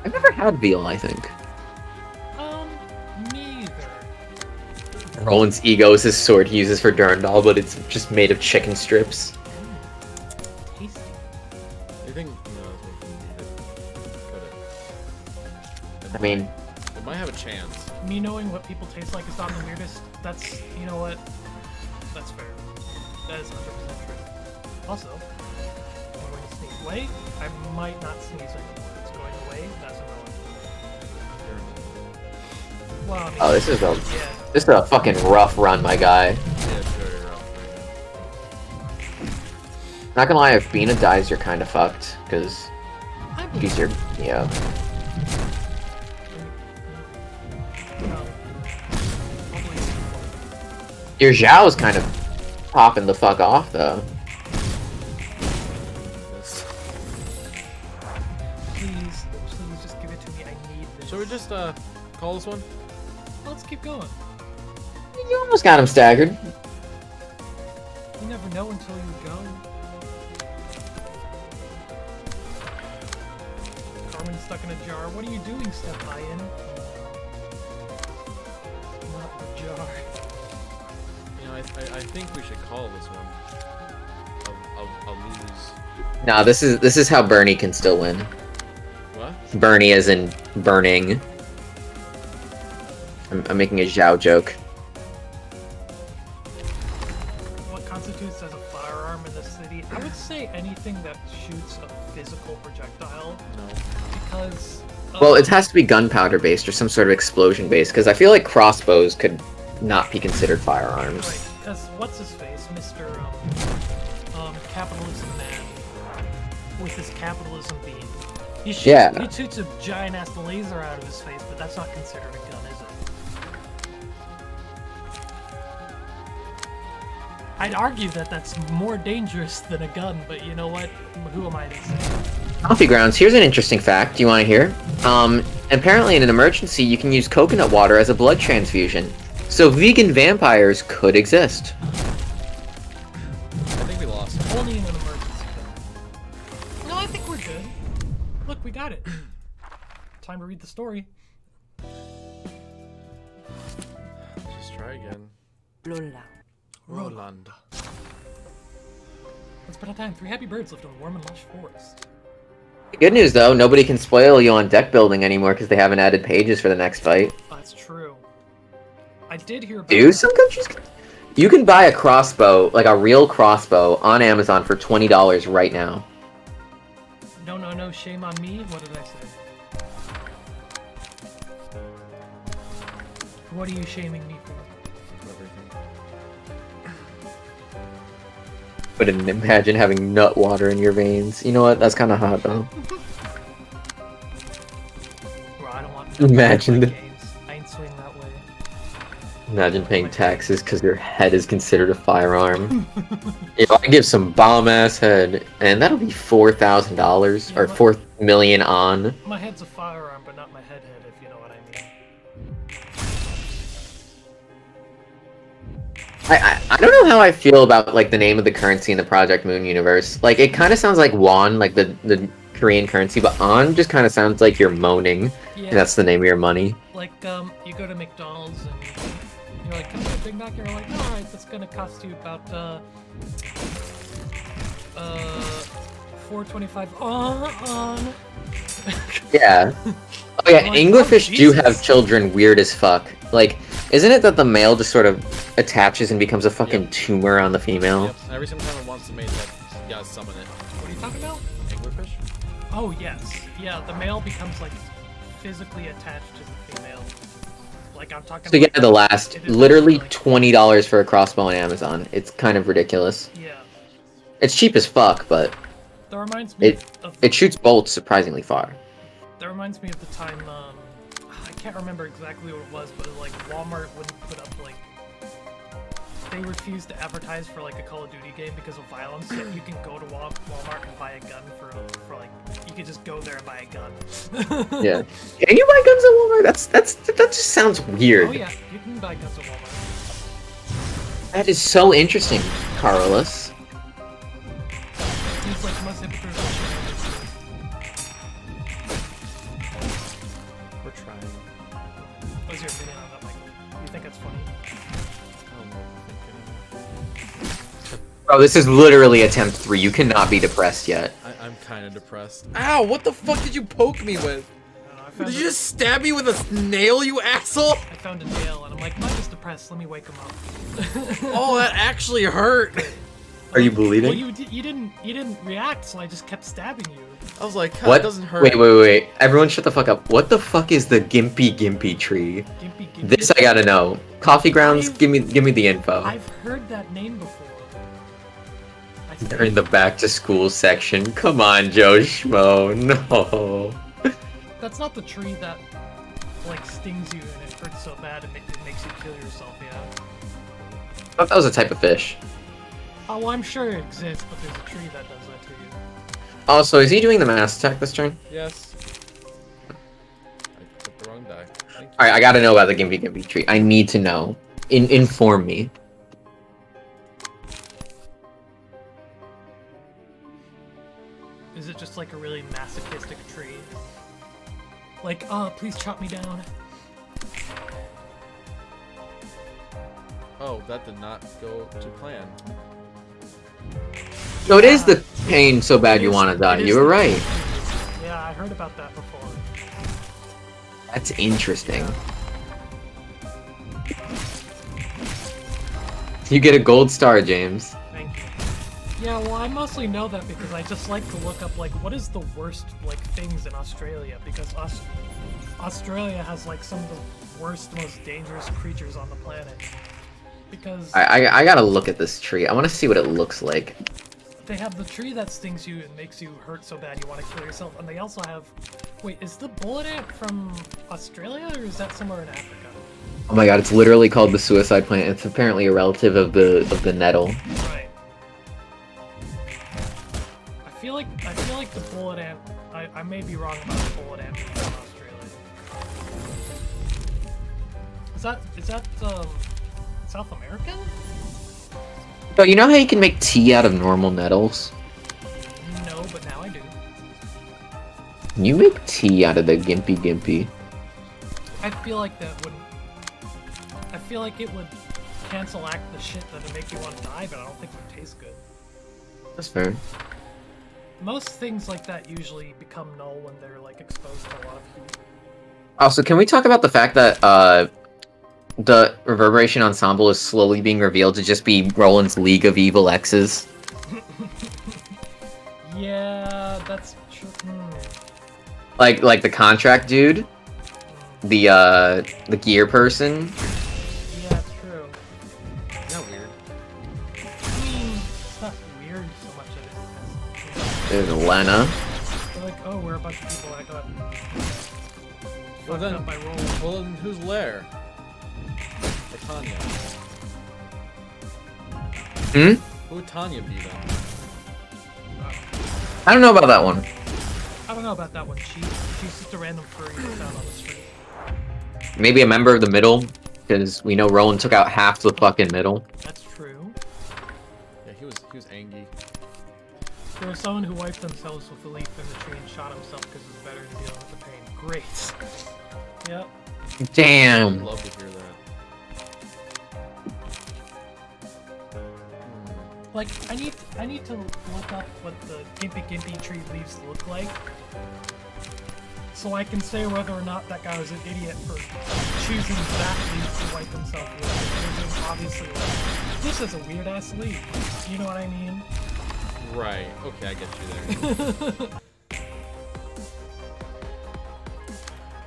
I've never had veal, I think. Me either. Roland's ego is his sword he uses for Durandal, but it's just made of chicken strips. Tasty. You think? No, I mean, it might have a chance. Me knowing what people taste like is not the weirdest. That's, you know what? That is 100% true. Also, I'm going to sneeze. Wait, I might not sneeze anymore. It's going away. That's another one. Well, I mean, Oh, this is a yeah. this is a fucking rough run, my guy. Yeah, it's very rough. Not gonna lie, if BINAH dies, you're kind of fucked because I believe she's your yeah. Your Zhao is kind of popping the fuck off though. Please, please just give it to me. I need this. Shall we just call this one? Let's keep going. You almost got him staggered. You never know until you go. Carmen's stuck in a jar. What are you doing, Step Ian? Not the jar. You know, I think we should call this one. I'll lose. Nah, this is how Bernie can still win. What? Bernie as in burning. I'm making a Zhao joke. What constitutes as a firearm in this city? I would say anything that shoots a physical projectile. No. Because. Well, it has to be gunpowder based or some sort of explosion based because I feel like crossbows could not be considered firearms. Right, because what's his face? Mr. Capitalism Man. With his capitalism beam. He shoots a giant ass laser out of his face, but that's not considered a gun, is it? I'd argue that that's more dangerous than a gun, but you know what? Who am I to say? Coffee grounds. Here's an interesting fact. Do you want to hear? Apparently in an emergency, you can use coconut water as a blood transfusion. So vegan vampires could exist. I think we lost. Only in an emergency. No, I think we're good. Look, we got it. Time to read the story. Just try again. Roland. Once upon a time, 3 happy birds lived in a warm and lush forest. Good news though, nobody can spoil you on deck building anymore because they haven't added pages for the next fight. That's true. I did hear about Dude, that. some countries you can buy a crossbow, like a real crossbow, on Amazon for $20 right now. No, shame on me. What did I say? What are you shaming me for? But imagine having nut water in your veins. You know what? That's kind of hot though. Bro, I don't want Imagine the- games. I ain't swing that way. Imagine paying taxes because your head is considered a firearm. If I give some bomb ass head, and that'll be $4,000 or $4 million on. My head's a firearm, but not my head, if you know what I mean. I don't know how I feel about like the name of the currency in the Project Moon universe. Like it kind of sounds like won, like the Korean currency, but on just kind of sounds like you're moaning. Yeah. And that's the name of your money. Like, you go to McDonald's and you're like, can I get a Big Mac? You're like, alright, that's gonna cost you about, $4.25 on. Yeah. Oh yeah, Like, anglerfish oh, do Jesus. have children weird as fuck. Like, isn't it that the male just sort of attaches and becomes a fucking tumor on the female? Yep. Every single time it wants to mate, you gotta summon it. What are you talking about? Anglerfish? Oh, yes. Yeah, the male becomes, like, physically attached to the female. Like, I'm talking So yeah, like, the last, it is literally like- $20 for a crossbow on Amazon. It's kind of ridiculous. Yeah. It's cheap as fuck, but That reminds me of it shoots bolts surprisingly far. That reminds me of the time, I can't remember exactly what it was, but like Walmart wouldn't put up like, they refused to advertise for like a Call of Duty game because of violence. So you can go to Walmart and buy a gun for like, you could just go there and buy a gun. Yeah. Can you buy guns at Walmart? That just sounds weird. Oh yeah, you can buy guns at Walmart. That is so interesting, Carlos. He's like the most hypocritical shit I've ever seen. We're trying. What's your opinion on that, Michael? You think it's funny? Bro, this is literally attempt 3. You cannot be depressed yet. I'm kind of depressed. Ow! What the fuck did you poke me with? Did you just stab me with a nail, you asshole? I found a nail and I'm like, Mike is depressed, let me wake him up. Oh, that actually hurt. Are you Well, bleeding? you didn't react, so I just kept stabbing you. I was like, huh, What? it doesn't hurt. Wait. Everyone shut the fuck up. What the fuck is the Gimpy tree? Gimpy. This I gotta know. Coffee grounds, I've- give me the info. I've heard that name before. I think. They're in the back to school section. Come on, Joe Schmo. No. That's not the tree that like stings you and it hurts so bad it makes you kill yourself. Yeah. I thought that was a type of fish. Oh, well, I'm sure it exists, but there's a tree that does that to you. Also, is he doing the mass attack this turn? Yes. I took the wrong die. Thank you. Alright, I gotta know about the Gimpy tree. I need to know. Inform me. Is it just like a really masochistic tree? Like, please chop me down. Oh, that did not go to plan. So it is the pain so bad you It is- want to die. it is You were the- right. Yeah, I heard about that before. That's interesting. You get a gold star, James. Thank you. Yeah, well, I mostly know that because I just like to look up, like, what is the worst, like, things in Australia? Because Australia has, like, some of the worst, most dangerous creatures on the planet. Because I gotta look at this tree. I want to see what it looks like. they have the tree that stings you and makes you hurt so bad you want to kill yourself, and they also have... Wait, is the bullet ant from Australia, or is that somewhere in Africa? Oh my god, it's literally called the suicide plant. It's apparently a relative of the nettle. Right. I feel like the bullet ant... I may be wrong about the bullet ant being from Australia. Is that South American? So you know how you can make tea out of normal nettles? No, but now I do. Can you make tea out of the Gimpy? I feel like that wouldn't... I feel like it would cancel act the shit that would make you want to die, but I don't think it would taste good. That's fair. Most things like that usually become null when they're like exposed to a lot of heat. Also, can we talk about the fact that the Reverberation Ensemble is slowly being revealed to just be Roland's League of Evil Exes? Yeah, that's true. Like the contract dude? The gear person? Yeah, it's true. Isn't that weird? I mean, it's not weird so much as it There's Lena. they're like, oh, we're a bunch of people that got Well fucked then, up by Roland. well then, who's Lair? Or Tanya? Who would Tanya be then? I don't know about that one. I don't know about that one. She's just a random furry you found on the street. Maybe a member of the middle, because we know Roland took out half the fucking middle. That's true. Yeah, he was angry. There was someone who wiped themselves with a leaf in the tree and shot himself because it was better than dealing with the pain. Great. Yep. Damn. I'd love to hear that. Like, I need to look up what the Gimpy tree leaves look like, so I can say whether or not that guy was an idiot for choosing that leaf to wipe himself with. Because obviously, like, this is a weird ass leaf. You know what I mean? Right. Okay, I get you there.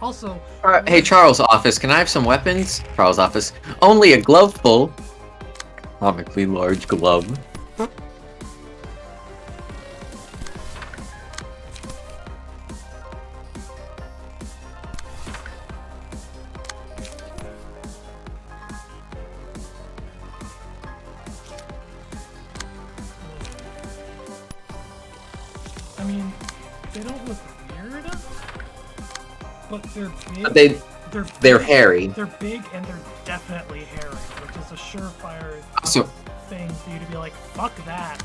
Also, Hey, Charles' office, can I have some weapons? Charles' office. Only a glove full. Comically large glove. I mean, they don't look weird, but they're big. But they're big, hairy. They're big and they're definitely hairy, which is a surefire Also, thing for you to be like, fuck that.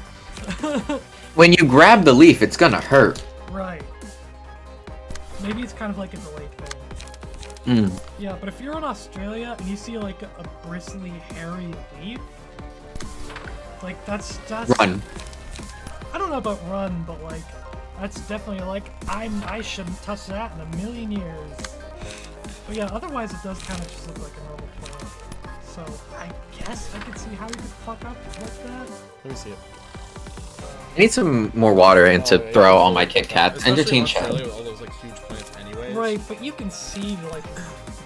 when you grab the leaf, it's gonna hurt. Right. Maybe it's kind of like a delayed thing. Mm. Yeah, but if you're in Australia and you see like a bristly, hairy leaf, like that's Run. I don't know about run, but like that's definitely like I shouldn't touch that in a million years. But yeah, otherwise it does kind of just look like a normal plant. So I guess I could see how you could fuck up like that. Let me see it. I need some more water and to yeah. throw all my Kit Kats. Especially Entertain in chat. Australia with all those like huge plants anyways. Right, but you can see like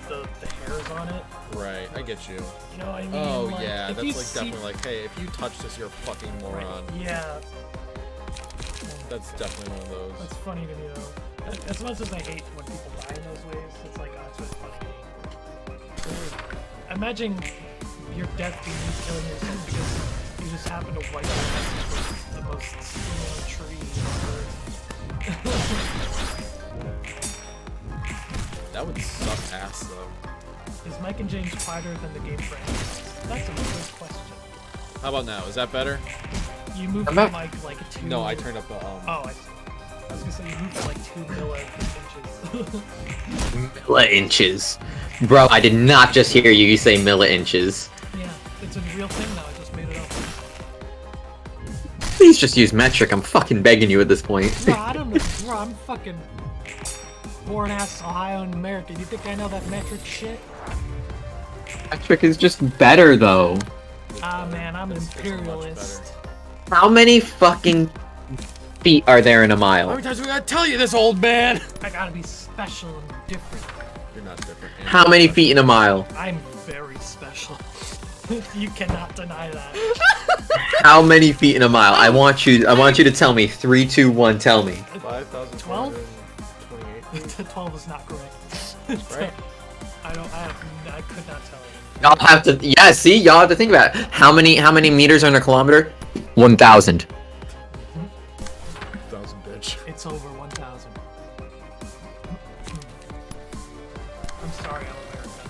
the hairs on it. Right, I get you. You know what I mean? Oh like, yeah, if that's you like see... definitely like, hey, if you touch this, you're a fucking moron. Right, yeah. That's definitely one of those. That's funny to me though. As much as I hate when people die in those ways, it's like, oh, it's just funny. Imagine your death being you killing yourself because you just happen to wipe your ass with the most skinny tree on earth. That would suck ass though. Is Mike and James quieter than the game franchise? That's a good question. How about now? Is that better? You moved the mic like 2... No, I turned up the Oh, I see. I was gonna say you moved it like 2 milli-inches. Milli-inches. Bro, I did not just hear you say milli-inches. Yeah, it's a real thing now. I just made it up. Please just use metric. I'm fucking begging you at this point. Bro, I don't know. Bro, I'm fucking born-ass Ohio and America. Do you think I know that metric shit? Metric is just better, though. Ah, man, I'm an imperialist. How many fucking feet are there in a mile? How many times we gotta tell you this, old man? I gotta be special and different. You're not different. How many feet in a mile? I'm very special. You cannot deny that. How many feet in a mile? I want you to tell me. 3, 2, 1, tell me. 5,228. 12 is not correct. Right? I could not tell you. Y'all have to, yeah, see? Y'all have to think about it. How many meters are in a kilometer? 1,000. 1,000, bitch. It's over 1,000. I'm sorry, I'm American.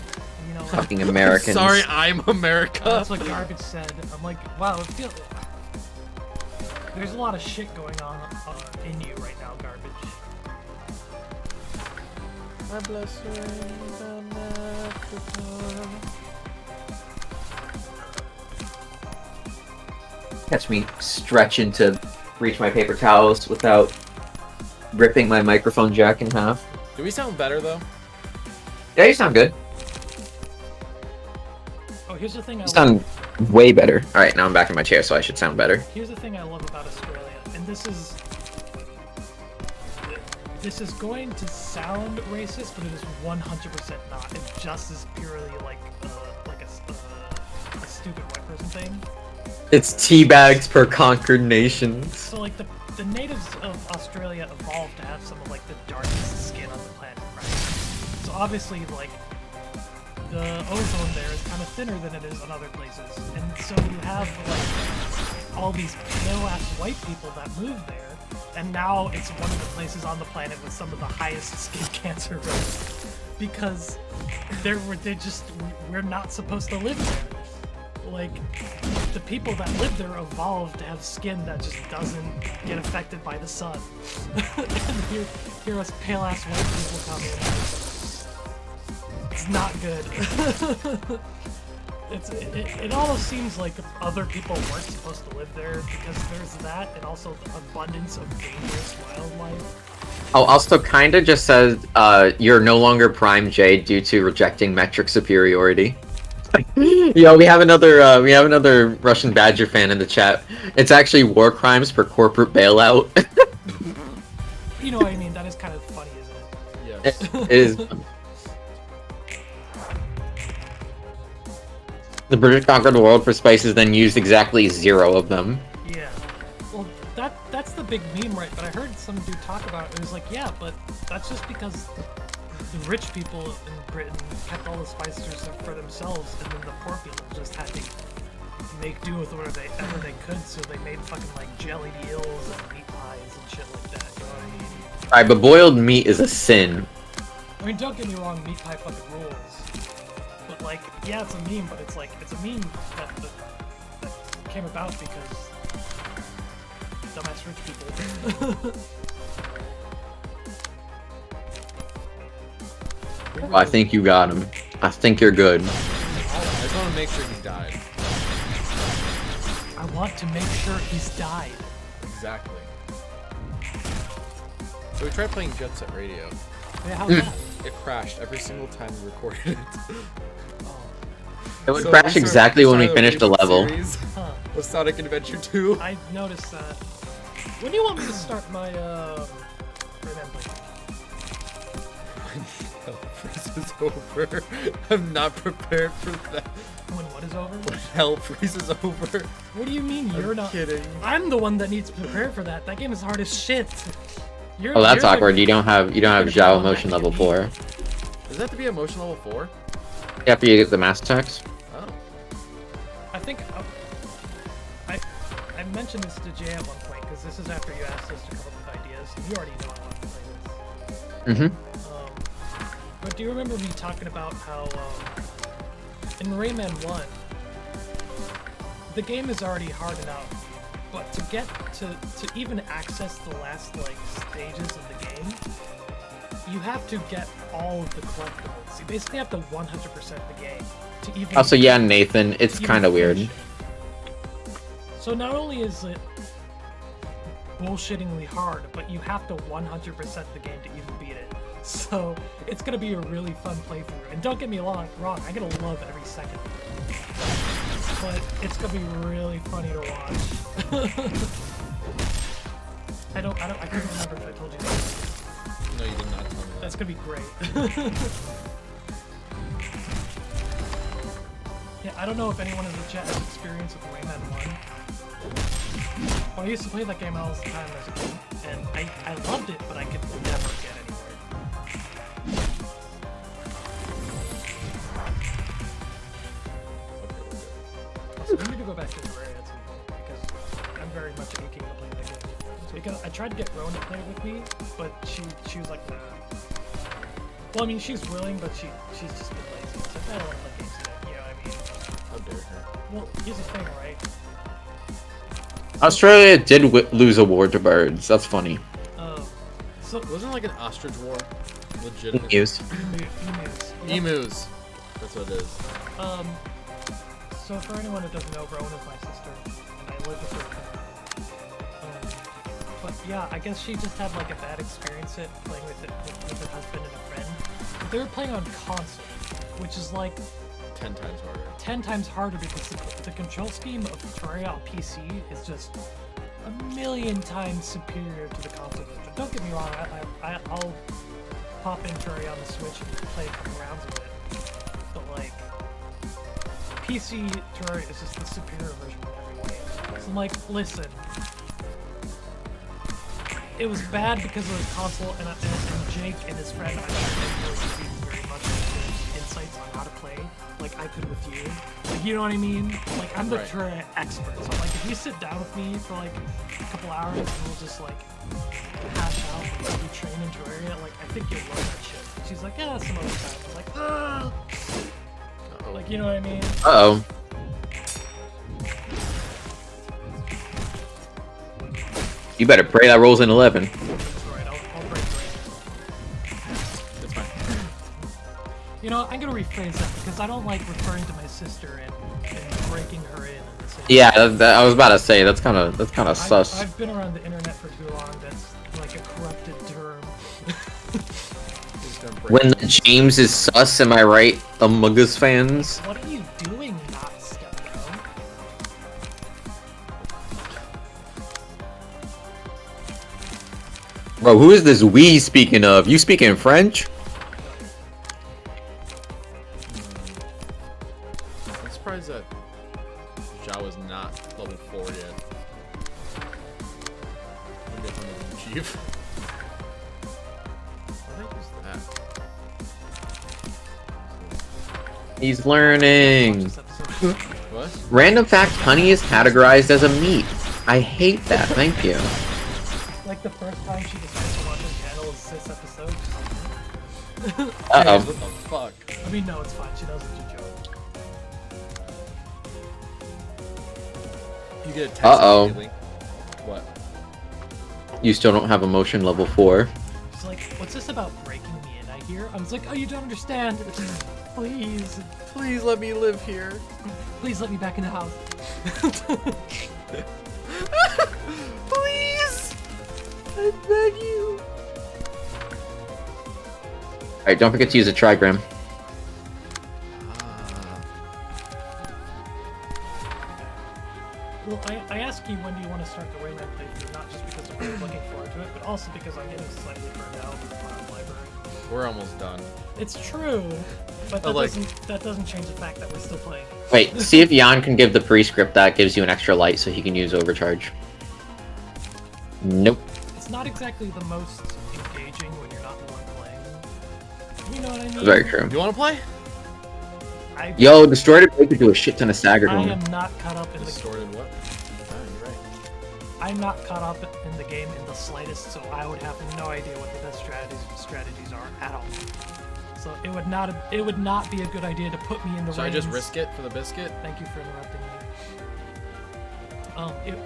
You know, like, Fucking Americans. Sorry, I'm America. that's what Garbage said. I'm like, wow, it feels... There's a lot of shit going on in you right now, Garbage. My blessings on Africa. Catch me stretching to reach my paper towels without ripping my microphone jack in half. Do we sound better though? Yeah, you sound good. Oh, here's the thing You sound way better. Alright, now I'm back in my chair, so I should sound better. Here's the thing I love about Australia, and this is going to sound racist, but it is 100% not. It's just as purely like a stupid white person thing. It's teabags per conquered nations. So like the natives of Australia evolved to have some of like the darkest skin on the planet, right? So obviously like the ozone there is kind of thinner than it is in other places, and so you have like all these pale-ass white people that move there. And now it's one of the places on the planet with some of the highest skin cancer rates because we're not supposed to live there. Like, the people that live there evolved to have skin that just doesn't get affected by the sun. And here us pale-ass white people come in. It's not good. It almost seems like other people weren't supposed to live there because there's that and also the abundance of dangerous wildlife. Oh, also kinda just says you're no longer Prime J due to rejecting metric superiority. Yo, we have another Russian Badger fan in the chat. It's actually war crimes for corporate bailout. You know what I mean? That is kind of funny, isn't it? Yes. It is. The British conquered the world for spices, then used exactly 0 of them. Yeah. Well, that's the big meme, right? But I heard some dude talk about it, and it was like, yeah, but that's just because the rich people in Britain kept all the spices for themselves, and then the poor people just had to make do with whatever they could, so they made fucking like jellied eels and meat pies and shit like that, you know what I mean? Alright, but boiled meat is a sin. I mean, don't get me wrong, meat pie fucking rules. But like, yeah, it's a meme, but it's a meme that came about because dumbass rich people. I think you got him. I think you're good. I just want to make sure he died. I want to make sure he's died. Exactly. So we tried playing Jet Set Radio. Yeah, how's that? It crashed every single time we recorded it. It would So crash we exactly when we started a finished the reboot level. series Huh. with Sonic Adventure 2. I noticed that. When do you want me to start my Rayman playthrough? Hell freezes over. I'm not prepared for that. When what is over? When hell freezes over. What do you mean you're I'm not? kidding. I'm the one that needs to prepare for that. That game is hard as shit. Oh, that's you're awkward. The, You don't have gonna be Zhao the one emotion that level can 4. Does that have to be emotion level 4? After you get the mass attacks. Oh. I think I mentioned this to Jay at one point because this is after you asked us to come up with ideas. You already know I want to play this. Mm-hmm. But do you remember me talking about how in Rayman 1, the game is already hard enough, but to get to even access the last like stages of the game, you have to get all of the collectibles. You basically have to 100% the game to even. Also, yeah, Nathan, it's even kind of weird. finish it. So not only is it bullshittingly hard, but you have to 100% the game to even beat it. So it's gonna be a really fun playthrough. And don't get me wrong, I'm gonna love every second of it. But it's gonna be really funny to watch. I couldn't remember if I told you that. No, you did not tell me that. That's gonna be great. Yeah, I don't know if anyone in the chat has experience with Rayman 1. Well, I used to play that game all the time as a kid, and I loved it, but I could never get anywhere. So we need to go back to the area at some point, because I'm very much aching to play the game. Because I tried to get Roland to play with me, but she was like, nah. Well, I mean, she's willing, but she's just been lazy. She's like, I don't want to play games today. You know what I mean? How dare her. Well, here's the thing, right? Australia did lose a war to birds. That's funny. So Wasn't it like an ostrich war? Legitimate. Emus. emus. Emus. That's what it is. So for anyone who doesn't know, Rowan is my sister, and I live with her. But yeah, I guess she just had like a bad experience at playing with her husband and a friend. But they were playing on console, which is like 10 times harder. 10 times harder because the control scheme of Terraria on PC is just a million times superior to the console version. Don't get me wrong, I'll pop in Terraria on the Switch and play a couple rounds of it. But like, PC Terraria is just the superior version in every way. So I'm like, listen, it was bad because of the console, and Jake and his friend, I didn't really speak very much of his insights on how to play, like I could with you. Like, you know what I mean? Like, I'm the Terraria expert, so like, if you sit down with me for like a couple hours and we'll just like hash out like we train in Terraria, like, I think you'll love that shit. She's like, yeah, some other time. I was like, ah! Like, you know what I mean? Uh-oh. You better pray that rolls in 11. That's alright, I'll break it. It's fine. You know, I'm gonna rephrase that because I don't like referring to my sister and breaking her in. The same Yeah, I was about to say that's kind of sus. I've been around the internet for too long. That's like a corrupted term. When the James is sus, am I right, Among Us fans? What are you doing, not Skeptico? Bro, who is this we speaking of? You speaking French? I'm surprised that Zhao is not level 4 yet. Maybe it's on the chief. Why did I use that? He's learning. What? Random fact, honey is categorized as a meat. I hate that, thank you. Like the first time she decided to watch her channel is this episode. Uh-oh. What the fuck? I mean, no, it's fine. She knows it's a joke. You get a text Uh-oh. immediately. What? You still don't have emotion level 4. She's like, what's this about breaking me in? I hear. I was like, oh, you don't understand. Please. Please let me live here. Please let me back in the house. Please! I beg you. Alright, don't forget to use a trigram. asking you when do you want to start the Rayman playthrough, not just because I'm really looking forward to it, but also because I'm getting slightly burned out with the library. We're almost done. It's true, but that, like- that doesn't change the fact that we're still playing. Wait, see if Jan can give the pre-script that gives you an extra light so he can use overcharge. Nope. It's not exactly the most engaging when you're not the one playing. You know what I mean? Very true. Do you want to play? Yo, Distorted Blade could do a shit ton of staggered I one. am not caught up in the Distorted what? You're right. I'm not caught up in the game in the slightest, so I would have no idea what the best strategies are at all. So it would not be a good idea to put me in the Should I just reins. risk it for the biscuit? Thank you for interrupting me.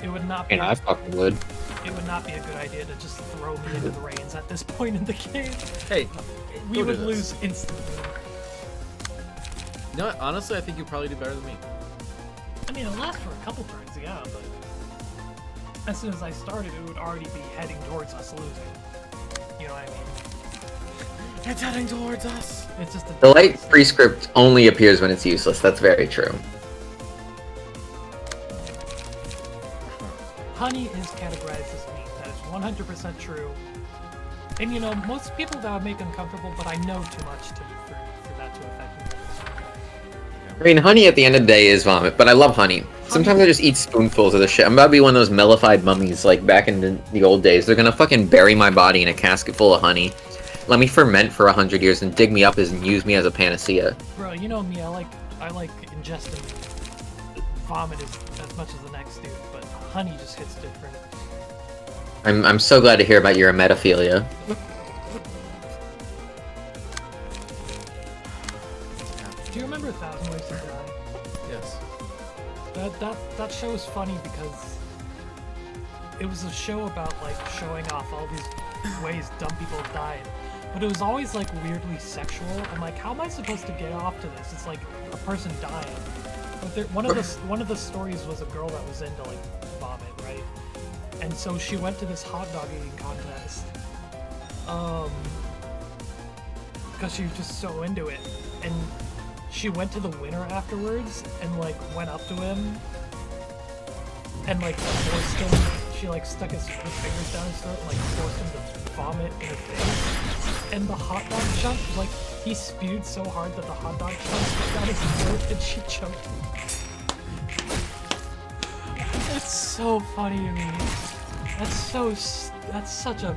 It would not be. I fucking would. It would not be a good idea to just throw me into the reins at this point in the game. Hey, we go do would this. lose instantly. You know what? Honestly, I think you probably do better than me. I mean, it'll last for a couple turns, yeah, but as soon as I started, it would already be heading towards us losing. You know what I mean? It's heading towards us. It's just a The light pre-script only appears when it's useless. That's very true. Honey is categorized as meat. That is 100% true. And you know, most people that would make uncomfortable, but I know too much for that to affect me. I mean, honey at the end of the day is vomit, but I love honey. Sometimes I just eat spoonfuls of this shit. I'm about to be one of those mellified mummies like back in the old days. They're gonna fucking bury my body in a casket full of honey. Let me ferment for 100 years and dig me up and use me as a panacea. Bro, you know me, I like ingesting vomit as much as the next dude, but honey just hits different. I'm so glad to hear about your emetophilia. Do you remember 1,000 Ways to Die? Yes. That show is funny because it was a show about like showing off all these ways dumb people have died, but it was always like weirdly sexual. I'm like, how am I supposed to get off to this? It's like a person dying. But one of the stories was a girl that was into like vomit, right? And so she went to this hot dog eating contest, because she was just so into it, and she went to the winner afterwards and like went up to him and like forced him. She like stuck her fingers down his throat and like forced him to vomit in her face. And the hot dog chunk, like he spewed so hard that the hot dog chunk stuck down his throat and she choked him. It's so funny to me. That's such a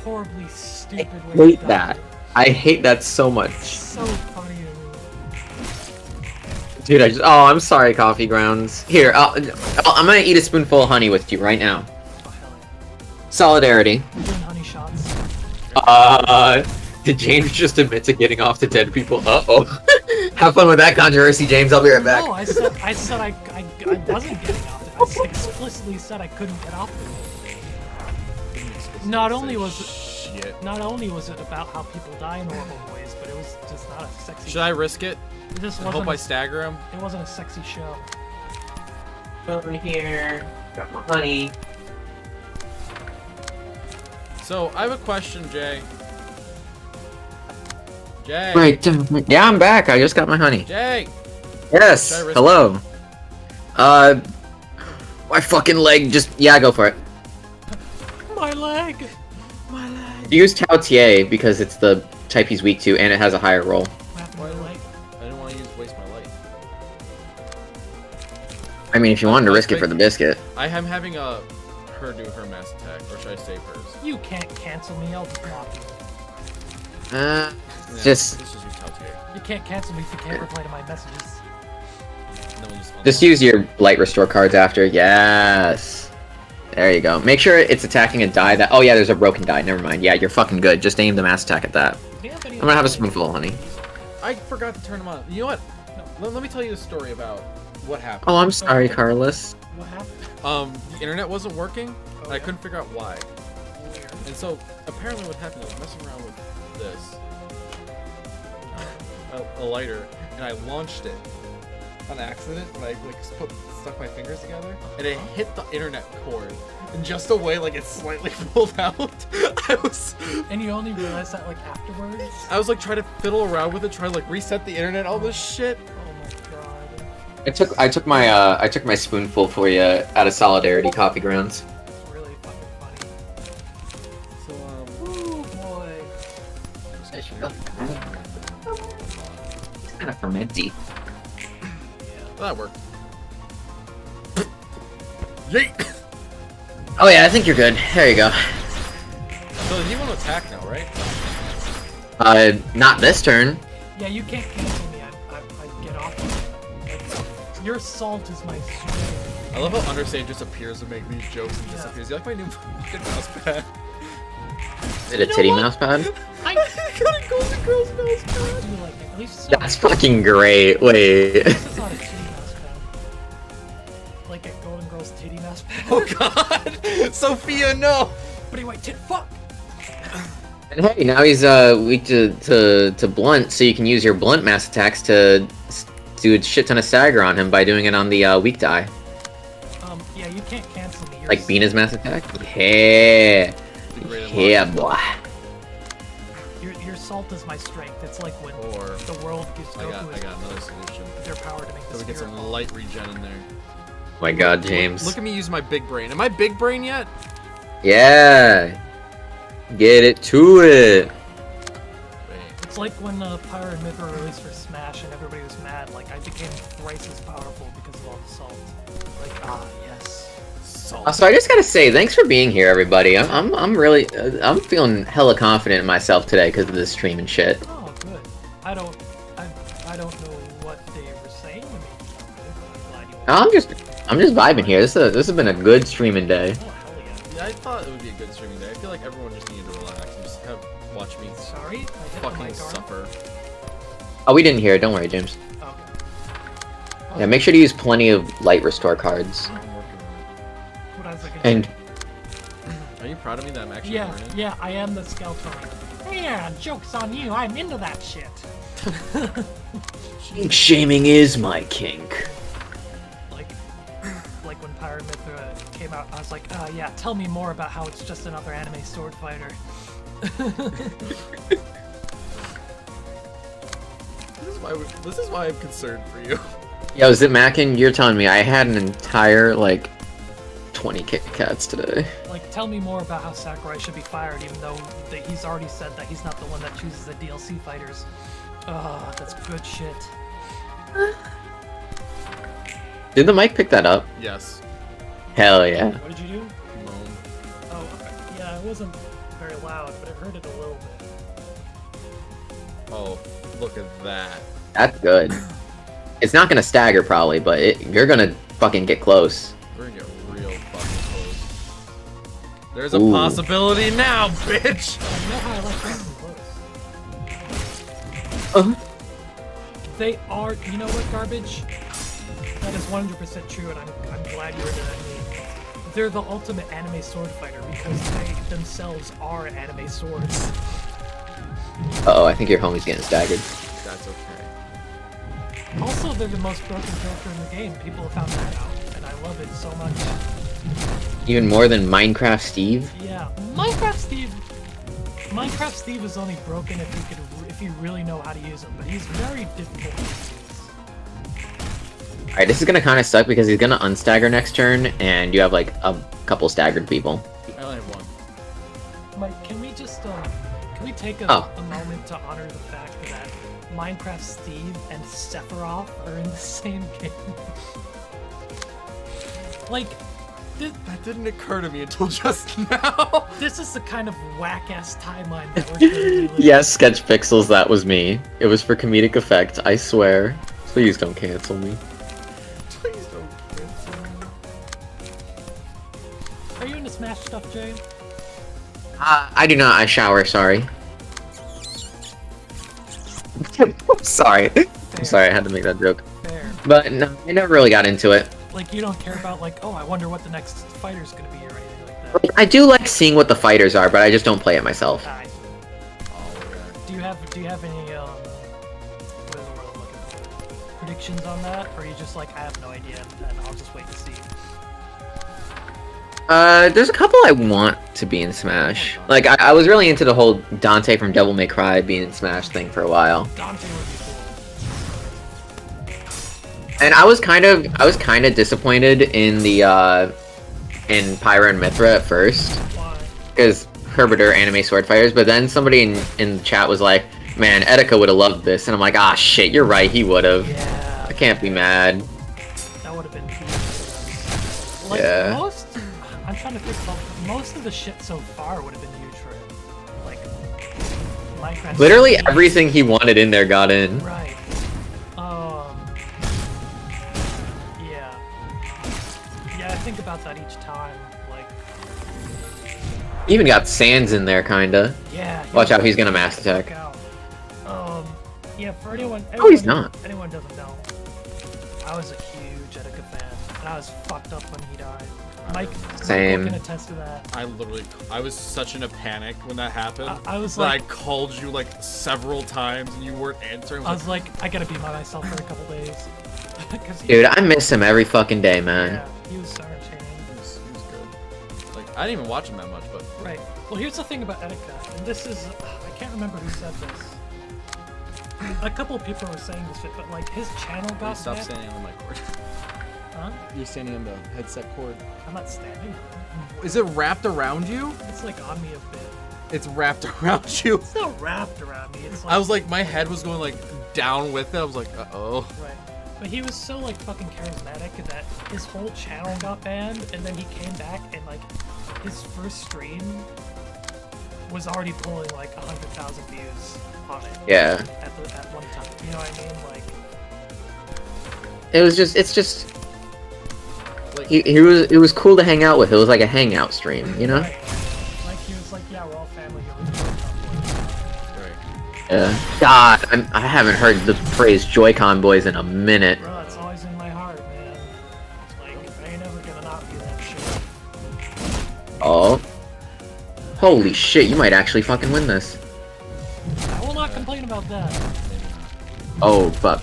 horribly stupid I way hate to that. die. I hate that so much. It's so funny to me. Dude, I'm sorry, Coffee Grounds. Here, I'm gonna eat a spoonful of honey with you right now. Oh, hell yeah. Solidarity. I'm doing honey shots. Did James just admit to getting off to dead people? Uh-oh. Have fun with that controversy, James. I'll be right back. No, I said I wasn't getting off it. I explicitly said I couldn't get off it. Not only was it about how people die in horrible ways, but it was just not a sexy. Should I risk it? It just I wasn't. hope I stagger him. It wasn't a sexy show. Over here. Got my honey. So I have a question, Jay. Jay. Right. Yeah, I'm back. I just got my honey. Jay. Yes. Should I risk Hello. My fucking leg just... Yeah, go for it. My leg. My leg. Use Tautier because it's the type he's weak to and it has a higher roll. What happened to my leg? I didn't want to waste my light. I mean, if you wanted to risk it for the biscuit. I am having her do her mass attack, or should I save hers? You can't cancel me. I'll just block you. Yeah, Just let's just use Tautier. You can't cancel me if you can't reply to my messages. And then we'll just use your light restore cards after. Yes. There you go. Make sure it's attacking a die that... Oh yeah, there's a broken die. Never mind. Yeah, you're fucking good. Just aim the mass attack at that. I'm gonna have a spoonful of honey. I forgot to turn them on. You know what? No, let me tell you a story about what happened. Oh, I'm sorry, Carlos. What happened? The internet wasn't working, and I couldn't figure out why. And so, apparently what happened, I was messing around with this, a lighter, and I launched it on accident, and I like stuck my fingers together, and it hit the internet cord in just a way like it slightly pulled out. And you only realized that like afterwards? I was like trying to fiddle around with it, trying to like reset the internet, all this shit. Oh my god. I took my spoonful for you out of solidarity, Coffee Grounds. It's really fucking funny. So, Oh boy. It's kind of fermenty. that worked. Yeet! Oh yeah, I think you're good. There you go. So he won't attack now, right? Not this turn. Yeah, you can't cancel me. I get off of it. Your salt is my strength. I love how Undersave just appears to make these jokes and disappears. You like my new fucking mouse pad? Is it a titty mouse pad? I got a Golden Girls mouse pad. I do like it. At least it's not, That's fucking great. Wait. at least it's not a titty mouse pad. Like a Golden Girls titty mouse pad. Oh god! Sophia, no! But anyway, tit fuck. And hey, now he's weak to blunt, so you can use your blunt mass attacks to do a shit ton of stagger on him by doing it on the weak die. Yeah, you can't cancel me. Like BINAH's mass attack? Yeah. Yeah, boy. Your salt is my strength. It's like when Or the world gives I got Goku another solution. their power to make So this we get some miracle. light regen in there. Oh my god, James. Look at me use my big brain. Am I big brain yet? Yeah. Get it to it. Wait. It's like when Pyre and Myth were released for Smash and everybody was mad. Like, I became thrice as powerful because of all the salt. Like, yes. Salt. So I just gotta say, thanks for being here, everybody. I'm really, I'm feeling hella confident in myself today because of this stream and shit. Oh, good. I don't know what they were saying. I mean, I'm glad you I'm just vibing here. This has been a good streaming day. Oh, hell yeah. Yeah, I thought it would be a good streaming day. I feel like everyone just needed to relax and just watch me Sorry, I hit the fucking mic arm. suffer. Oh, we didn't hear it. Don't worry, James. Okay. Yeah, make sure to use plenty of light restore cards. I'm working on it. What else I can And Are you proud of me that I'm actually Yeah, learning? yeah, I am the Skeltron. Yeah, joke's on you. I'm into that shit. Kink shaming is my kink. Like when Pyre and Myth came out, I was like, yeah, tell me more about how it's just another anime sword fighter. This is why I'm concerned for you. yo, Zipmackin, you're telling me I had an entire like 20 Kit Kats today. Like, tell me more about how Sakurai should be fired, even though he's already said that he's not the one that chooses the DLC fighters. That's good shit. Did the mic pick that up? Yes. Hell yeah. What did you do? Moan. Oh, okay. Yeah, it wasn't very loud, but it hurt it a little bit. Oh, look at that. That's good. It's not gonna stagger probably, but you're gonna fucking get close. We're gonna get real fucking close. There's a Ooh. possibility now, bitch! You know how I like getting close. They are, you know what, Garbage? That is 100% true, and I'm glad you're into that meme. They're the ultimate anime sword fighter because they themselves are anime swords. Uh-oh, I think your homie's getting staggered. That's okay. Also, they're the most broken character in the game. People have found that out, and I love it so much. Even more than Minecraft Steve? Yeah, Minecraft Steve. Minecraft Steve is only broken if you really know how to use him, but he's very difficult to use. Alright, this is gonna kinda suck because he's gonna unstagger next turn, and you have like a couple staggered people. I only have one. Mike, can we just can we take a moment to honor the fact that Minecraft Steve and Sephiroth are in the same game? Like, That didn't occur to me until just now. this is the kind of whack-ass timeline that we're currently living. Yes, Sketch Pixels, that was me. It was for comedic effect, I swear. Please don't cancel me. Please don't cancel me. Are you into Smash stuff, Jay? I do not, I shower, sorry. Sorry. I'm sorry, I had to make that joke. Fair. But no, I never really got into it. Like, you don't care about, like, oh, I wonder what the next fighter's gonna be or anything like that. Like, I do like seeing what the fighters are, but I just don't play it myself. Ah, I see. Do you have any what is the word I'm looking for? Predictions on that? Or are you just like, I have no idea and I'll just wait to see? There's a couple I want to be in Smash. Like, I was really into the whole Dante from Devil May Cry being in Smash thing for a while. Dante would be And I was kind of disappointed in the in Pyra and Mithra at first, Why? because Herbert are anime sword fighters. But then somebody in the chat was like, "Man, Etika would have loved this," and I'm like, "Ah, shit, you're right, he would have." Yeah. I can't be mad. That would have been huge. Like, Yeah. I'm trying to think about most of the shit so far would have been huge for him. Like, Minecraft. Literally everything he wanted in there got in. Right. Yeah. Yeah, I think about that each time. Like, Even got Sands in there, kinda. yeah. Watch out, he's gonna mass attack. Yeah, for anyone. Oh, he's not. Anyone doesn't know, I was a huge Etika fan, and I was fucked up when he died. Mike, Same. Michael can attest to that. I was such in a panic when that happened. I was that like, I called you like several times and you weren't answering. I was like, I gotta be by myself for a couple days. 'Cause Dude, I miss him every fucking day, man. Yeah, he was so entertaining. He was good. Like I didn't even watch him that much, but Right. Well, here's the thing about Etika, and this is, I can't remember who said this. A couple of people were saying this shit, but like his channel got stop banned. standing on the mic cord. Huh? You're standing on the headset cord. I'm not standing. Is it wrapped around you? It's like on me a bit. It's wrapped around you. It's not wrapped around me. It's like, I was like, my head was going like down with it. I was like, uh-oh. right. But he was so like fucking charismatic that his whole channel got banned, and then he came back and like his first stream was already pulling like 100,000 views on it. Yeah. At one time. You know what I mean? Like. It's just. It was cool to hang out with. It was like a hangout stream, you know? Right. Like he was like, yeah, we're all family here. Right. Yeah. God, I haven't heard the phrase Joy-Con boys in a minute. Bro, it's always in my heart, man. Like, I ain't never gonna not be that shit. Oh. Holy shit, you might actually fucking win this. I will not complain about that. Oh, fuck.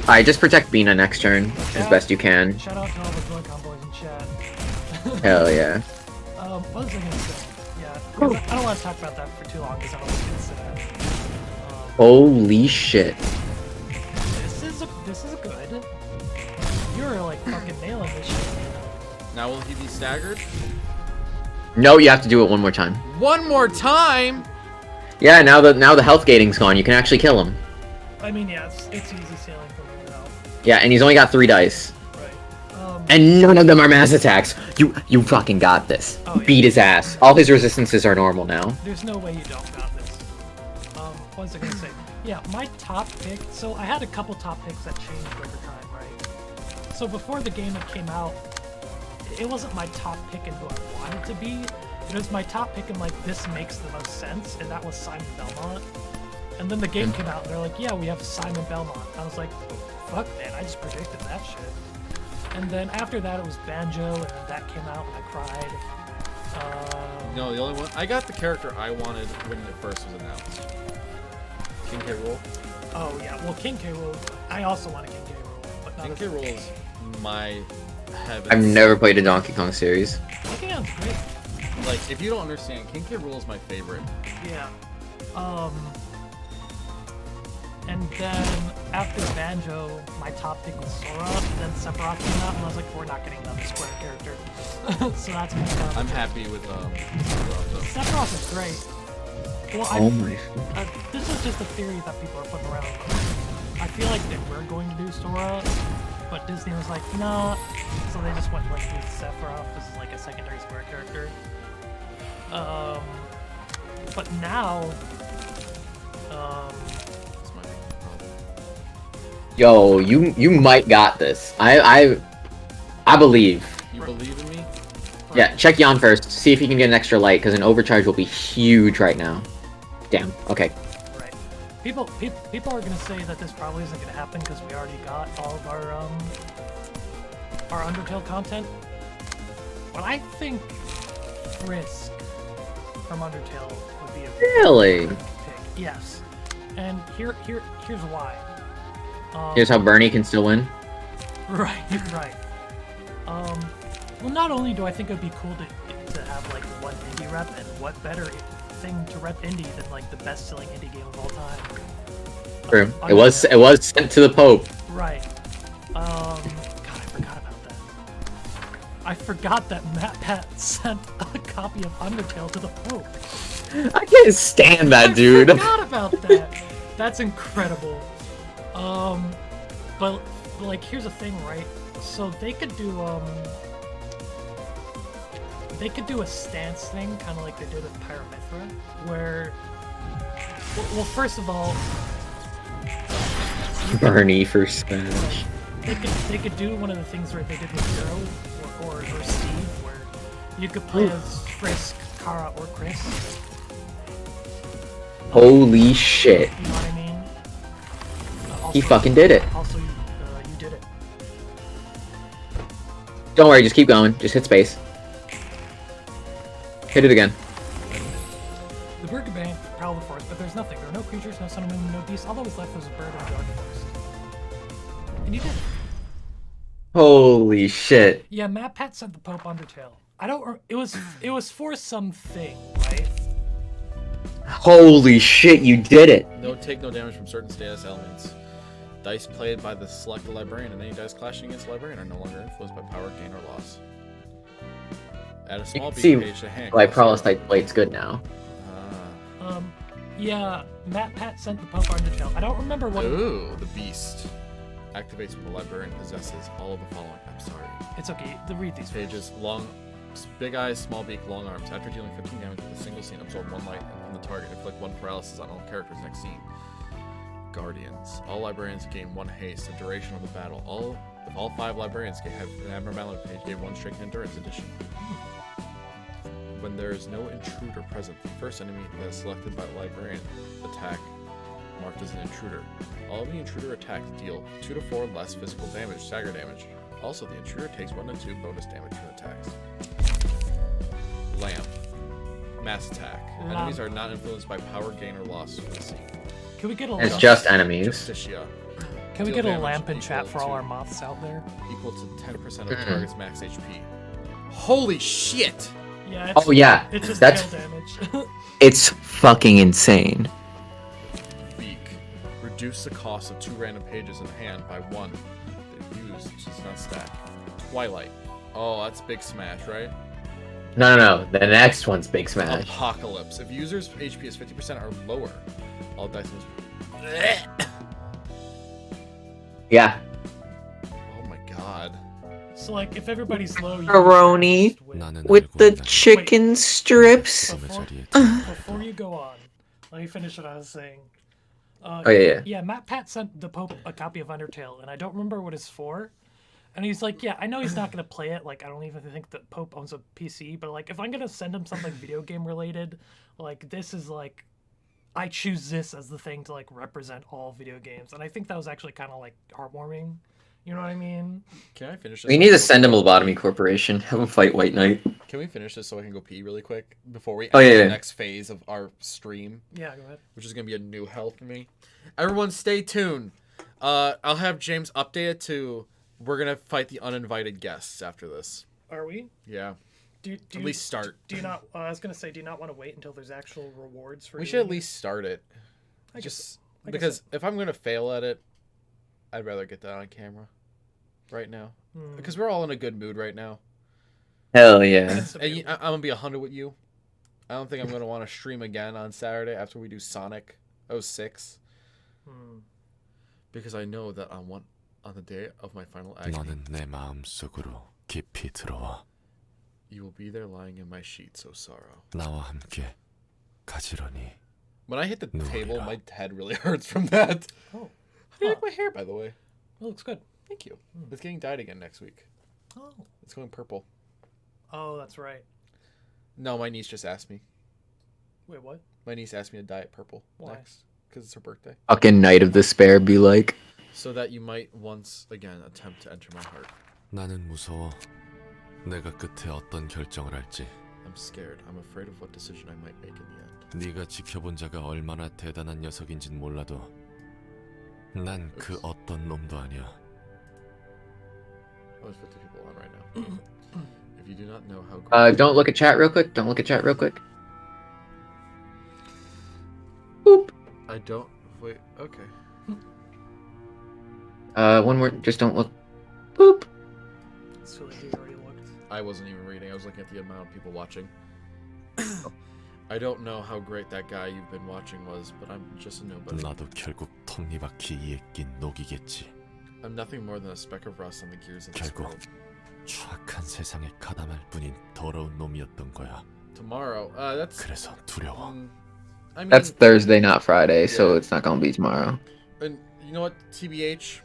Alright, just protect BINAH next turn as best you can. Shout out to all the Joy-Con boys in chat. Hell yeah. What was I gonna say? Yeah, 'cause I don't want to talk about that for too long because I don't want to get sad. Holy shit. This is good. You're like fucking nailing this shit. Now will he be staggered? No, you have to do it one more time. One more time? Yeah, now the health gating's gone. You can actually kill him. I mean, yeah, it's easy sailing for me now. Yeah, and he's only got 3 dice. Right. And none of them are mass attacks. You fucking got this. Oh, yeah. Beat his ass. All his resistances are normal now. There's no way you don't got this. What was I gonna say? Yeah, my top pick. So I had a couple top picks that changed over time, right? So before the game had came out, it wasn't my top pick in who I wanted to be. It was my top pick in like this makes the most sense, and that was Simon Belmont. And then the game came out, and they're like, yeah, we have Simon Belmont. I was like, fuck, man, I just predicted that shit. And then after that, it was Banjo, and then that came out, and I cried. No, the only one I got the character I wanted when it first was announced. King K. Rool. Oh yeah, well King K. Rool. I also want a King K. Rool, but not King K. Rool is my heaven. I've never played a Donkey Kong series. King K. Rool's great. Like, if you don't understand, King K. Rool is my favorite. Yeah. And then after Banjo, my top pick was Sora, and then Sephiroth came out, and I was like, we're not getting another Square character. So that's my top. I'm happy with Sephiroth, though. Sephiroth is great. Well, Oh my. this is just a theory that people are putting around. I feel like they were going to do Sora, but Disney was like, nah. So they just went like with Sephiroth as like a secondary Square character. But now, Yo, you might got this. I believe. You believe in me? Yeah, check Jan first. See if you can get an extra light, because an overcharge will be huge right now. Damn. Okay. right? People are gonna say that this probably isn't gonna happen because we already got all of our Undertale content. But I think Frisk from Undertale would be a Really? pick. Yes, and here's why. Here's how Bernie can still win. Right. Well, not only do I think it'd be cool to have like one indie rep, and what better thing to rep indie than like the best-selling indie game of all time. True. It was sent to the Pope. Right. God, I forgot about that. I forgot that Pat sent a copy of Undertale to the Pope. I can't stand that dude. I forgot about that. That's incredible. But like, here's the thing, right? So they could do a stance thing, kind of like they did with Pyramithra, where, well, first of all, Bernie for Smash. they could do one of the things where they did with Zero or Steve, where you could play as Frisk, Kara, or Chris. Holy shit. You know what I mean? He fucking did it. Also, you did it. Don't worry, just keep going. Just hit space. Hit it again. The bird could prowl the forest, but there's nothing. There are no creatures, no sun or moon, no beasts. All that was left was a bird in the dark forest. And you did it. Holy shit. Yeah, Matt Pat sent the Pope Undertale. I don't. It was for something, right? Holy shit, you did it. Take no damage from certain status elements. Dice played by the selected librarian and any dice clashing against the librarian are no longer influenced by power gain or loss. Add a small See beat page to hand. why Prowlistite Blade's good now. Yeah, Matt Pat sent the Pope Undertale. I don't remember what. Ooh, the beast activates when the librarian possesses all of the following. I'm sorry. It's okay. Read these Pages: long, big eyes, small beak, long arms. After dealing 15 damage with a single scene, absorb 1 light from the target. Inflict 1 paralysis on all characters next scene. Guardians. All librarians gain 1 haste. The duration of the battle. If all 5 librarians have an abnormality page, gain 1 strength and endurance addition. When there is no intruder present, the first enemy that is selected by the librarian attack marked as an intruder. All of the intruder attacks deal 2 to 4 less physical damage, stagger damage. Also, the intruder takes 1 to 2 bonus damage from attacks. Lamp. Mass attack. Enemies are not influenced by power gain or loss from the scene. Can we get a? It's just enemies. Justicia. Can we Deal get a damage lamp in equal chat for all to- our moths out there? Equal to 10% of the target's max HP. Holy shit! Yeah. It's, Oh yeah, It's just that's tail damage. it's fucking insane. Beak. Reduce the cost of 2 random pages in hand by 1. They're used, just not stack. Twilight. Oh, that's Big Smash, right? No. The next one's Big Smash. Apocalypse. If users' HP is 50% or lower, all dice must. Yeah. Oh my god. So like, if everybody's low, you Pepperoni just win. 나는 with 알고 the 있다. chicken strips. 꿈의 자리에 Before you go on, let me finish what I was saying. Oh yeah. Yeah, Matt Pat sent the Pope a copy of Undertale, and I don't remember what it's for. And he's like, yeah, I know he's not gonna play it. Like, I don't even think that Pope owns a PC. But like, if I'm gonna send him something video game related, like this is like, I choose this as the thing to like represent all video games. And I think that was actually kind of like heartwarming. You know what I mean? Can I finish this? We need to send him Lobotomy Corporation. Have him fight White Knight. Can we finish this so I can go pee really quick before we Oh, enter yeah. the next phase of our stream, Yeah, go ahead. which is gonna be a new hell for me. Everyone, stay tuned. I'll have James update it to. We're gonna fight the uninvited guests after this. Are we? Yeah. Do At least start. Do you not? I was gonna say, do you not want to wait until there's actual rewards for? We doing should at it? least start it. I guess Just so. I guess because if I'm gonna fail at it, I'd rather get that on camera right now. Hmm. Because we're all in a good mood right now. Hell yeah. That's And I'm gonna be 100 with you. I don't think I'm gonna want to stream again on Saturday after we do Sonic 06. Hmm. Because I know that on the day of my final agony, 너는 내 마음속으로 깊이 들어와 you will be there lying in my sheets, O sorrow. 나와 함께 가지런히. When I hit the No, table, yeah. my head really hurts from that. Oh, How do you like my hair, by the way? it looks good. Thank you. It's getting dyed again next week. Oh. It's going purple. Oh, that's right. No, my niece just asked me. Wait, what? My niece asked me to dye it purple Why? next. Because it's her birthday. Fucking Knight of Despair be like. So that you might once again attempt to enter my heart. 나는 무서워. 내가 끝에 어떤 결정을 할지. I'm scared. I'm afraid of what decision I might make in the end. 네가 지켜본 자가 얼마나 대단한 녀석인진 몰라도 난 그 어떤 놈도 아니야. Oh, there's 50 people on right now. If you do not know how Don't look at chat real quick. Don't look at chat real quick. I don't... Wait, okay. One more. Just don't look. So have you already looked? I wasn't even reading. I was looking at the amount of people watching. I don't know how great that guy you've been watching was, but I'm just a nobody. 나도 결국 톱니바퀴 이에 낀 녹이겠지. I'm nothing more than a speck of rust on the gears of this 결국 world. 추악한 세상에 가담할 뿐인 더러운 놈이었던 거야. Tomorrow, that's. 그래서 두려워. I mean, That's Thursday, not Friday, so Yeah. it's not gonna be tomorrow. and you know what, TBH,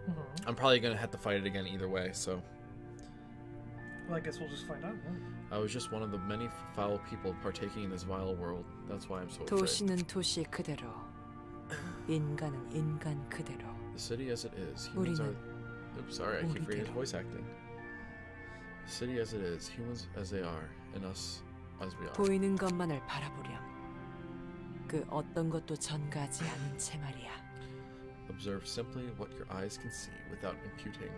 Mm-hmm. I'm probably gonna have to fight it again either way. So Well, I guess we'll just find out. I was just one of the many foul people partaking in this vile world. That's why I'm so afraid. 도시는 도시 그대로, 인간은 인간 그대로. The city as it is, humans are. Oops, sorry, I keep reading his voice acting. The city as it is, humans as they are, and us as we are. 보이는 것만을 바라보렴. 그 어떤 것도 전가하지 않은 채 말이야. Observe simply what your eyes can see without imputing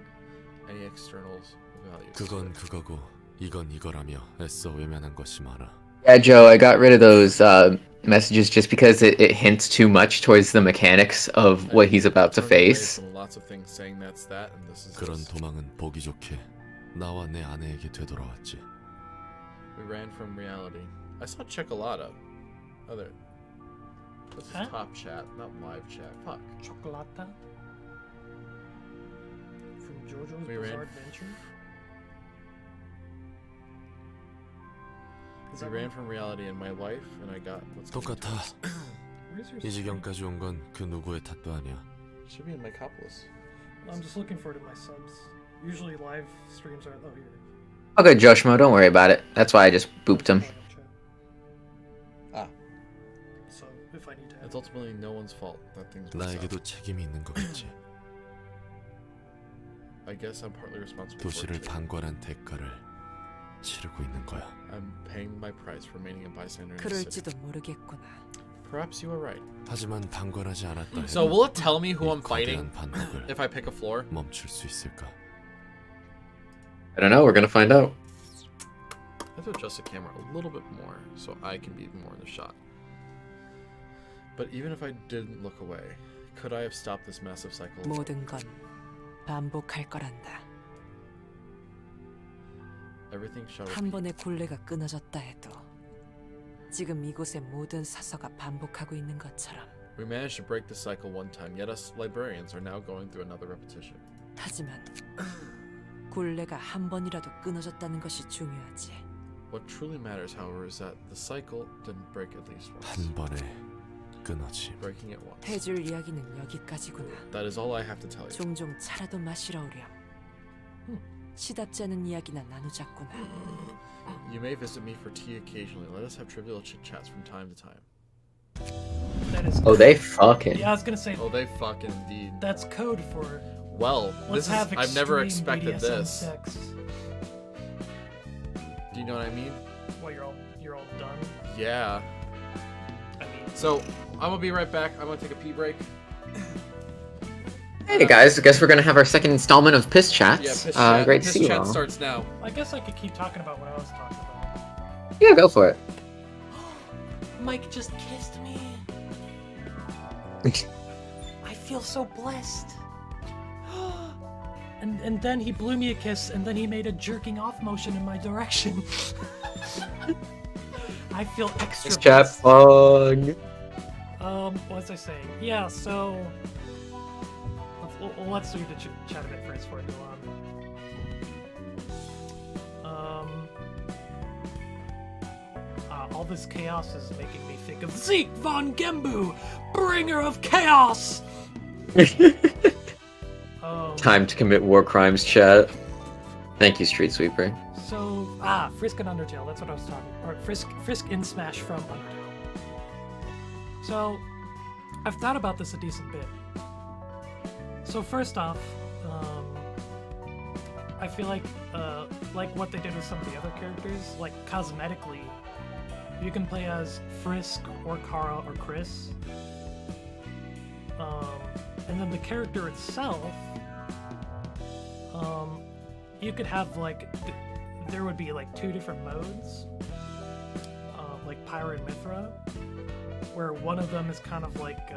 any external values. 그건 그거고 이건 이거라며 애써 외면한 것이 많아. Yeah, Joe, I got rid of those messages just because it hints too much towards the mechanics of what he's about to Turned away face. from lots of things saying that's that and this is 그런 this. 도망은 보기 좋게 나와 내 아내에게 되돌아왔지. We ran from reality. I saw Chocolata. Other. This is Huh? top chat, not live chat. Fuck. Chocolata? From JoJo's We ran- Bizarre Adventure? Is We that ran right? from reality and my wife and I got what's coming to 똑같아. us. Where's your 이 stream? 지경까지 온 건 그 누구의 탓도 아니야. Should be in my cop list. I'm just looking forward to my subs. Usually live streams are... Oh, here. Okay, Joshmo, don't worry about it. That's why I just booped him. Ah. So, if I need to... It's ultimately no one's fault that things went south. 나에게도 책임이 있는 거겠지. I guess I'm partly responsible for 도시를 it too. 방관한 대가를 치르고 있는 거야. I'm paying my price for remaining a bystander in the city. 그럴지도 모르겠구나. Perhaps you are right. 하지만 방관하지 않았다 해도 So will it tell me who 이 I'm fighting 거대한 반목을 if I pick a floor? 멈출 수 있을까? I don't know, we're gonna find out. I have to adjust the camera a little bit more so I can be more in the shot. But even if I didn't look away, could I have stopped this massive cycle? 모든 건 반복할 거란다. Everything shall 한 repeat. 번의 굴레가 끊어졌다 해도 지금 이곳의 모든 사서가 반복하고 있는 것처럼. We managed to break the cycle one time, yet us librarians are now going through another repetition. 하지만 굴레가 한 번이라도 끊어졌다는 것이 중요하지. What truly matters, however, is that the cycle didn't break at least once. 한 번에 끊어지. Breaking it once. 해줄 이야기는 여기까지구나. That is all I have to tell you. 종종 차라도 마시러 오렴. 시답지 않은 이야기나 나누자꾸나. You may visit me for tea occasionally. Let us have trivial chit-chats from time to time. That is... Oh, they fucking. Yeah, I was gonna say, Oh, they fucking indeed. that's code for... Well, Let's this is have I've never extreme expected BDSM this. Sex. Do you know what I mean? Well, you're all done. Yeah. I mean, So, I'm gonna be right back. I'm gonna take a pee break. Hey guys, I guess we're gonna have our second installment of Piss Chats. Yeah, piss chat. Great to Piss see you chat all. starts now. I guess I could keep talking about what I was talking about. Yeah, go for it. Mike just kissed me. I feel so blessed. And then he blew me a kiss, and then he made a jerking off motion in my direction. I feel extra Piss Chat blessed. fun. What was I saying? Yeah, so let's do the chat a bit first before I go on. All this chaos is making me think of Zeke von Gembu, bringer of chaos. Time to commit war crimes, chat. Thank you, Street Sweeper. So, Frisk and Undertale, that's what I was talking about. Or Frisk in Smash from Undertale. So, I've thought about this a decent bit. So first off, I feel like what they did with some of the other characters, like cosmetically, you can play as Frisk or Kara or Chris. And then the character itself, you could have like, there would be like 2 different modes, like Pyra and Mithra, where one of them is kind of like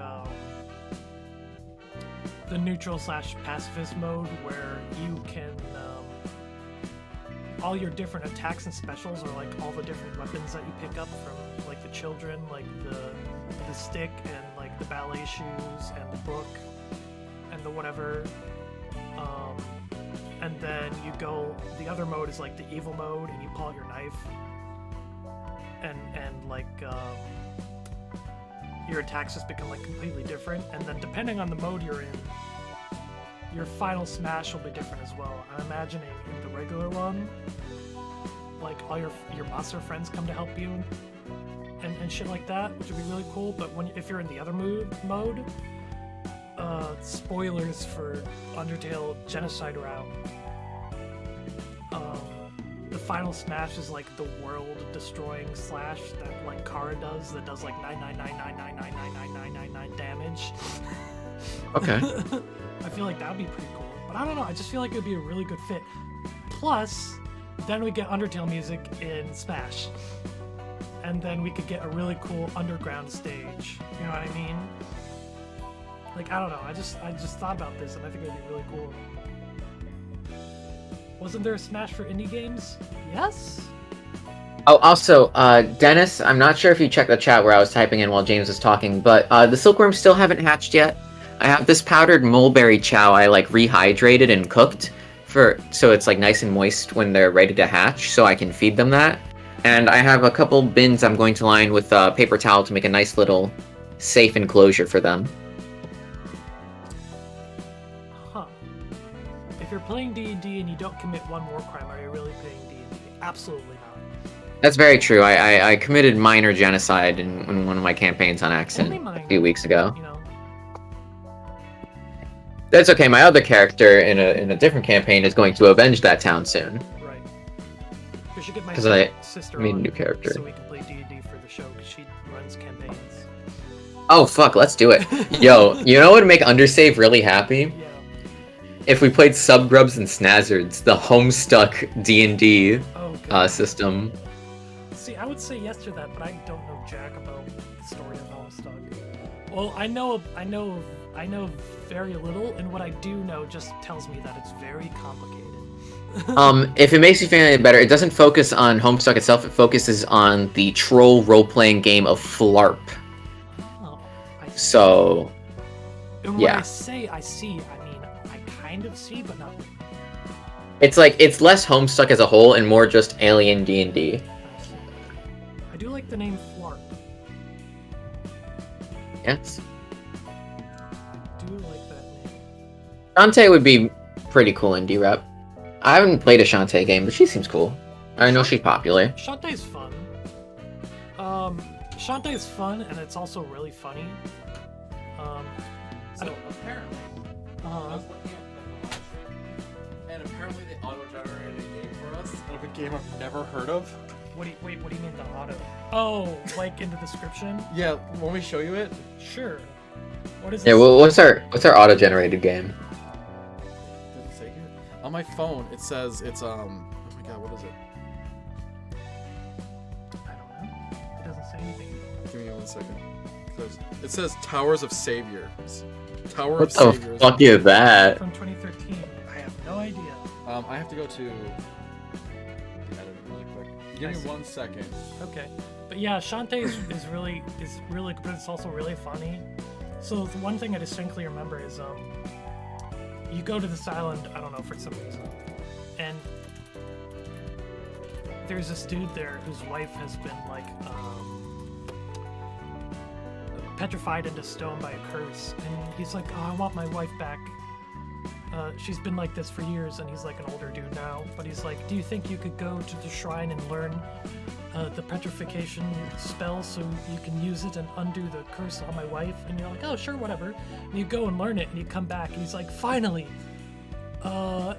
the neutral / pacifist mode, where you can all your different attacks and specials are like all the different weapons that you pick up from like the children, like the stick and like the ballet shoes and the book and the whatever. And then you go, the other mode is like the evil mode, and you pull out your knife, and like your attacks just become like completely different. And then depending on the mode you're in, your final smash will be different as well. I'm imagining in the regular one, like all your monster friends come to help you and shit like that, which would be really cool. But if you're in the other mode, spoilers for Undertale Genocide Route. The final smash is like the world-destroying slash that like Kara does, that does like 999999999 damage. Okay. I feel like that would be pretty cool. But I don't know, I just feel like it would be a really good fit. Plus, then we get Undertale music in Smash. And then we could get a really cool underground stage. You know what I mean? Like, I don't know, I just thought about this and I think it would be really cool. Wasn't there a Smash for indie games? Yes? Oh, also, Dennis, I'm not sure if you checked the chat where I was typing in while James was talking, but the silkworms still haven't hatched yet. I have this powdered mulberry chow I like rehydrated and cooked so it's like nice and moist when they're ready to hatch, so I can feed them that. And I have a couple bins I'm going to line with paper towel to make a nice little safe enclosure for them. Huh. If you're playing D&D and you don't commit one war crime, are you really playing D&D? Absolutely not. That's very true. I committed minor genocide in one of my campaigns on accident a few weeks ago. You know. That's okay. My other character in a different campaign is going to avenge that town soon. Right. We should get my 'Cause I sister made a on new character. so we can play D&D for the show, because she runs campaigns. Oh fuck, let's do it. Yo, you know what would make Undersave really happy? Yeah. If we played Subgrubs and Snazzards, the Homestuck D&D Oh, God. system. See, I would say yes to that, but I don't know jack about the story of Homestuck. Well, I know very little, and what I do know just tells me that it's very complicated. If it makes you feel any better, it doesn't focus on Homestuck itself, it focuses on the troll role-playing game of Flarp. Oh, I see. So, And when yeah. I say I see, I mean, I kind of see, but not really. it's less Homestuck as a whole and more just Alien D&D. I see. I do like the name Flarp. Yes. I do like that name. Shantae would be pretty cool indie rep. I haven't played a Shantae game, but she seems cool. I know she's popular. Shantae's fun. Shantae's fun, and it's also really funny. So apparently, I Uh, was looking at the and apparently they auto-generated a game for us of a game I've never heard of. what do you mean the auto? Oh, like in the description? Yeah, want me to show you it? Sure. What is Yeah, this? well, what's our auto-generated game? Does it say here? On my phone, it says it's oh my god, what is it? I don't know. It doesn't say anything. Give me 1 second. It says Towers of Saviors. Tower What of the Saviors. fuck is that? From 2013. I have no idea. I have to go to the editor really quick. Give I me see. 1 second. Okay, but yeah, Shantae is really good, but it's also really funny. So the one thing I distinctly remember is you go to this island, I don't know, for some reason, and there's this dude there whose wife has been like petrified into stone by a curse, and he's like, oh, I want my wife back. She's been like this for years, and he's like an older dude now, but he's like, do you think you could go to the shrine and learn the petrification spell so you can use it and undo the curse on my wife? And you're like, oh, sure, whatever. And you go and learn it, and you come back, and he's like, finally, I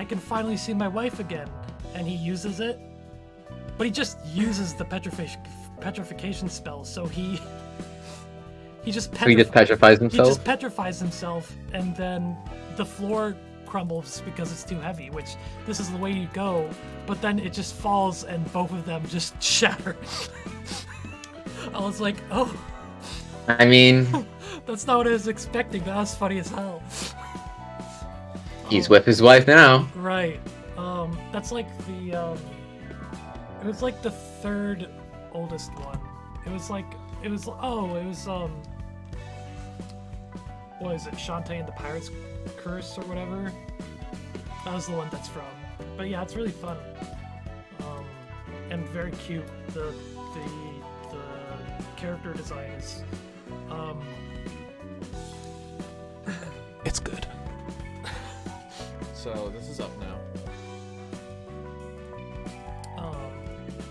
can finally see my wife again. And he uses it, but he just uses the petrification spell, so he just He just petrifies he himself? just petrifies himself, and then the floor crumbles because it's too heavy, which this is the way you go, but then it just falls and both of them just shatter. I was like, oh, I mean, that's not what I was expecting. That was funny as hell. he's with his wife now. Right. That's like the it was like the third oldest one. It was what is it, Shantae and the Pirate's Curse or whatever? That was the one that's from. But yeah, it's really fun. And very cute. The character design is it's good. So this is up now.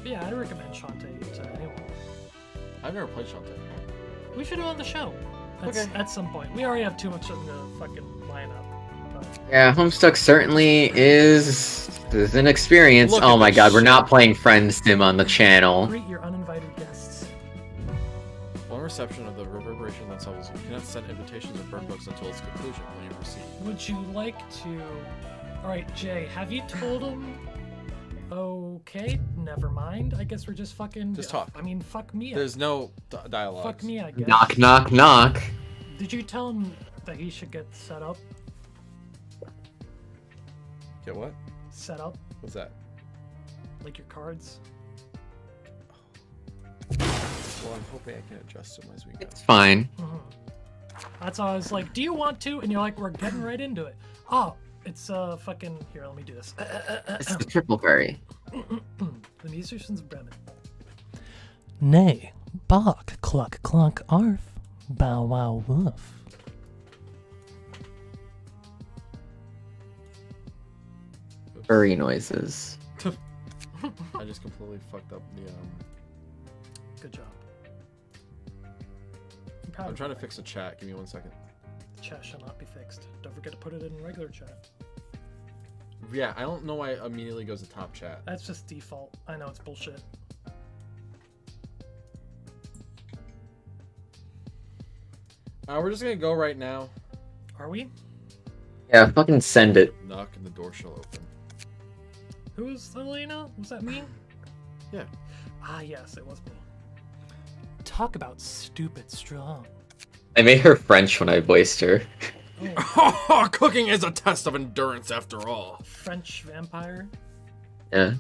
Yeah, I'd recommend Shantae to anyone. I've never played Shantae. We should do it on the show. At some point. We already have too much in the fucking lineup. But... Yeah, Homestuck certainly is an experience. Look Oh at my this god, we're shit. not playing Friend Sim on the channel. Greet your uninvited guests. On reception of the reverberation themselves, you cannot send invitations or burn books until its conclusion when you receive. Would you like to... Alright, Jay, have you told him... Okay, never mind. I guess we're just fucking... Just talk. I mean, fuck me. There's no dialogue. Fuck me, I guess. Knock, knock, knock. Did you tell him that he should get set up? Get what? Set up? What's that? Like your cards? Well, I'm hoping I can adjust them as we go. It's fine. That's all I was like, do you want to? And you're like, we're getting right into it. Oh, it's fucking... Here, let me do this. It's the triple curry. The musicians of Bremen. Nay, bark, cluck, clunk, arf, bow wow woof. Furry noises. I just completely fucked up the Good job. I'm trying to fix the chat. Give me 1 second. The chat shall not be fixed. Don't forget to put it in regular chat. Yeah, I don't know why it immediately goes to top chat. That's just default. I know it's bullshit. We're just gonna go right now. Are we? Yeah, fucking send it. Knock and the door shall open. Who is Elena? Was that me? Yeah. Ah, yes, it was me. Talk about stupid strong. I made her French when I voiced her. Cooking is a test of endurance after all. French vampire. Yeah.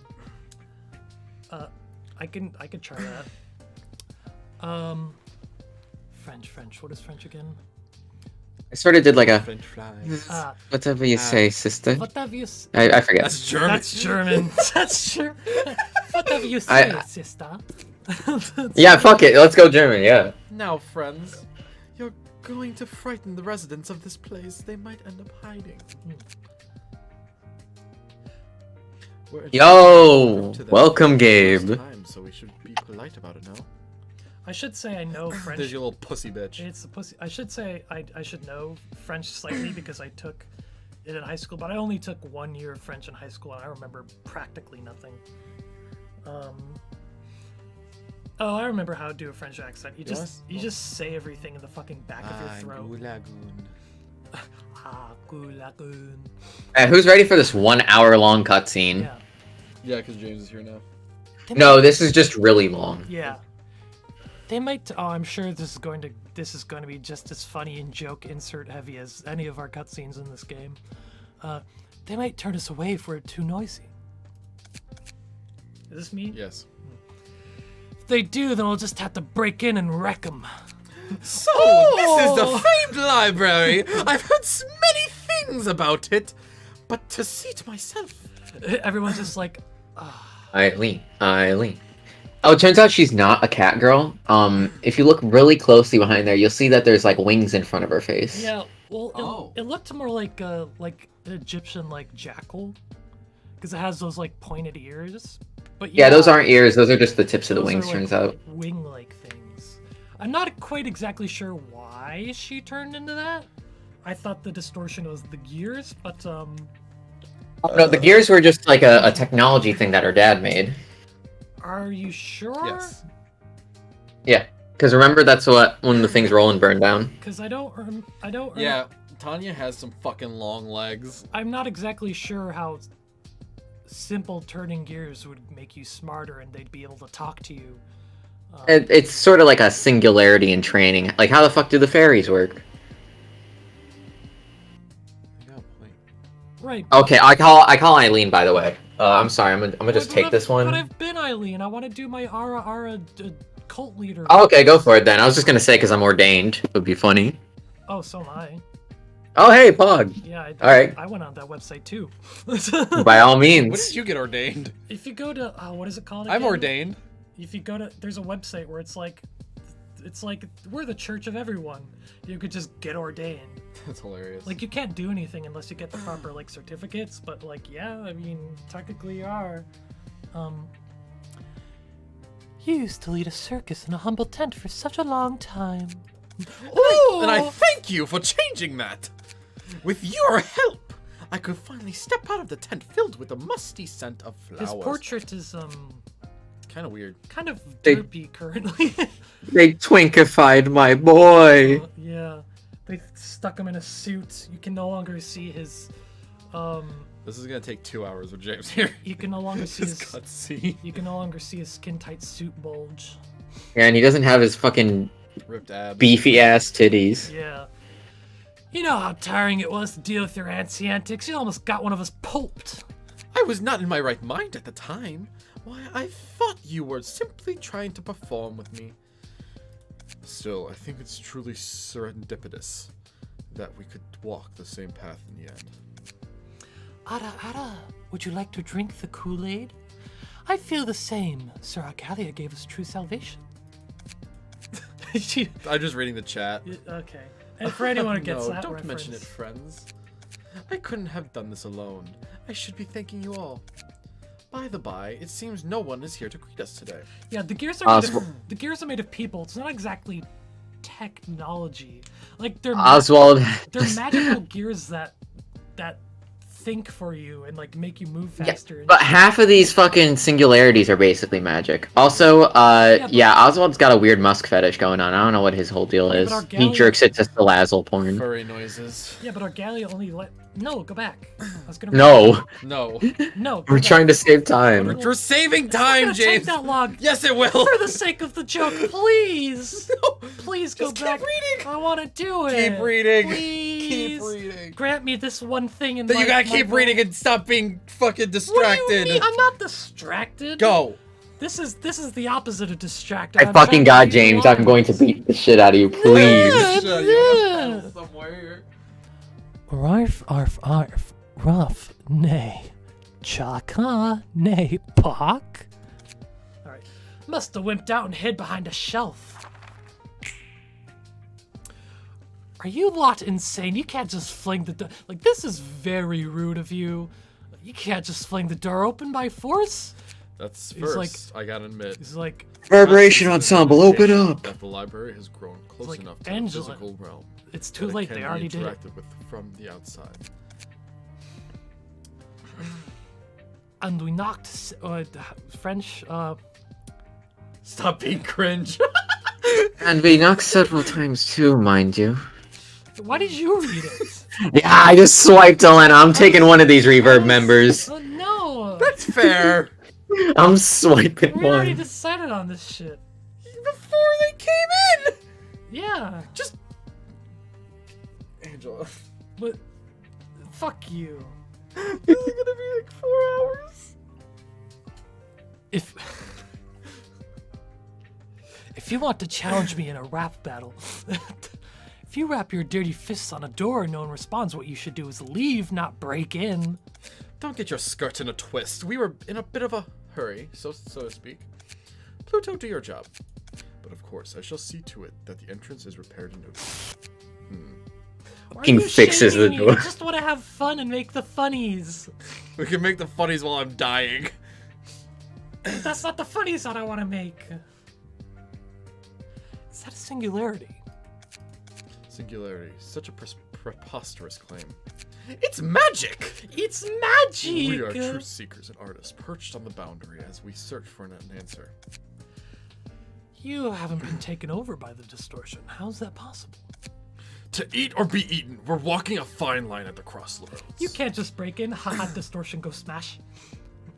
I could try that. French. What is French again? I sort of did like a French fries. whatever you say, sister. What have you? I forget. That's German. That's German. That's German. What have you say, sister? Yeah, fuck it. Let's go German. Yeah. Now, friends, you're going to frighten the residents of this place. They might end up hiding. Yo, welcome, Gabe. So we should be polite about it now. I should say I know French. There's your little pussy bitch. It's a pussy. I should say I should know French slightly because I took it in high school, but I only took 1 year of French in high school, and I remember practically nothing. Oh, I remember how to do a French accent. You just say everything in the fucking back of your throat. Gulagoon. Who's ready for this 1 hour long cutscene? Yeah. Yeah, because James is here now. No, this is just really long. Yeah. They might. Oh, I'm sure this is going to be just as funny and joke insert heavy as any of our cutscenes in this game. They might turn us away if we're too noisy. Is this me? Yes. If they do, then we'll just have to break in and wreck them. So, this is the famed library. I've heard many things about it, but to see it myself. Everyone's just like, Eileen. Oh, it turns out she's not a cat girl. If you look really closely behind there, you'll see that there's like wings in front of her face. yeah. Well, it looked more like an Egyptian like jackal, because it has those like pointed ears. But Yeah, those aren't ears. Those are just the tips of the those wings, are, turns like, out. Wing-like things. I'm not quite exactly sure why she turned into that. I thought the distortion was the gears, but Oh, no, the gears were just like a technology thing that her dad made. Are you sure? Yes. Yeah, because remember that's what one of the things Roland burned down. Because I don't. Yeah, Tanya has some fucking long legs. I'm not exactly sure how simple turning gears would make you smarter and they'd be able to talk to you. It's sort of like a singularity in training. Like, how the fuck do the fairies work? Right. Okay, I call Eileen, by the way. I'm sorry, I'm gonna just take this one. But I've been Eileen. I want to do my Ara cult leader. Oh, okay, go for it then. I was just gonna say because I'm ordained. It would be funny. Oh, so am I. Oh, hey, Pog. Yeah. Alright. I went on that website too. By all means. When did you get ordained? If you go to what is it called? I'm again? ordained. If you go to, there's a website where it's like we're the church of everyone. You could just get ordained. That's hilarious. Like, you can't do anything unless you get the proper like certificates, but like, yeah, I mean, technically you are. You used to lead a circus in a humble tent for such a long time. Ooh! And I thank you for changing that. With your help, I could finally step out of the tent filled with the musty scent of flowers. His portrait is kind of weird. Kind of derpy currently. They twinkified my boy. Yeah. They stuck him in a suit. You can no longer see his This is gonna take 2 hours with James here. You can no longer see his cutscene. You can no longer see his skin tight suit bulge. Yeah, and he doesn't have his fucking ripped abs, beefy ass titties. Yeah. You know how tiring it was to deal with your antics. You almost got one of us pulped. I was not in my right mind at the time. Why, I thought you were simply trying to perform with me. Still, I think it's truly serendipitous that we could walk the same path in the end. Ada, would you like to drink the Kool-Aid? I feel the same. Sir Argalia gave us true salvation. I'm just reading the chat. Okay. And for anyone who gets that don't reference. mention it, friends. I couldn't have done this alone. I should be thanking you all. By the by, it seems no one is here to greet us today. Yeah, the gears are made of people. It's not exactly technology. Like they're Oswald. They're magical gears that think for you and like make you move faster. Yeah, but half of these fucking singularities are basically magic. Also, Oswald's got a weird musk fetish going on. I don't know what his whole deal is. He jerks it to Salazzle porn. Furry noises. Yeah, but Argalia only No, go back. I was gonna. No. No. We're trying to save time. We're saving time, James. James. Take that long. Yes, it will. For the sake of the joke, please. No. Please go Just back. Keep reading. I want to do it. Keep reading. Please. Keep reading. Grant me this one thing in Then my. you gotta keep reading and stop being fucking distracted. What do you mean? I'm not distracted. Go. This is the opposite of distracted. I fucking got James. I'm going to beat the shit out of you, please. Somewhere. Arf, arf, arf. Rough, nay. Chaka, nay, Pock. Alright. Must have wimped out and hid behind a shelf. Are you lot insane? You can't just fling the door. Like, this is very rude of you. You can't just fling the door open by force. That's He's first, like, I gotta admit. He's like... Reverberation Ensemble, open up! That the library has grown close like enough to Angela. the physical realm. It's too late, they already did it. With from the outside. And we knocked... French, Stop being cringe. And we knocked several times too, mind you. Why did you read it? Yeah, I just swiped Elena. I'm taking one of these reverb members. Oh, no! That's fair. I'm swiping We already one. decided on this shit. Before they came in. Yeah. Just Angela. But fuck you. This is gonna be like 4 hours. If you want to challenge me in a rap battle, if you rap your dirty fists on a door and no one responds, what you should do is leave, not break in. Don't get your skirt in a twist. We were in a bit of a hurry, so to speak. Pluto, do your job. But of course, I shall see to it that the entrance is repaired in no time. Fucking fixes the door. I just want to have fun and make the funnies. We can make the funnies while I'm dying. That's not the funnies that I want to make. Is that a singularity? Singularity. Such a preposterous claim. It's magic! It's magic! We are true seekers and artists, perched on the boundary as we search for an answer. You haven't been taken over by the distortion. How's that possible? To eat or be eaten, we're walking a fine line at the crossroads. You can't just break in, haha, distortion, go smash.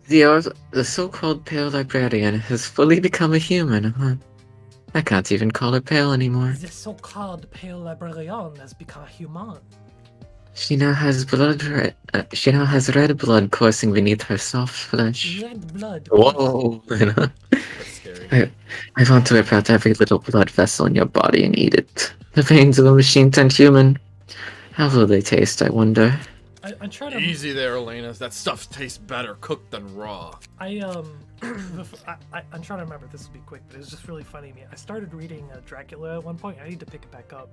The so-called pale librarian has fully become a human, huh? I can't even call her pale anymore. The so-called pale librarian has become human. She now has she now has red blood coursing beneath her soft flesh. Red blood. Whoa! That's scary. I want to rip out every little blood vessel in your body and eat it. The veins of a machine turned human. How will they taste, I wonder? I'm trying to. Easy there, Elena. That stuff tastes better cooked than raw. I'm trying to remember. This will be quick, but it was just really funny to me. I started reading Dracula at one point. I need to pick it back up.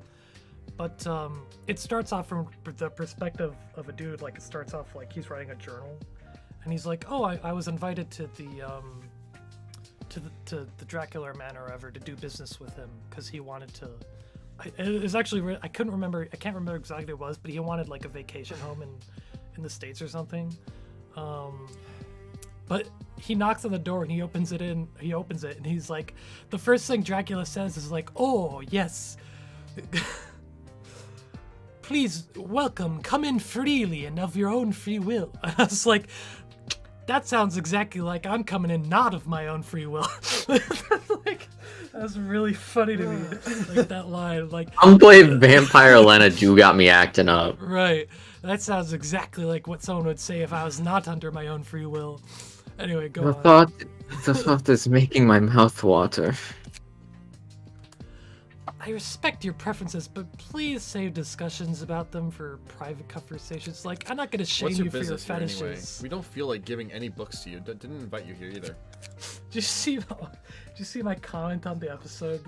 But it starts off from the perspective of a dude. Like, it starts off like he's writing a journal, and he's like, "Oh, I was invited to the Dracula Manor or ever to do business with him because he wanted to." It was actually I couldn't remember. I can't remember exactly what it was, but he wanted like a vacation home in the States or something. But he knocks on the door and he opens it, and he's like, the first thing Dracula says is like, "Oh yes." Please, welcome, come in freely and of your own free will. And I was like, that sounds exactly like I'm coming in not of my own free will. Like, that's really funny to me. Like, that line, like... Unplay Vampire Elena do got me acting up. Right. That sounds exactly like what someone would say if I was not under my own free will. Anyway, go on. The thought is making my mouth water. I respect your preferences, but please save discussions about them for private conversations. Like, I'm not gonna shame What's your you for your business here fetishes. anyway? We don't feel like giving any books to you. Didn't invite you here either. Did you see my comment on the episode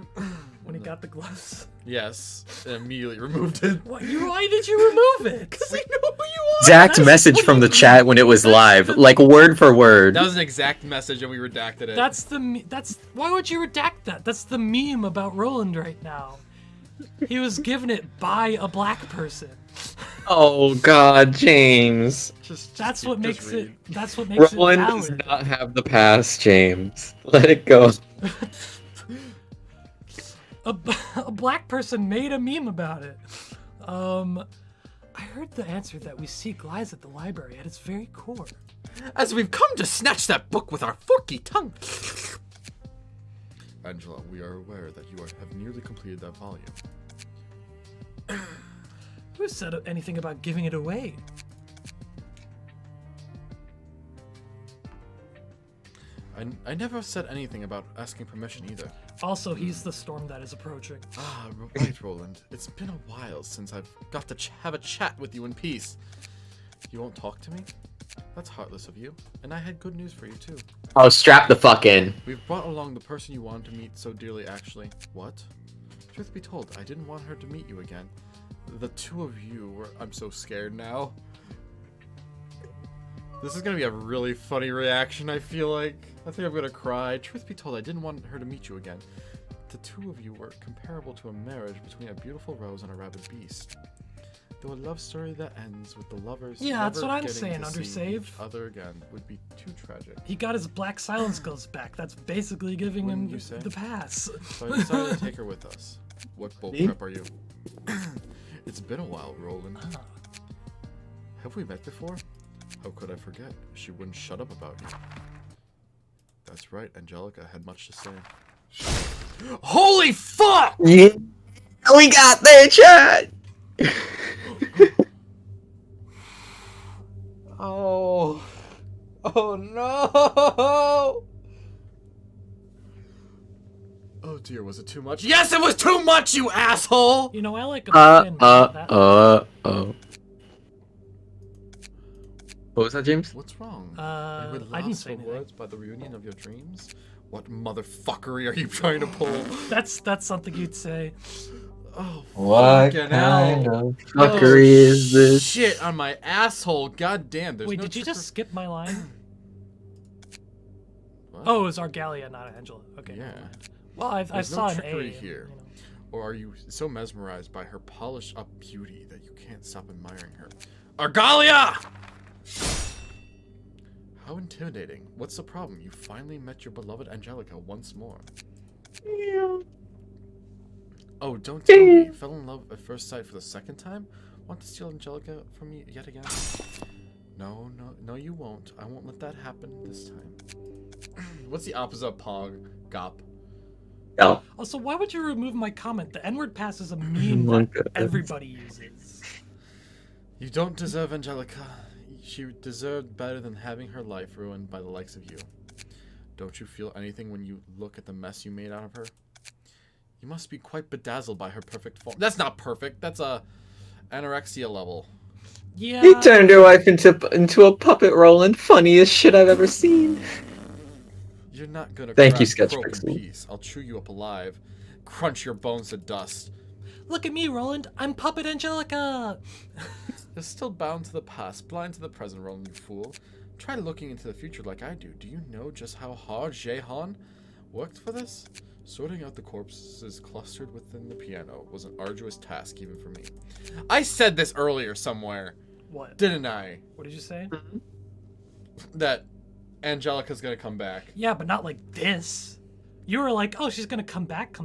when he got the gloves? Yes, and immediately removed it. Why did you remove it? Because I know who you are. Exact message from the chat when it was live, like word for word. That was an exact message, and we redacted it. Why would you redact that? That's the meme about Roland right now. He was given it by a black person. Oh God, James. That's what makes it Roland valid. does not have the past, James. Let it go. A black person made a meme about it. I heard the answer that we seek lies at the library at its very core. As we've come to snatch that book with our forky tongue. Angela, we are aware that you have nearly completed that volume. Who said anything about giving it away? I never said anything about asking permission either. Also, he's the storm that is approaching. Ah, right, Roland. It's been a while since I've got to have a chat with you in peace. You won't talk to me? That's heartless of you. And I had good news for you, too. Oh, strap the fuck in. We've brought along the person you wanted to meet so dearly, actually. What? Truth be told, I didn't want her to meet you again. The two of you were... I'm so scared now. This is gonna be a really funny reaction, I feel like. I think I'm gonna cry. Truth be told, I didn't want her to meet you again. The two of you were comparable to a marriage between a beautiful rose and a rabid beast. Though a love story that ends with the lovers that's what I'm getting saying, to see Undersaved. each other again would be too tragic. He got his black silence skills back. That's basically giving Wouldn't him you say? the pass. So I decided to take her with us. What boat Me? prep are you? It's been a while, Roland. Have we met before? How could I forget? She wouldn't shut up about you. That's right, Angelica had much to say. Holy fuck! Yeah, we got there, chat. Oh no! Oh dear, was it too much? Yes, it was too much, you asshole! You know, I like a thin, oh. What was that, James? What's wrong? I didn't say anything. Words by the reunion of your dreams? What motherfuckery are you trying to pull? That's something you'd say. Oh, What fucking kind hell. of fuckery is this? Shit on my asshole. God damn. There's Wait, no did you trick just skip my line? What? Oh, it was Argalia, not Angela. Okay. Yeah. never mind. Well, I There's saw no an A. trickery and, here. you know. Or are you so mesmerized by her polished up beauty that you can't stop admiring her? Argalia! How intimidating. What's the problem? You finally met your beloved Angelica once more. Oh, don't tell me you fell in love at first sight for the second time? Want to steal Angelica from me yet again? No, you won't. I won't let that happen this time. What's the opposite of Pog? Gop. No. Also, why would you remove my comment? The N-word pass is a meme that everybody uses. You don't deserve Angelica. She deserved better than having her life ruined by the likes of you. Don't you feel anything when you look at the mess you made out of her? You must be quite bedazzled by her perfect form. That's not perfect. That's a anorexia level. Yeah. He turned her wife into a puppet, Roland. Funniest shit I've ever seen. You're not gonna Thank you, crack Sketch broken Pixel. piece. I'll chew you up alive, crunch your bones to dust. Look at me, Roland. I'm Puppet Angelica. You're still bound to the past, blind to the present, Roland, you fool. Try looking into the future like I do. Do you know just how hard Jehan worked for this? Sorting out the corpses clustered within the piano was an arduous task even for me. I said this earlier somewhere. What? Didn't I? What did you say? That Angelica's gonna come back. Yeah, but not like this. You were like, oh, she's gonna come back.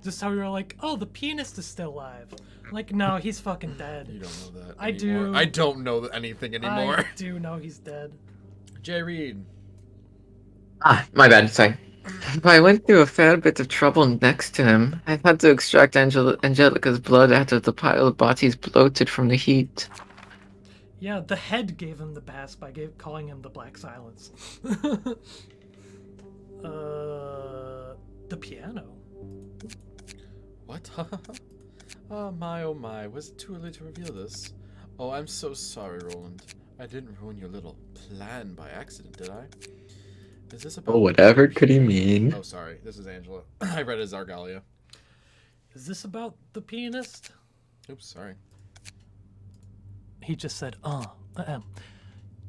Just how you were like, oh, the pianist is still alive. Like, no, he's fucking dead. You don't know that I anymore. do. I don't know anything anymore. I do know he's dead. Jay Reed. Ah, my bad. Sorry. I went through a fair bit of trouble next to him. I had to extract Angelica's blood after the pile of bodies bloated from the heat. Yeah, the head gave him the pass by calling him the Black Silence. The piano. What? Oh my, was it too early to reveal this? Oh, I'm so sorry, Roland. I didn't ruin your little plan by accident, did I? Is this about... Oh, whatever could he mean? Oh, sorry. This is Angela. I read it as Argalia. Is this about the pianist? Oops, sorry. He just said,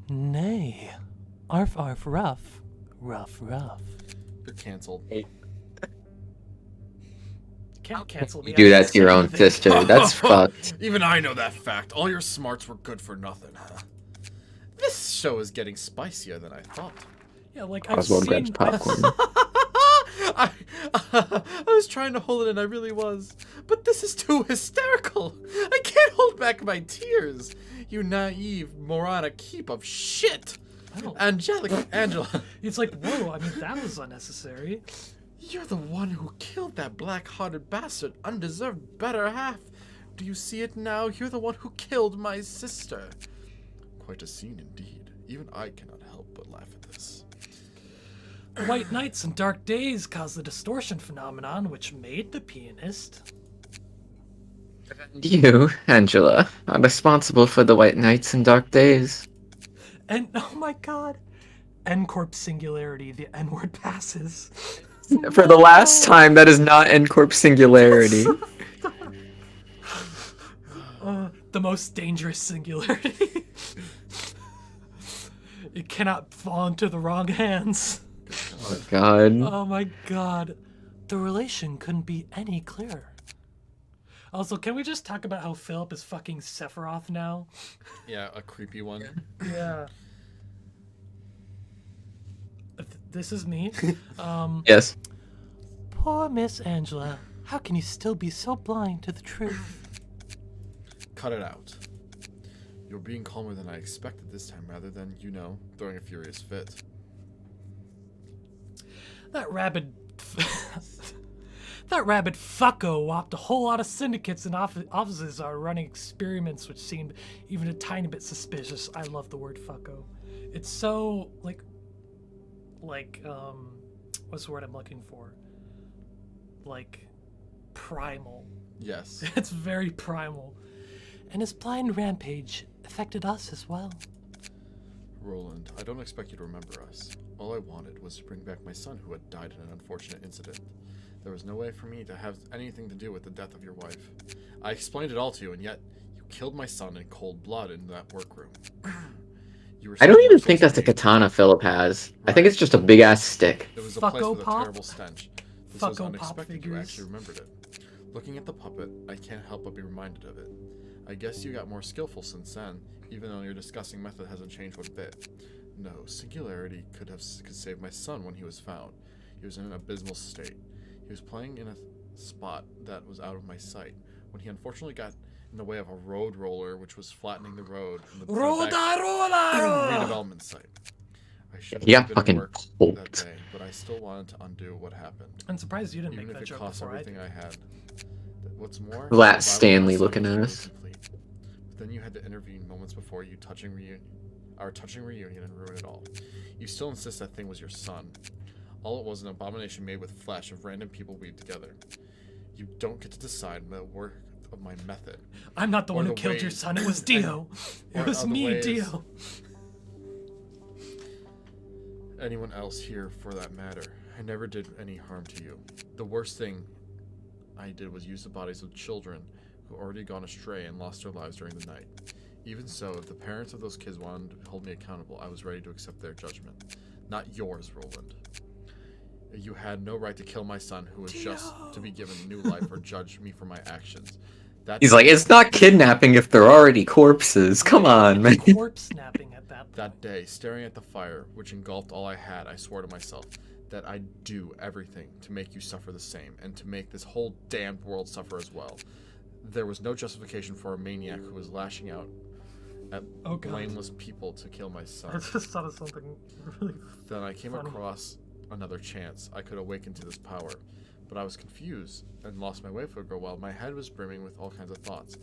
nay. Arf, arf, rough. Rough. You're canceled. You can't cancel me. You do I that didn't to your say own anything. sister. That's fucked. Even I know that fact. All your smarts were good for nothing, huh? This show is getting spicier than I thought. Yeah, like I've Oswald grabs seen... popcorn. I was trying to hold it in, I really was. But this is too hysterical. I can't hold back my tears. You naive, moronic heap of shit. Oh. Angela. It's like, whoa, I mean, that was unnecessary. You're the one who killed that black-hearted bastard, undeserved better half. Do you see it now? You're the one who killed my sister. Quite a scene indeed. Even I cannot help but laugh at this. White nights and dark days caused the distortion phenomenon, which made the pianist. You, Angela, are responsible for the white nights and dark days. And, oh my god, N-Corp singularity, the N-word passes. For the last time, that is not N-Corp singularity. The most dangerous singularity. It cannot fall into the wrong hands. Oh god. Oh my god. The relation couldn't be any clearer. Also, can we just talk about how Philip is fucking Sephiroth now? Yeah, a creepy one. Yeah. This is me. Yes. Poor Miss Angela. How can you still be so blind to the truth? Cut it out. You're being calmer than I expected this time, rather than, you know, throwing a furious fit. That rabid fucko whopped a whole lot of syndicates and offices are running experiments which seemed even a tiny bit suspicious. I love the word fucko. It's so like what's the word I'm looking for? Like primal. Yes. It's very primal. And his blind rampage affected us as well. Roland, I don't expect you to remember us. All I wanted was to bring back my son who had died in an unfortunate incident. There was no way for me to have anything to do with the death of your wife. I explained it all to you, and yet you killed my son in cold blood in that workroom. I don't even think that's a katana Philip has. I think it's just a big ass stick. It was a place Fucko with pop? a terrible stench. This was Fucko pop unexpected you figures. actually remembered it. Looking at the puppet, I can't help but be reminded of it. I guess you got more skillful since then, even though your disgusting method hasn't changed one bit. No, Singularity could save my son when he was found. He was in an abysmal state. He was playing in a spot that was out of my sight, when he unfortunately got in the way of a road roller which was flattening the road from the redevelopment site. I should Yeah, have been fucking at work that pulped. day, but I still wanted to undo what happened. I'm surprised you didn't Even make if that it joke cost before I everything did. I had. What's more, Lat the Stanley violence looking was at really us. complete. Then you had to intervene moments before our touching reunion and ruin it all. You still insist that thing was your son. All it was an abomination made with flesh of random people weaved together. You don't get to decide the work of my method. I'm not the one who the killed your ways- son. It was Dio. It or was other me, ways. Dio. Anyone else here for that matter. I never did any harm to you. The worst thing I did was use the bodies of children who already gone astray and lost their lives during the night. Even so, if the parents of those kids wanted to hold me accountable, I was ready to accept their judgment. Not yours, Roland. You had no right to kill my son, who was just to be given new life, or judge me for my actions. He's like, it's not kidnapping if they're already corpses. Come on, man. Corpse snapping at that point. That day, staring at the fire, which engulfed all I had, I swore to myself that I'd do everything to make you suffer the same, and to make this whole damned world suffer as well. There was no justification for a maniac who was lashing out at blameless people to kill my son. I just thought of something really Then I came funny. across another chance. I could awaken to this power, but I was confused and lost my way for a while. My head was brimming with all kinds of thoughts.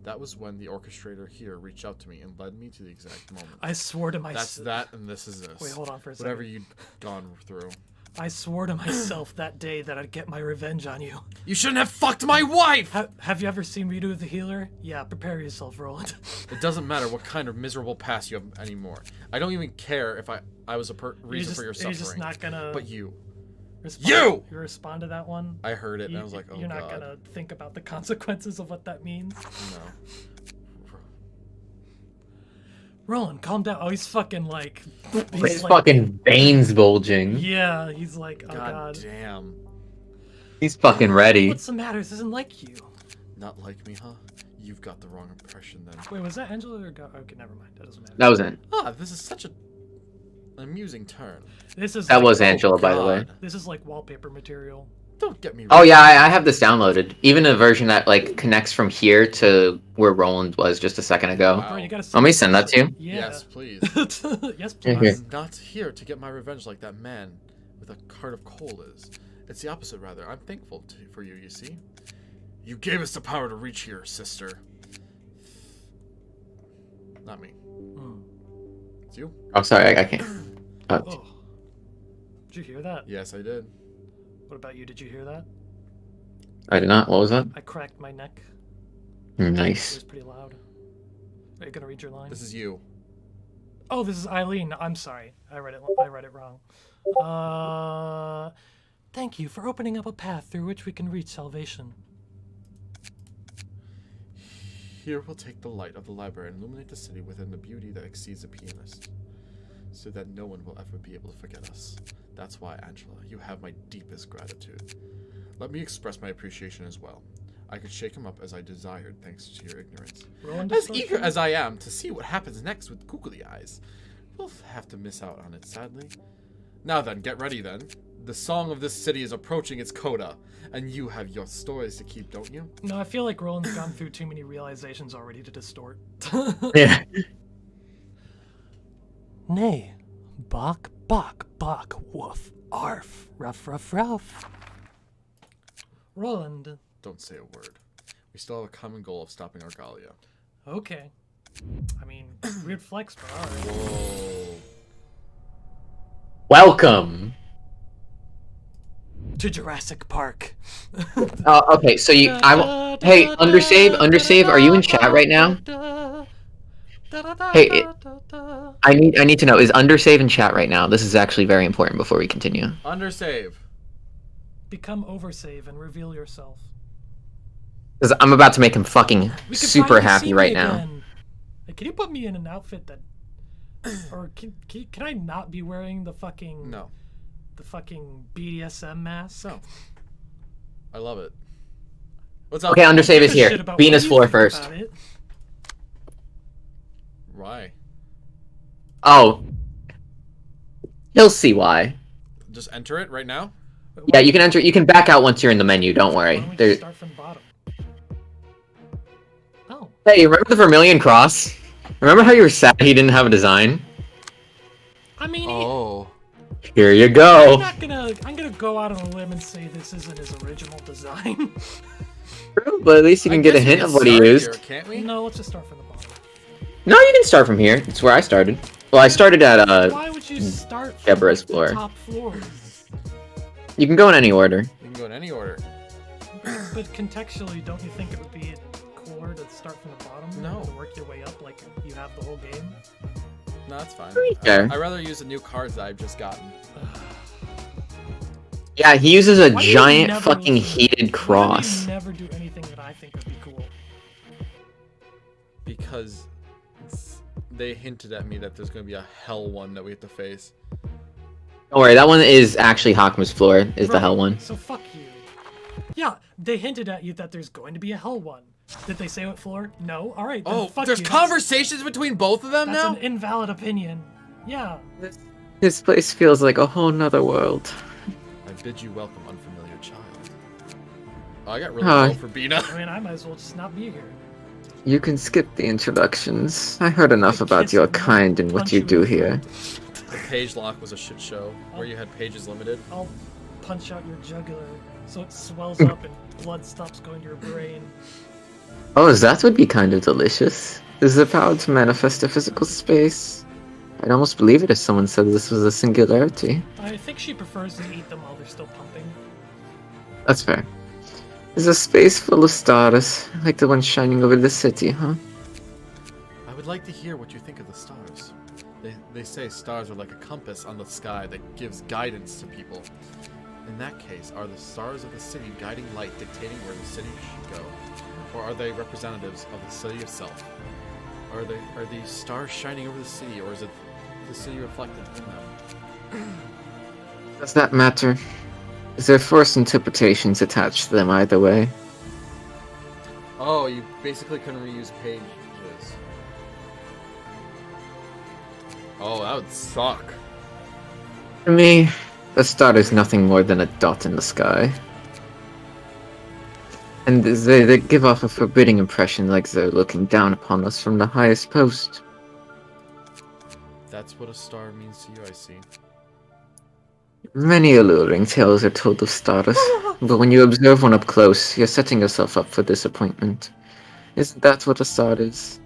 That was when the orchestrator here reached out to me and led me to the exact moment. I swore to myself. That's that, and this is this. Wait, hold on for a second. Whatever you'd gone through. I swore to myself that day that I'd get my revenge on you. You shouldn't have fucked my wife! Have you ever seen Redo the Healer? Yeah, prepare yourself, Roland. It doesn't matter what kind of miserable past you have anymore. I don't even care if I was a reason for your suffering. You're just not gonna... But you. You respond to that one? I heard it and I was like, oh You're not God. gonna think about the consequences of what that means? No. Roland, calm down. Oh, he's fucking like... His fucking veins bulging. Yeah, he's like, oh God. Damn. He's fucking ready. What's the matter? This isn't like you. Not like me, huh? You've got the wrong impression then. Wait, was that Angela or God? Okay, never mind. That doesn't matter. That was it. Ah, this is such an amusing turn. This is That like, was Angela, by the way. This is like wallpaper material. Don't get me wrong. Oh yeah, I have this downloaded. Even a version that like connects from here to where Roland was just a second ago. Wow. Bro, you gotta Let me send that to you. Yeah. Yes, please. Yes, Okay. please. I'm not here to get my revenge like that man with a cart of coal is. It's the opposite, rather. I'm thankful for you, you see. You gave us the power to reach here, sister. Not me. It's you? Oh, sorry, I can't. Oh, Oh. Did you hear that? Yes, I did. What about you? Did you hear that? I did not. What was that? I cracked my neck. It Nice. was pretty loud. Are you gonna read your line? This is you. Oh, this is Eileen. I'm sorry. I read it wrong. Thank you for opening up a path through which we can reach salvation. Here we'll take the light of the library and illuminate the city within the beauty that exceeds a pianist, so that no one will ever be able to forget us. That's why, Angela, you have my deepest gratitude. Let me express my appreciation as well. I could shake him up as I desired, thanks to your ignorance. Roland As distortion? eager as I am to see what happens next with googly eyes, we'll have to miss out on it, sadly. Now then, get ready then. The song of this city is approaching its coda, and you have your stories to keep, don't you? No, I feel like Roland's gone through too many realizations already to distort. Yeah. Nay, bok, bok, bok, woof, arf, ruff, ruff, ruff. Roland. Don't say a word. We still have a common goal of stopping Argalia. Okay. I mean, weird flex, but alright. Whoa. Welcome. To Jurassic Park. Okay, so you, hey, undersave, are you in chat right now? Hey, I need to know, is undersave in chat right now? This is actually very important before we continue. Undersave. Become oversave and reveal yourself. Because I'm about to make him fucking We can super finally happy see right me now. again. Hey, can you put me in an outfit that, or can I not be wearing the fucking the fucking BDSM mask? No. I love it. What's up? Okay, undersave is here. Shit about Venus what you floor think first. about it. Why? Oh. He'll see why. Just enter it right now? Yeah, you can enter. You can back out once you're in the menu. Don't worry. Why don't we There. just start from the bottom? Oh. Hey, remember the Vermilion Cross? Remember how you were sad he didn't have a design? I mean, Oh. Here you go. I'm gonna go out on a limb and say this isn't his original design. True, but at least you can get a hint of what he used. Can't we? No, let's just start from the bottom. No, you can start from here. It's where I started. Well, I started at Why would you start from Deborah's like, the floor. top floors? You can go in any order. You can go in any order. But contextually, don't you think it would be cooler to start from the bottom? No. And work your way up like you have the whole game? No, that's fine. Fair. I'd rather use the new cards that I've just gotten. Yeah, he uses a Why do you giant never fucking listen- heated Why do cross. you never do anything that I think would be cool? Because they hinted at me that there's going to be a hell one that we have to face. Don't worry, that one is actually Hakuma's floor, is the Right, hell one. So fuck you. Yeah, they hinted at you that there's going to be a hell one. Did they say what floor? No? Alright, then Oh, fuck there's you. conversations between both of them That's now? an invalid opinion. Yeah. This place feels like a whole nother world. I bid you welcome, unfamiliar child. Oh, I got really Hi. low for BINAH. I mean, I might as well just not be here. You can skip the introductions. I heard enough The about kids your will kind and what punch you you do in the here. The page lock was a shit show, where you had pages limited. I'll punch out your jugular so it swells up and blood stops going to your brain. Oh, that would be kind of delicious. Is the power to manifest a physical space? I'd almost believe it if someone said this was a singularity. I think she prefers to eat them while they're still pumping. That's fair. Is a space full of stars, like the one shining over the city, huh? I would like to hear what you think of the stars. They say stars are like a compass on the sky that gives guidance to people. In that case, are the stars of the city guiding light dictating where the city should go? Or are they representatives of the city itself? Are these stars shining over the city, or is it the city reflected in them? Does that matter? Is there forced interpretations attached to them either way? Oh, you basically couldn't reuse pages. Oh, that would suck. To me, a star is nothing more than a dot in the sky. And they give off a forbidding impression like they're looking down upon us from the highest post. That's what a star means to you, I see. Many alluring tales are told of stars, but when you observe one up close, you're setting yourself up for disappointment. Isn't that what a star is?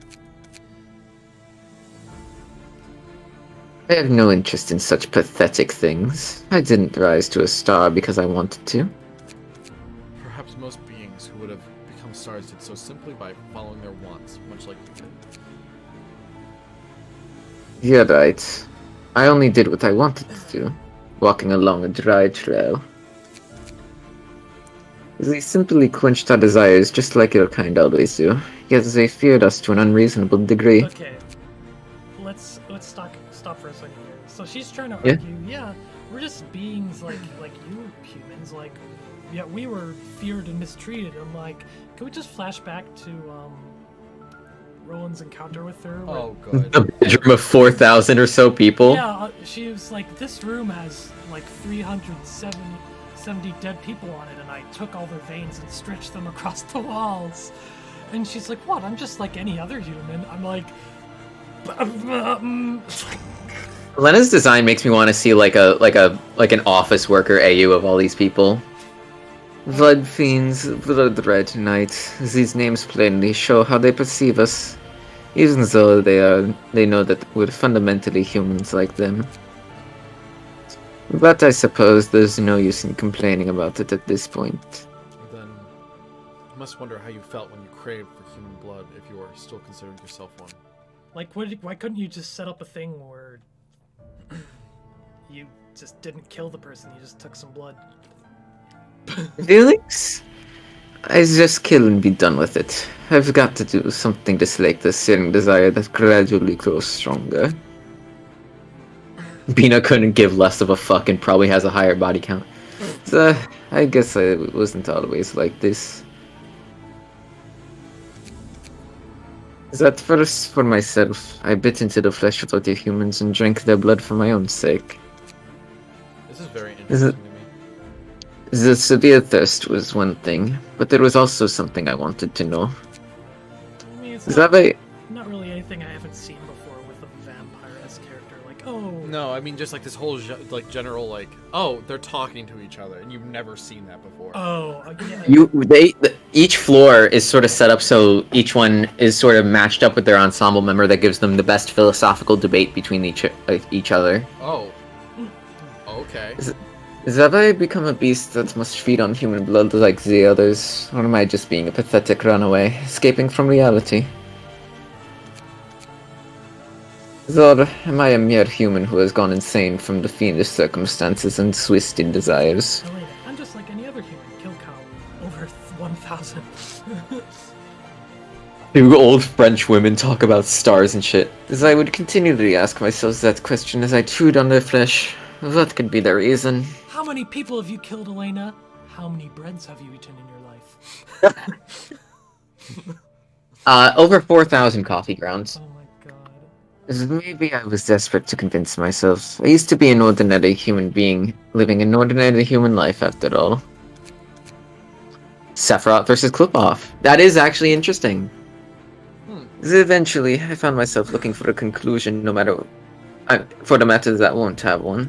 I have no interest in such pathetic things. I didn't rise to a star because I wanted to. Perhaps most beings who would have become stars did so simply by following their wants, much like you did. You're right. I only did what I wanted to do, walking along a dry trail. They simply quenched our desires just like your kind always do, yet they feared us to an unreasonable degree. Okay. Let's stop for a second here. So she's trying to Yeah? argue, yeah, we're just beings like you humans, like yeah, we were feared and mistreated. I'm like, can we just flash back to Roland's encounter with her? where- Oh, good. A bedroom of 4,000 or so people? Yeah, she was like, this room has like 370 dead people on it, and I took all their veins and stretched them across the walls. And she's like, what? I'm just like any other human. I'm like, Lena's design makes me want to see like an office worker AU of all these people. Blood fiends, blood red knight. These names plainly show how they perceive us, even though they know that we're fundamentally humans like them. But I suppose there's no use in complaining about it at this point. Then you must wonder how you felt when you craved for human blood if you are still considering yourself one. like, why couldn't you just set up a thing where you just didn't kill the person, you just took some blood? Feelings? I just kill and be done with it. I've got to do something to slake the searing desire that gradually grows stronger. BINAH couldn't give less of a fuck and probably has a higher body count. So, I guess I wasn't always like this. At first, for myself, I bit into the flesh of other humans and drank their blood for my own sake. This is very Is it- interesting to me. The severe thirst was one thing, but there was also something I wanted to know. I mean, it's Is that a... not really anything I haven't seen before with a vampire-esque character. Like, like, oh. No, I mean just like this whole general like, oh, they're talking to each other, and you've never seen that before. Oh, yeah. Each floor is sort of set up so each one is sort of matched up with their ensemble member that gives them the best philosophical debate between each other. Oh. Okay. Have I become a beast that must feed on human blood like the others, or am I just being a pathetic runaway, escaping from reality? Or am I a mere human who has gone insane from the fiendish circumstances and twisted desires? Elena, I'm just like any other human. Kill cow. Over 1,000. Two old French women talk about stars and shit. As I would continually ask myself that question as I chewed on their flesh. What could be the reason? How many people have you killed, Elena? How many breads have you eaten in your life? Over 4,000 coffee grounds. Oh my god. Maybe I was desperate to convince myself. I used to be an ordinary human being, living an ordinary human life after all. Sephiroth versus Klipov. That is actually interesting. Eventually, I found myself looking for a conclusion, no matter... for the matters that won't have one.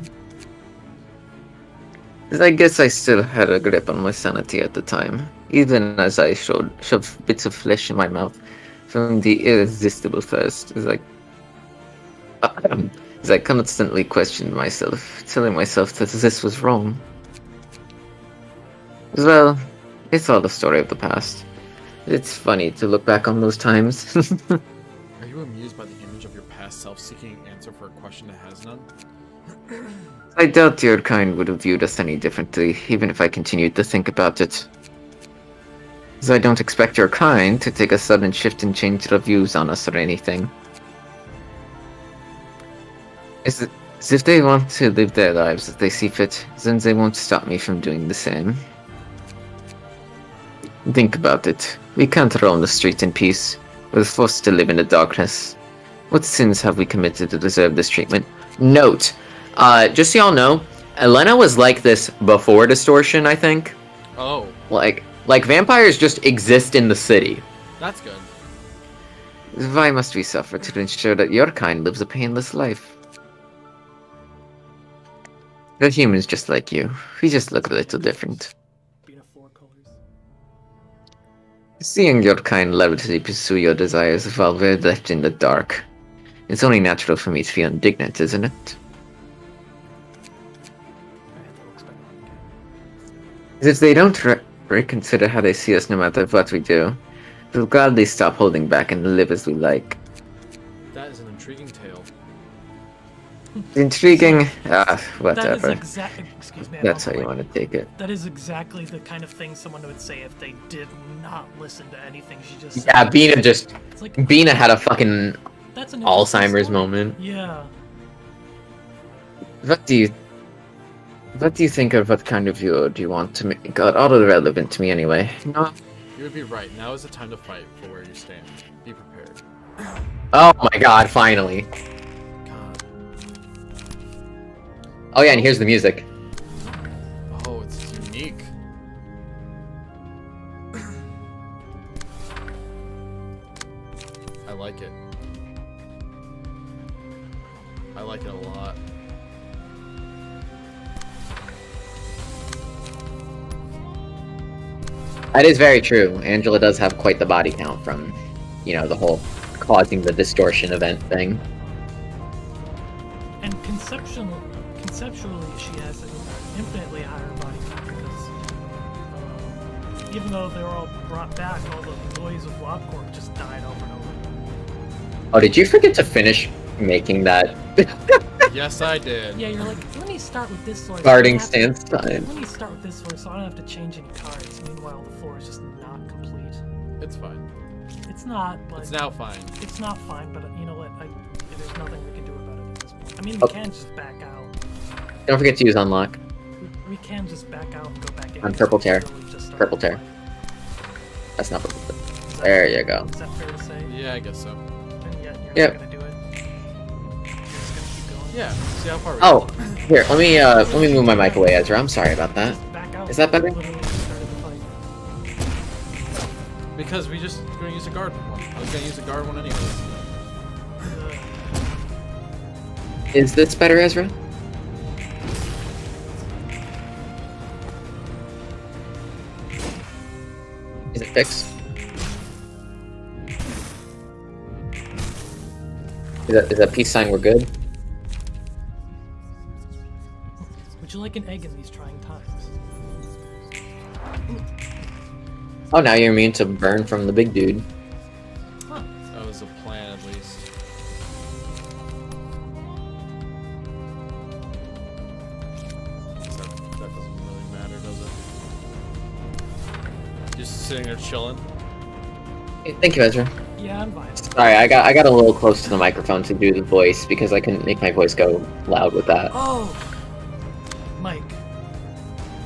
I guess I still had a grip on my sanity at the time, even as I shoved bits of flesh in my mouth from the irresistible thirst, as I constantly questioned myself, telling myself that this was wrong. Well, it's all the story of the past. It's funny to look back on those times. Are you amused by the image of your past self seeking an answer for a question that has none? I doubt your kind would have viewed us any differently, even if I continued to think about it. As I don't expect your kind to take a sudden shift and change their views on us or anything. As if they want to live their lives as they see fit, then they won't stop me from doing the same. Think about it. We can't roam the street in peace. We're forced to live in the darkness. What sins have we committed to deserve this treatment? Note, just so y'all know, Elena was like this before Distortion, I think. Oh. Like vampires just exist in the city. That's good. Why must we suffer to ensure that your kind lives a painless life? We're humans just like you. We just look a little different. Seeing your kind loudly pursue your desires while we're left in the dark. It's only natural for me to feel indignant, isn't it? As if they don't reconsider how they see us no matter what we do, we'll gladly stop holding back and live as we like. That is an intriguing tale. Intriguing? Whatever. That is excuse me. That's how you want to take it. That is exactly the kind of thing someone would say if they did not listen to anything she just said. Yeah, BINAH just... Like, BINAH had a fucking that's an Alzheimer's moment. Yeah. What do you think of what kind of viewer do you want to make God irrelevant to me anyway? No. You would be right. Now is the time to fight for where you stand. Be prepared. Oh my god, finally. God. Oh yeah, and here's the music. Oh, it's unique. I like it. I like it a lot. That is very true. Angela does have quite the body count from, you know, the whole causing the distortion event thing. And conceptually, she has an infinitely higher body count because even though they were all brought back, all the employees of LobCorp just died over and over. Oh, did you forget to finish making that? Yes, I did. Yeah, you're like, let me start with this floor. Starting stance time. Let me start with this floor so I don't have to change any cards. Meanwhile, the floor is just not complete. It's fine. It's not, but... It's now fine. It's not fine, but you know what? There's nothing we can do about it at this point. I mean, we can just back out. Don't forget to use unlock. We can just back out and go back in. On purple tear. Purple tear. That's not purple tear. There you go. Is that fair to say? Yeah, I guess so. And yet you're Yep. not gonna do it? You're just gonna keep going? Yeah, see how far we Oh, go. here, let me move my mic away, Ezra. I'm sorry about that. Back out. Is that better? Literally just started the fight. Because we just gonna use a guard one. I was gonna use a guard one anyways. Is this better, Ezra? Is it fixed? Is that peace sign we're good? Would you like an egg in these trying times? Oh, now you're immune to burn from the big dude. Huh. That was a plan, at least. That doesn't really matter, does it? Just sitting there chilling. Hey, thank you, Ezra. Yeah, I'm fine. Sorry, I got a little close to the microphone to do the voice because I couldn't make my voice go loud with that. Oh! Mike,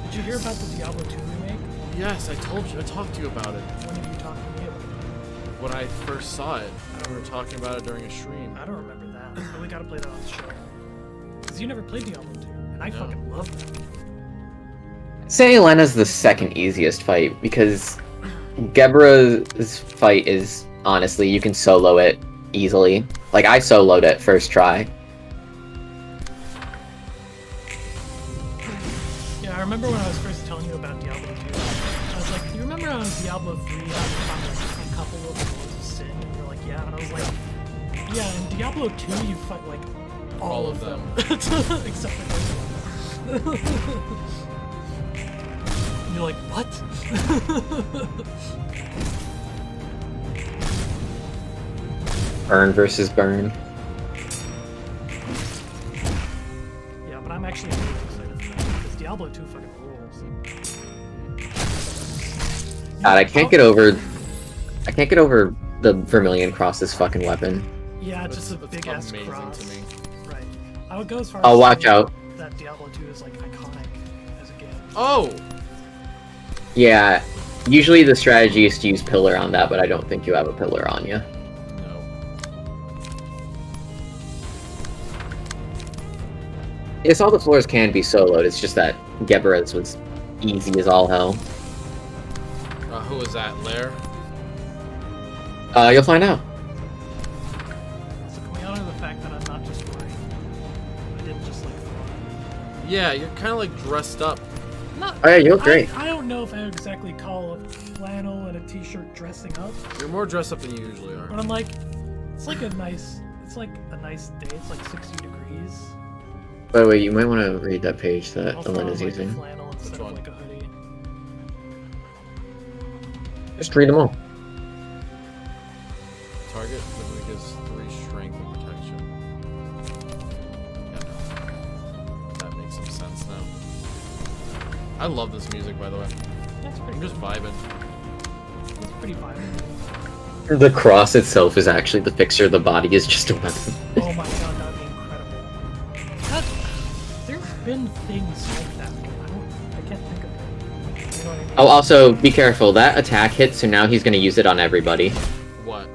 did you hear about the Diablo 2 remake? Yes, I told you. I talked to you about it. When did you talk to me about it? When I first saw it, we were talking about it during a stream. I don't remember that, but we gotta play that on the show. Because you never played Diablo 2, and I No. fucking love that. Say Elena's the second easiest fight because Gebra's fight is honestly you can solo it easily. Like I soloed it first try. Yeah, I remember when I was first telling you about Diablo 2, I was like, do you remember on Diablo 3 how you found like a couple of the Lords of Sin? And you're like, yeah, and I was like, yeah, in Diablo 2 you fight like all of them. Except for those ones. And you're like, what? Burn versus burn. Yeah, but I'm actually really excited for that because Diablo 2 fucking rules. God, I can't get over the Vermilion Cross's fucking weapon. Yeah, it's just a That's big ass amazing cross. to me. Right. I would go as far Oh, as watch saying out. that Diablo 2 is like iconic as a game. Oh! Yeah, usually the strategy is to use pillar on that, but I don't think you have a pillar on you. No. Yes, all the floors can be soloed, it's just that Gebra's was easy as all hell. Who was that? Lair? You'll find out. So can we honor the fact that I'm not just wearing? I didn't just like throw on. Yeah, you're kind of like dressed up. Not. Oh yeah, you look great. I don't know if I would exactly call a flannel and a t-shirt dressing up, You're more dressed up than you usually are. but I'm like, it's like a nice day. It's like 60 degrees. By the way, you might want to read that page that I'll throw on Elena's like using. a flannel instead Which of one? like a hoodie. Just read them all. Target literally gives 3 strength and protection. Yeah. That makes some sense now. I love this music, by the way. That's pretty. I'm just vibing. It's pretty vibrant. The cross itself is actually the fixture, the body is just a weapon. Oh my god, that'd be incredible. There's been things like that. I can't think of it. You know what I mean? Oh, also, be careful, that attack hit, so now he's gonna use it on everybody. What?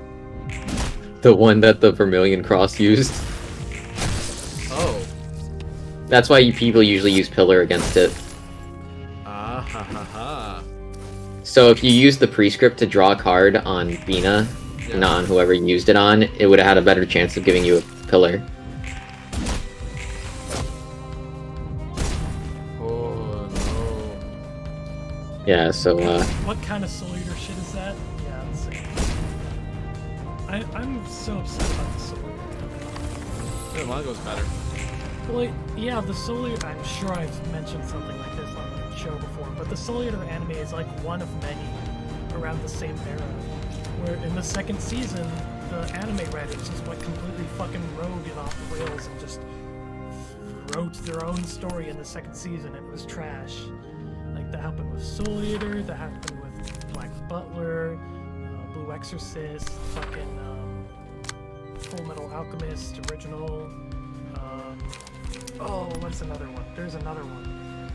The one that the Vermilion Cross used. Oh. That's why people usually use pillar against it. Ah ha ha ha. So if you use the prescript to draw a card on BINAH, Yeah. not on whoever you used it on, it would have had a better chance of giving you a pillar. Oh no. Yeah, so, What kind of Soul Eater shit is that? Yeah, insane. I'm so upset about the Soul Eater. Yeah, mine goes better. Well, yeah, the Soul Eater, I'm sure I've mentioned something like this on the show before, but the Soul Eater anime is like one of many around the same era, where in the second season, the anime writers just went completely fucking rogue and off the rails and just wrote their own story in the second season, and it was trash. Like, that happened with Soul Eater, that happened with Black Butler, Blue Exorcist, fucking Full Metal Alchemist original. Oh, what's another one? There's another one.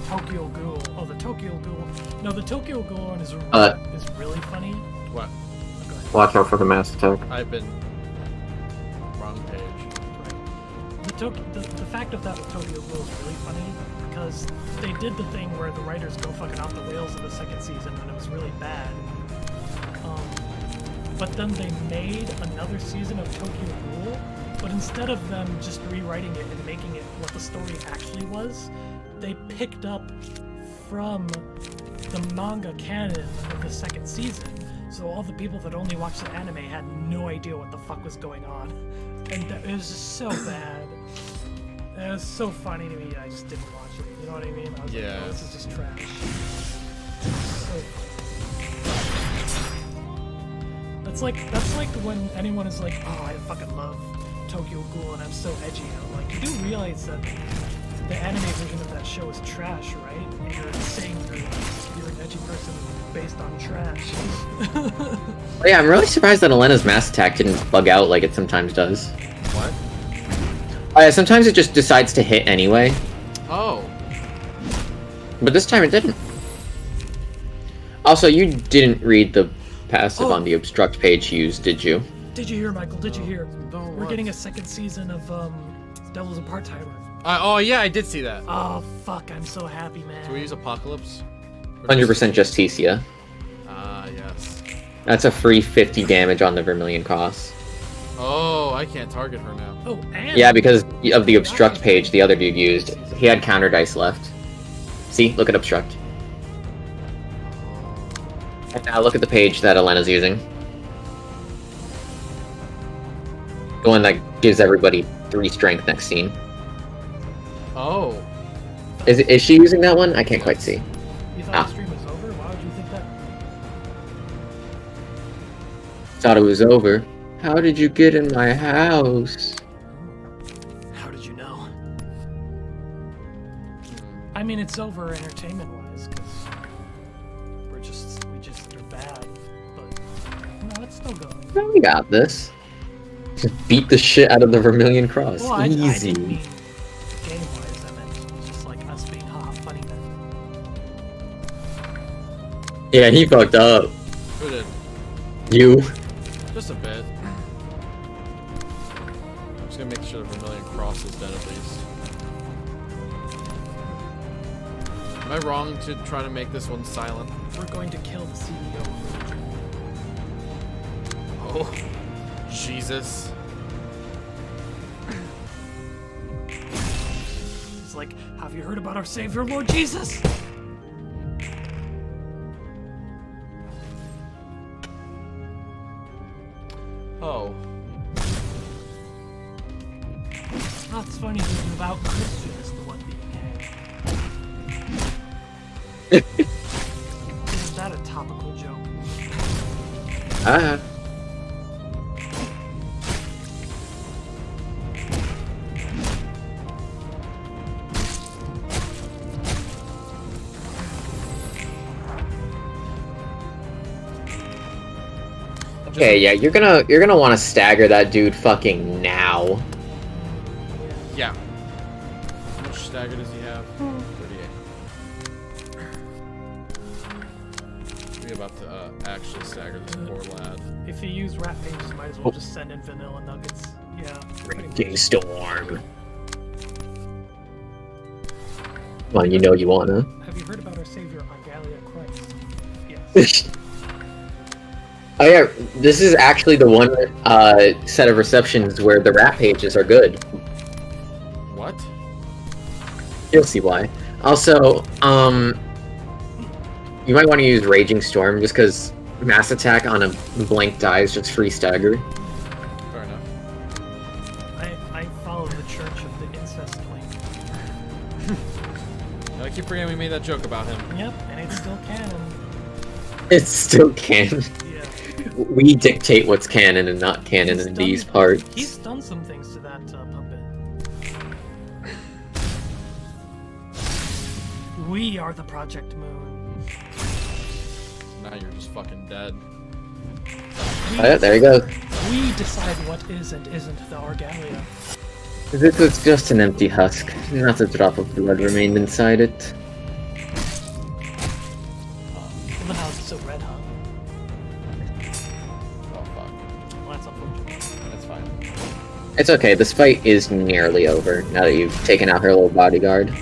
Tokyo Ghoul. Oh, the Tokyo Ghoul. No, the Tokyo Ghoul one is really funny. What? Oh, go ahead. watch out for the mass attack. I've been wrong page. The fact of that with Tokyo Ghoul is really funny because they did the thing where the writers go fucking off the rails in the second season and it was really bad. but then they made another season of Tokyo Ghoul, but instead of them just rewriting it and making it what the story actually was, they picked up from the manga canon of the second season. So all the people that only watched the anime had no idea what the fuck was going on. And it was just so bad. It was so funny to me, I just didn't watch it. You know what I mean? I was like, oh, this is just trash. So funny. That's like when anyone is like, oh, I fucking love Tokyo Ghoul and I'm so edgy. I'm like, you do realize that the anime version of that show is trash, right? And you're saying you're an edgy person based on trash. Oh, yeah, I'm really surprised that Elena's mass attack didn't bug out like it sometimes does. What? Oh, yeah, sometimes it just decides to hit anyway. Oh. But this time it didn't. Also, you didn't read the passive on the obstruct page used, did you? Did you hear, Michael? Did you hear? No, We're getting a second season of Devil's a Part-Timer. Oh yeah, I did see that. Oh fuck, I'm so happy, man. Do we use Apocalypse? 100% Justicia. Ah, yes. That's a free 50 damage on the Vermilion Cross. Oh, I can't target her now. Oh, and Yeah, because of the obstruct page the other dude used. He had counter dice left. See? Look at obstruct. And now look at the page that Elena's using. The one that gives everybody 3 strength next scene. Oh. Is she using that one? I can't quite see. You thought the stream was over? Why would you think that? Thought it was over. How did you get in my house? How did you know? I mean, it's over entertainment-wise, because we just are bad, but no, it's still going. No, we got this. Just beat the shit out of the Vermilion Cross. Well, I Easy. didn't mean game-wise, I meant it was just like us being funny then. Yeah, he fucked up. Who did? You. Just a bit. I'm just gonna make sure the Vermilion Cross is dead at least. Am I wrong to try to make this one silent? We're going to kill the CEO of religion. Oh. Jesus. It's like, have you heard about our Savior, Lord Jesus? Oh. Oh, it's funny, the devout Christian is the one being hanged. Is that a topical joke? Ah. Okay, yeah, you're gonna want to stagger that dude fucking now. Yeah. How much stagger does he have? 38. We're about to actually stagger this poor lad. If you use rat pages, might as well just send in vanilla nuggets. Yeah. Raging Storm. Come on, you know you wanna. Have you heard about our Savior, Argalia Christ? Yes. Oh yeah, this is actually the one set of receptions where the rat pages are good. What? You'll see why. Also, you might want to use Raging Storm just because mass attack on a blank die is just free stagger. Fair enough. I follow the Church of the Incest Twink. I keep forgetting we made that joke about him. Yep, and it's still canon. It's still canon. Yeah. We dictate what's canon and not canon in these parts. He's done some things to that puppet. We are the Project Moon. Now you're just fucking dead. Oh, yeah, there you go. We decide what is and isn't the Argalia. This was just an empty husk. Not a drop of blood remained inside it. Well, then how is it so red, huh? Oh fuck. Well, that's unfortunate. That's fine. It's okay, this fight is nearly over now that you've taken out her little bodyguard.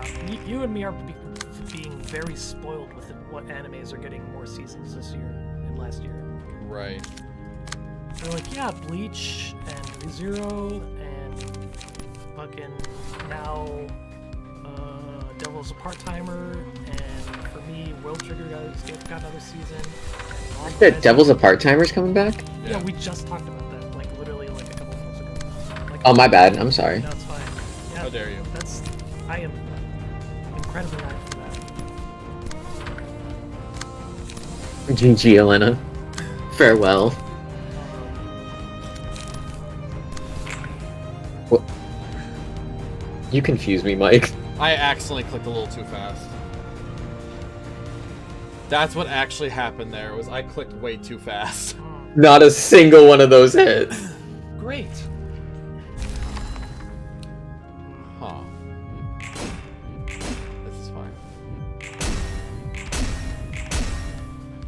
yeah, you and me are being very spoiled with what animes are getting more seasons this year and last year. Right. They're like, yeah, Bleach and ReZero and fucking now Devil's a Part-Timer, and for me, World Trigger got another season. The Devil's a Part-Timer's coming back? Yeah, we just talked about that, like literally like a couple of months ago. Like, Oh, my bad. I'm sorry. no, it's fine. Yeah, How dare you? I am incredibly hyped for that. GG, Elena. Farewell. What? You confuse me, Mike. I accidentally clicked a little too fast. That's what actually happened there, was I clicked way too fast. Not a single one of those hits. Great. Huh. This is fine.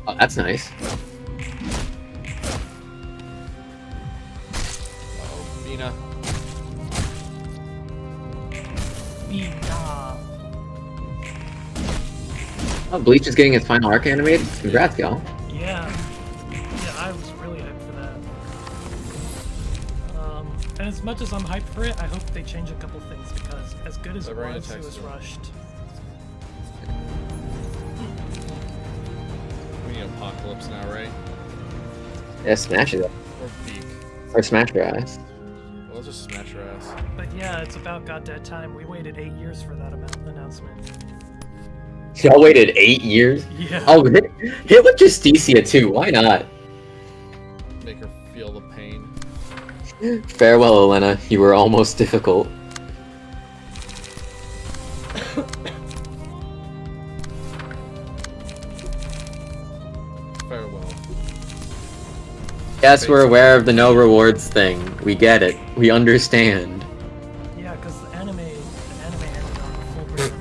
Oh, that's nice. Uh-oh. BINAH. BINAH. Oh, Bleach is getting its final arc animated. Congrats, y'all. Yeah. Yeah, I was really hyped for that. And as much as I'm hyped for it, I hope they change a couple things, because as good as it was rushed. We need Apocalypse now, right? Yeah, smash it up. Or Beak. Or smash your ass. Well, let's just smash her ass. But yeah, it's about goddamn time. We waited 8 years for that announcement. Y'all waited 8 years? Yeah. Oh, hit with Justicia too. Why not? Make her feel the pain. Farewell, Elena. You were almost difficult. Farewell. Yes, we're aware of the no rewards thing. We get it. We understand. Yeah, because the anime ended on the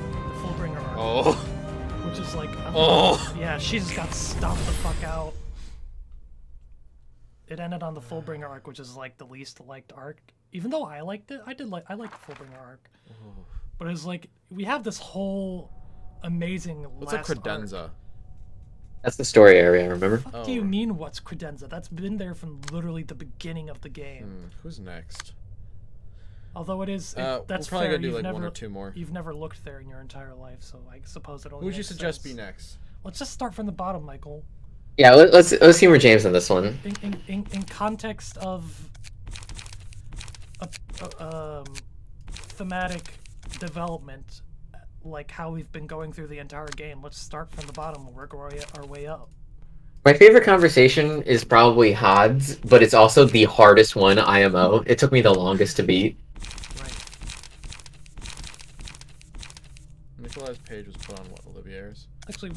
Fullbringer arc. Oh. Which is like, Oh. yeah, she just got stomped the fuck out. It ended on the Fullbringer arc, which is like the least liked arc. Even though I liked it, I liked the Fullbringer arc. But it was like, we have this whole amazing What's last a credenza? arc. That's the story area, remember? What the fuck do you mean, what's credenza? That's been there from literally the beginning of the game. Who's next? Although it is, we're that's probably fair. gonna do You've like one never, or two more. You've never looked there in your entire life, so I suppose it only Who would you makes suggest sense. be next? Let's just start from the bottom, Michael. Yeah, let's humor James on this one. In context of thematic development, like how we've been going through the entire game, let's start from the bottom and work our way up. My favorite conversation is probably Hod's, but it's also the hardest one, IMO. It took me the longest to beat. Right. Nikolai's page was put on what, Olivier's? Actually,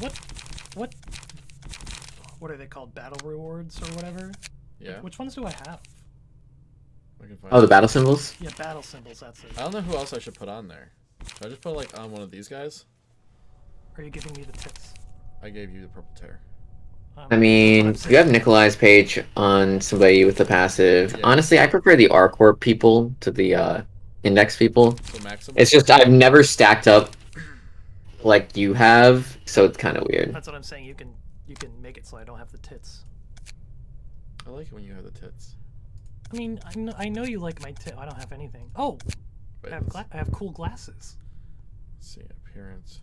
what are they called? Battle rewards or whatever? Yeah. Which ones do I have? I can find Oh, the it. battle symbols? Yeah, battle symbols, that's it. I don't know who else I should put on there. Should I just put like on one of these guys? Are you giving me the tips? I gave you the purple tear. I mean, you have Nikolai's page on somebody with the passive. Yeah. Honestly, I prefer the R-Corp people to the index people. So maximum? It's just I've never stacked up like you have, so it's kind of weird. That's what I'm saying. You can make it so I don't have the tits. I like it when you have the tits. I mean, I know you like my tit. I don't have anything. Oh, Wait, I have cool glasses. let's see, appearance.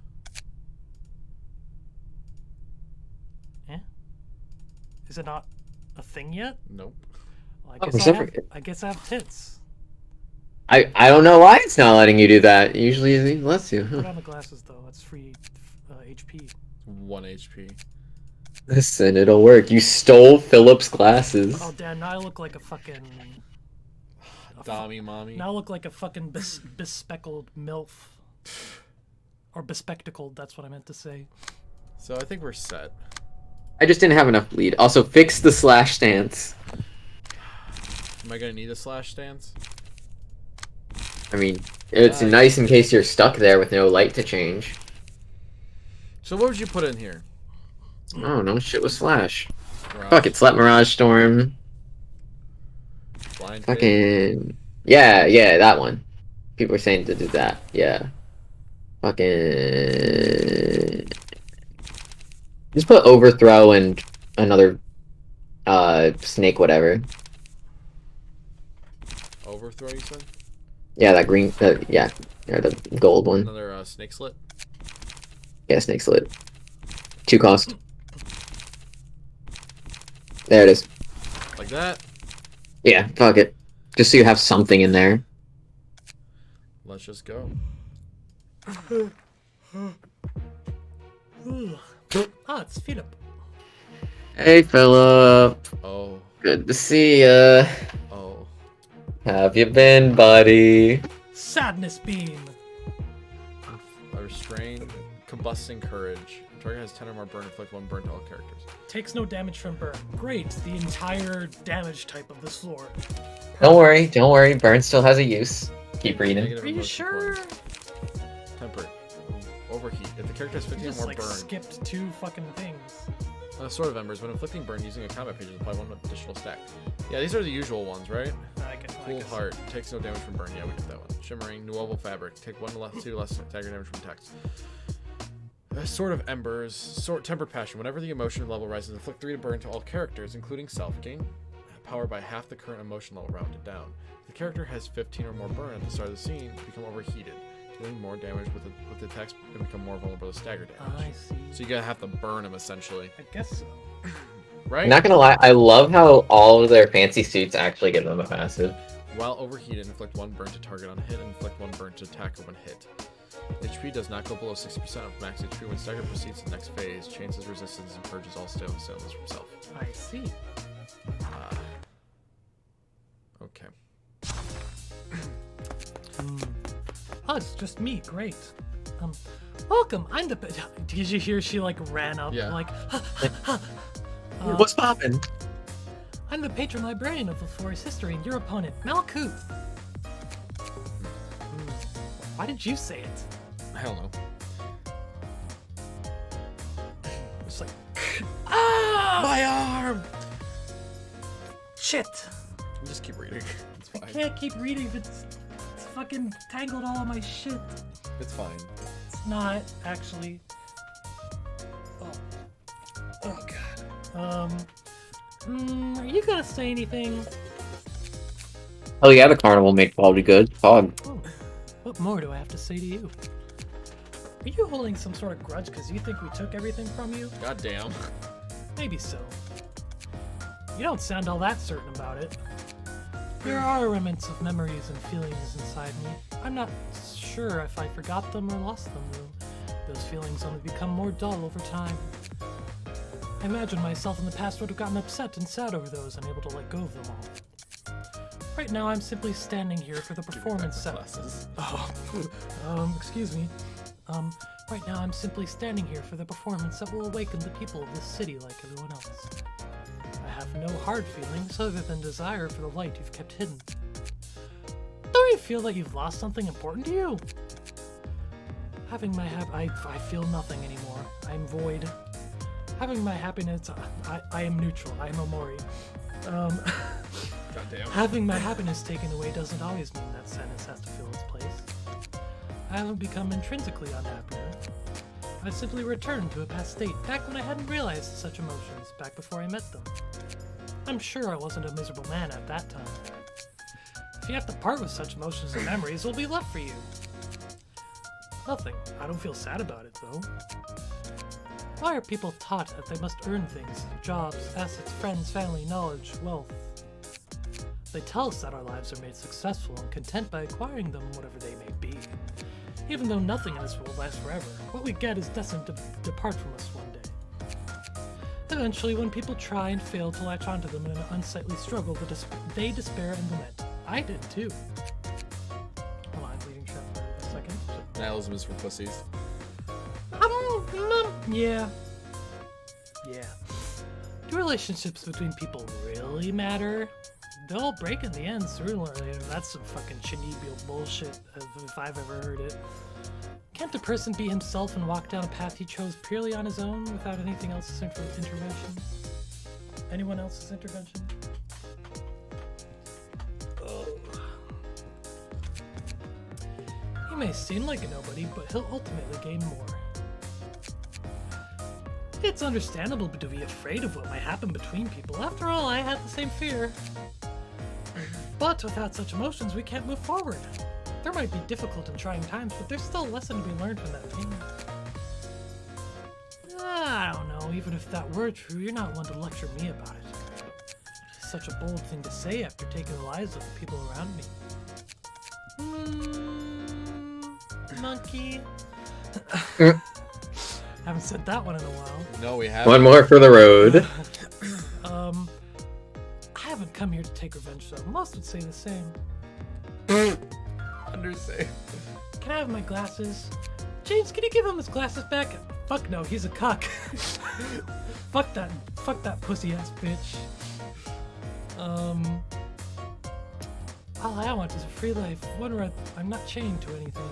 Is it not a thing yet? Nope. Well, Oh, I guess I have tits. I don't know why it's not letting you do that. Usually it lets you. Put on the glasses though. That's free HP. 1 HP. Listen, it'll work. You stole Philip's glasses. Oh damn! Now I look like a fucking. Dommy mommy. Now I look like a fucking bespeckled milf. Or bespectacled. That's what I meant to say. So I think we're set. I just didn't have enough bleed. Also, fix the slash stance. Am I gonna need a slash stance? I mean, it's nice in case you're stuck there with no light to change. So what would you put in here? I don't know, shit with slash. Mirage. Fuck it, slap Mirage Storm. Blind Fate? Fucking... Yeah, that one. People are saying to do that, yeah. Fucking. Just put overthrow and another snake whatever. Overthrow, you said? Yeah, that green. Yeah, or the gold one. Another snake slit. Yeah, snake slit. 2 cost. There it is. Like that. Yeah, fuck it. Just so you have something in there. Let's just go. Ah, it's Philip. Hey, Philip. Oh. Good to see ya. Oh. Have you been, buddy? Sadness beam. A restrained, combusting courage. Target has 10 or more burn. Inflict 1 burn to all characters. Takes no damage from burn. Great, the entire damage type of the sword. Don't worry, don't worry. Burn still has a use. Keep reading. Negative Are you emotion sure? points. Tempered. Overheat. If the character has 15 You just or more like burn. skipped 2 fucking things. Sword of Embers. When inflicting burn using a combat page, apply 1 additional stack. Yeah, these are the usual ones, right? Cool Heart. Takes no damage from burn. Yeah, we get that one. Shimmering. Nouveau Fabric. Take 1 less, 2 less dagger damage from attacks. Sword of Embers. Tempered Passion. Whenever the emotion level rises, inflict 3 to burn to all characters, including self. Gain power by half the current emotion level rounded down. If the character has 15 or more burn at the start of the scene, become overheated, dealing more damage with the attacks and become more vulnerable to stagger damage. I see. So you gotta have to burn him essentially, I guess so. right? Not gonna lie, I love how all of their fancy suits actually give them a passive. While overheated, inflict 1 burn to target on hit, and inflict 1 burn to attacker when hit. HP does not go below 60% of max HP when stagger proceeds to the next phase, changes resistance, and purges all staleness from self. I see. Okay. Oh, it's just me. Great. Welcome. I'm the. Did you hear she like ran up? Yeah. Like. What's poppin'? I'm the patron librarian of the Forest history, and your opponent, Malkuth. Why did you say it? I don't know. It's like. Ah! My arm! Shit. Just keep reading. It's I fine. can't keep reading if it's fucking tangled all of my shit. It's fine. It's not, actually. Oh god. Are you gonna say anything? Oh yeah, the carnival made quality good. Fog. Oh, what more do I have to say to you? Are you holding some sort of grudge because you think we took everything from you? Goddamn. Maybe so. You don't sound all that certain about it. There are remnants of memories and feelings inside me. I'm not sure if I forgot them or lost them, though. Those feelings only become more dull over time. I imagine myself in the past would have gotten upset and sad over those, unable to let go of them all. Right now, I'm simply standing here for the performance that... excuse me. Right now, I'm simply standing here for the performance that will awaken the people of this city like everyone else. I have no hard feelings other than desire for the light you've kept hidden. Don't you feel that you've lost something important to you? Having my I feel nothing anymore. I'm void. Having my happiness... I am neutral. I am Omori. Goddamn. Having my happiness taken away doesn't always mean that sadness has to fill its place. I haven't become intrinsically unhappier. I've simply returned to a past state, back when I hadn't realized such emotions, back before I met them. I'm sure I wasn't a miserable man at that time. If you have to part with such emotions and memories, what will be left for you? Nothing. I don't feel sad about it, though. Why are people taught that they must earn things? Jobs, assets, friends, family, knowledge, wealth. They tell us that our lives are made successful and content by acquiring them, whatever they may be. Even though nothing in this world lasts forever, what we get is destined to depart from us one day. Eventually, when people try and fail to latch onto them in an unsightly struggle, they despair and lament. I did too. Hold on, I'm reading chat for a second. Nihilism is for pussies. Yeah. Yeah. Do relationships between people really matter? They'll all break in the end, certainly. That's some fucking Chinibio bullshit, if I've ever heard it. Can't a person be himself and walk down a path he chose purely on his own without anything else's intervention? Anyone else's intervention? may seem like a nobody, but he'll ultimately gain more. It's understandable to be afraid of what might happen between people. After all, I had the same fear. But without such emotions, we can't move forward. There might be difficult and trying times, but there's still a lesson to be learned from that pain. I don't know, even if that were true, you're not one to lecture me about it. It's such a bold thing to say after taking the lives of the people around me. Monkey. Haven't said that one in a while. No, we haven't. One more for the road. I haven't come here to take revenge, though. Most would say the same. Undersay. Can I have my glasses? James, can you give him his glasses back? Fuck no, he's a cuck. Fuck that pussy ass bitch. All I want is a free life, one where I'm not chained to anything.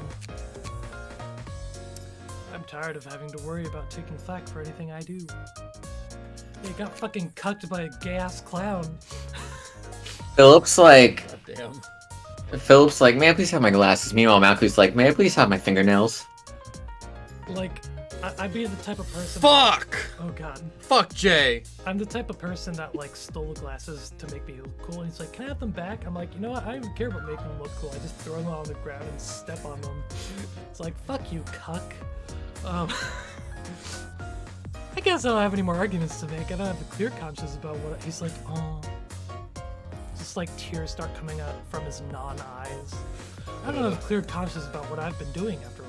I'm tired of having to worry about taking flack for anything I do. Yeah, got fucking cucked by a gay-ass clown. Philip's like, God damn. may I please have my glasses? Meanwhile, Malku's like, may I please have my fingernails? Like, I'd be the type of person... Fuck! Oh god. Fuck Jay! I'm the type of person that, like, stole glasses to make me look cool, and he's like, can I have them back? I'm like, you know what, I don't even care about making them look cool, I just throw them on the ground and step on them. It's like, fuck you, cuck. I guess I don't have any more arguments to make. I don't have a clear conscience about what... He's like, oh... Just like tears start coming out from his non-eyes. I don't have a clear conscience about what I've been doing after all.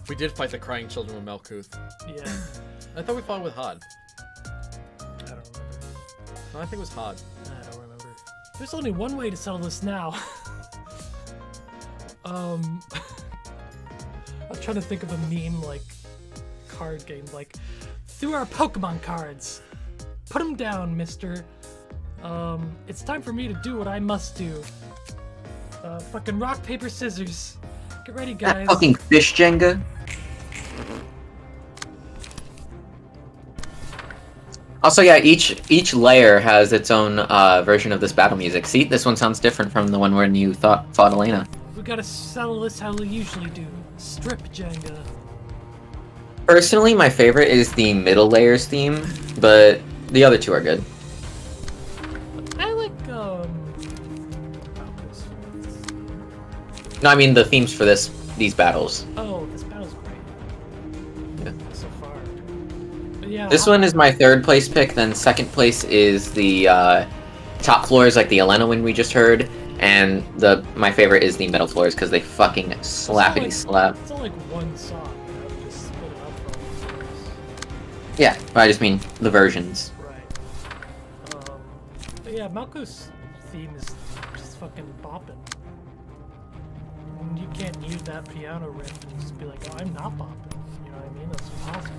We did fight the crying children with Malkuth. Yeah. I thought we fought with Hod. I don't remember. No, I think it was Hod. I don't remember. There's only one way to settle this now. I'm trying to think of a meme, like, card game, like, through our Pokemon cards. Put them down, mister. It's time for me to do what I must do. Fucking rock, paper, scissors. Get ready, guys. That fucking fish Jenga. Also, yeah, each layer has its own version of this battle music. See, this one sounds different from the one when you fought Elena. We gotta settle this how we usually do. Strip Jenga. Personally, my favorite is the middle layers theme, but the other two are good. I like, No, I mean the themes for these battles. Oh, this battle's great. Yeah. So far. But yeah. This one is my third place pick, then second place is the top floors like the Elena one we just heard, and my favorite is the middle floors because they fucking slappity slap. It's not like one song, you know, just split it up for all the songs. Yeah, but I just mean the versions. Right. But yeah, Malko's theme is just fucking bopping. You can't use that piano riff and just be like, oh, I'm not bopping. You know what I mean? That's impossible.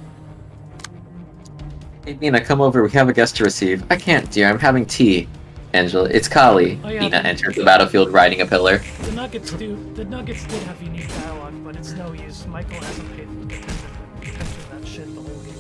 Hey, Nina, come over. We have a guest to receive. I can't, dear. I'm having tea. Angela, it's Kali. Oh, yeah, Nina entered the battlefield riding a pillar. The Nuggets did have unique dialogue, but it's no use. Michael hasn't paid attention to that shit the whole game.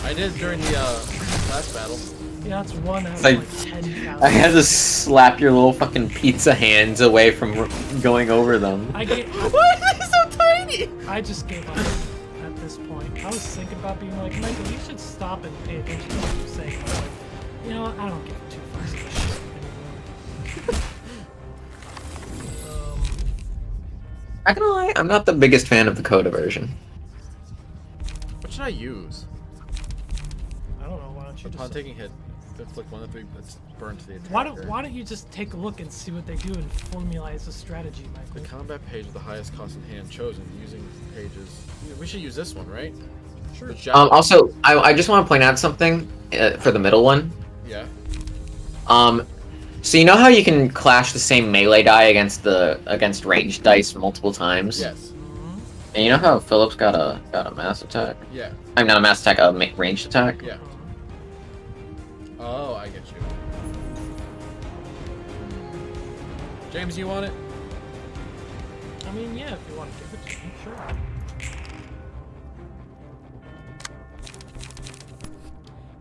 I did during the last battle. Yeah, that's one out of Like, like 10,000. I had to slap your little fucking pizza hands away from going over them. Why are they so tiny? I just gave up at this point. I was thinking about being like, Michael, you should stop and pay attention to what you're saying. But like, you know what? I don't give two fucks of this shit anymore. Not gonna lie, I'm not the biggest fan of the Coda version. What should I use? I don't know. Why don't you Upon just taking hit, click 1 of 3. Let's burn to the attacker. why don't you just take a look and see what they do and formalize a strategy, The Michael? combat page with the highest cost in hand chosen using pages. We should use this one, right? Sure. Also, I just want to point out something for the middle one. Yeah. So you know how you can clash the same melee die against ranged dice multiple times? Yes. And you know how Philip's got a mass attack? Yeah. I'm not a mass attack, a ranged attack. Yeah. Oh, I get you. James, you want it? I mean, yeah, if you want to give it to me, sure.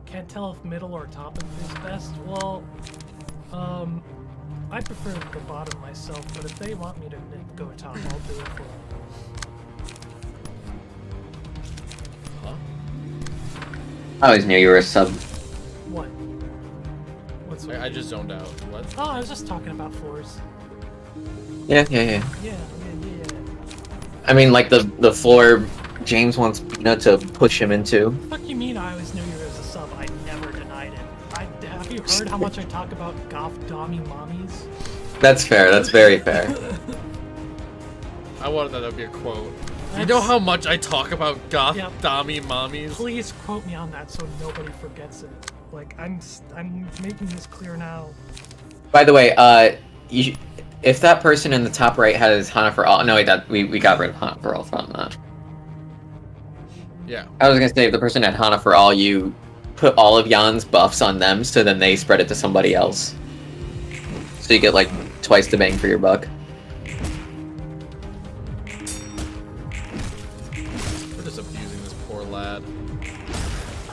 Can't tell if middle or top is best. Well, I I prefer the bottom myself, but if they want me to go top, I'll do it for them. Huh? I always knew you were a sub. What? What's I just zoned out. What? Oh, I was just talking about floors. Yeah. Yeah. I mean, like the floor James wants BINAH to push him into. Fuck you mean I always knew you as a sub? I never denied it. Have you heard how much I talk about goth dommy mommies? That's fair. That's very fair. I wanted that to be a quote. You know how much I talk about goth Yep. dommy mommies? Please quote me on that so nobody forgets it. Like I'm making this clear now. By the way, if that person in the top right has Hana for all, no, wait, we got rid of Hana for all from that. Yeah. I was gonna say if the person had Hana for all, you put all of Jan's buffs on them, so then they spread it to somebody else. So you get like twice the bang for your buck. We're just abusing this poor lad.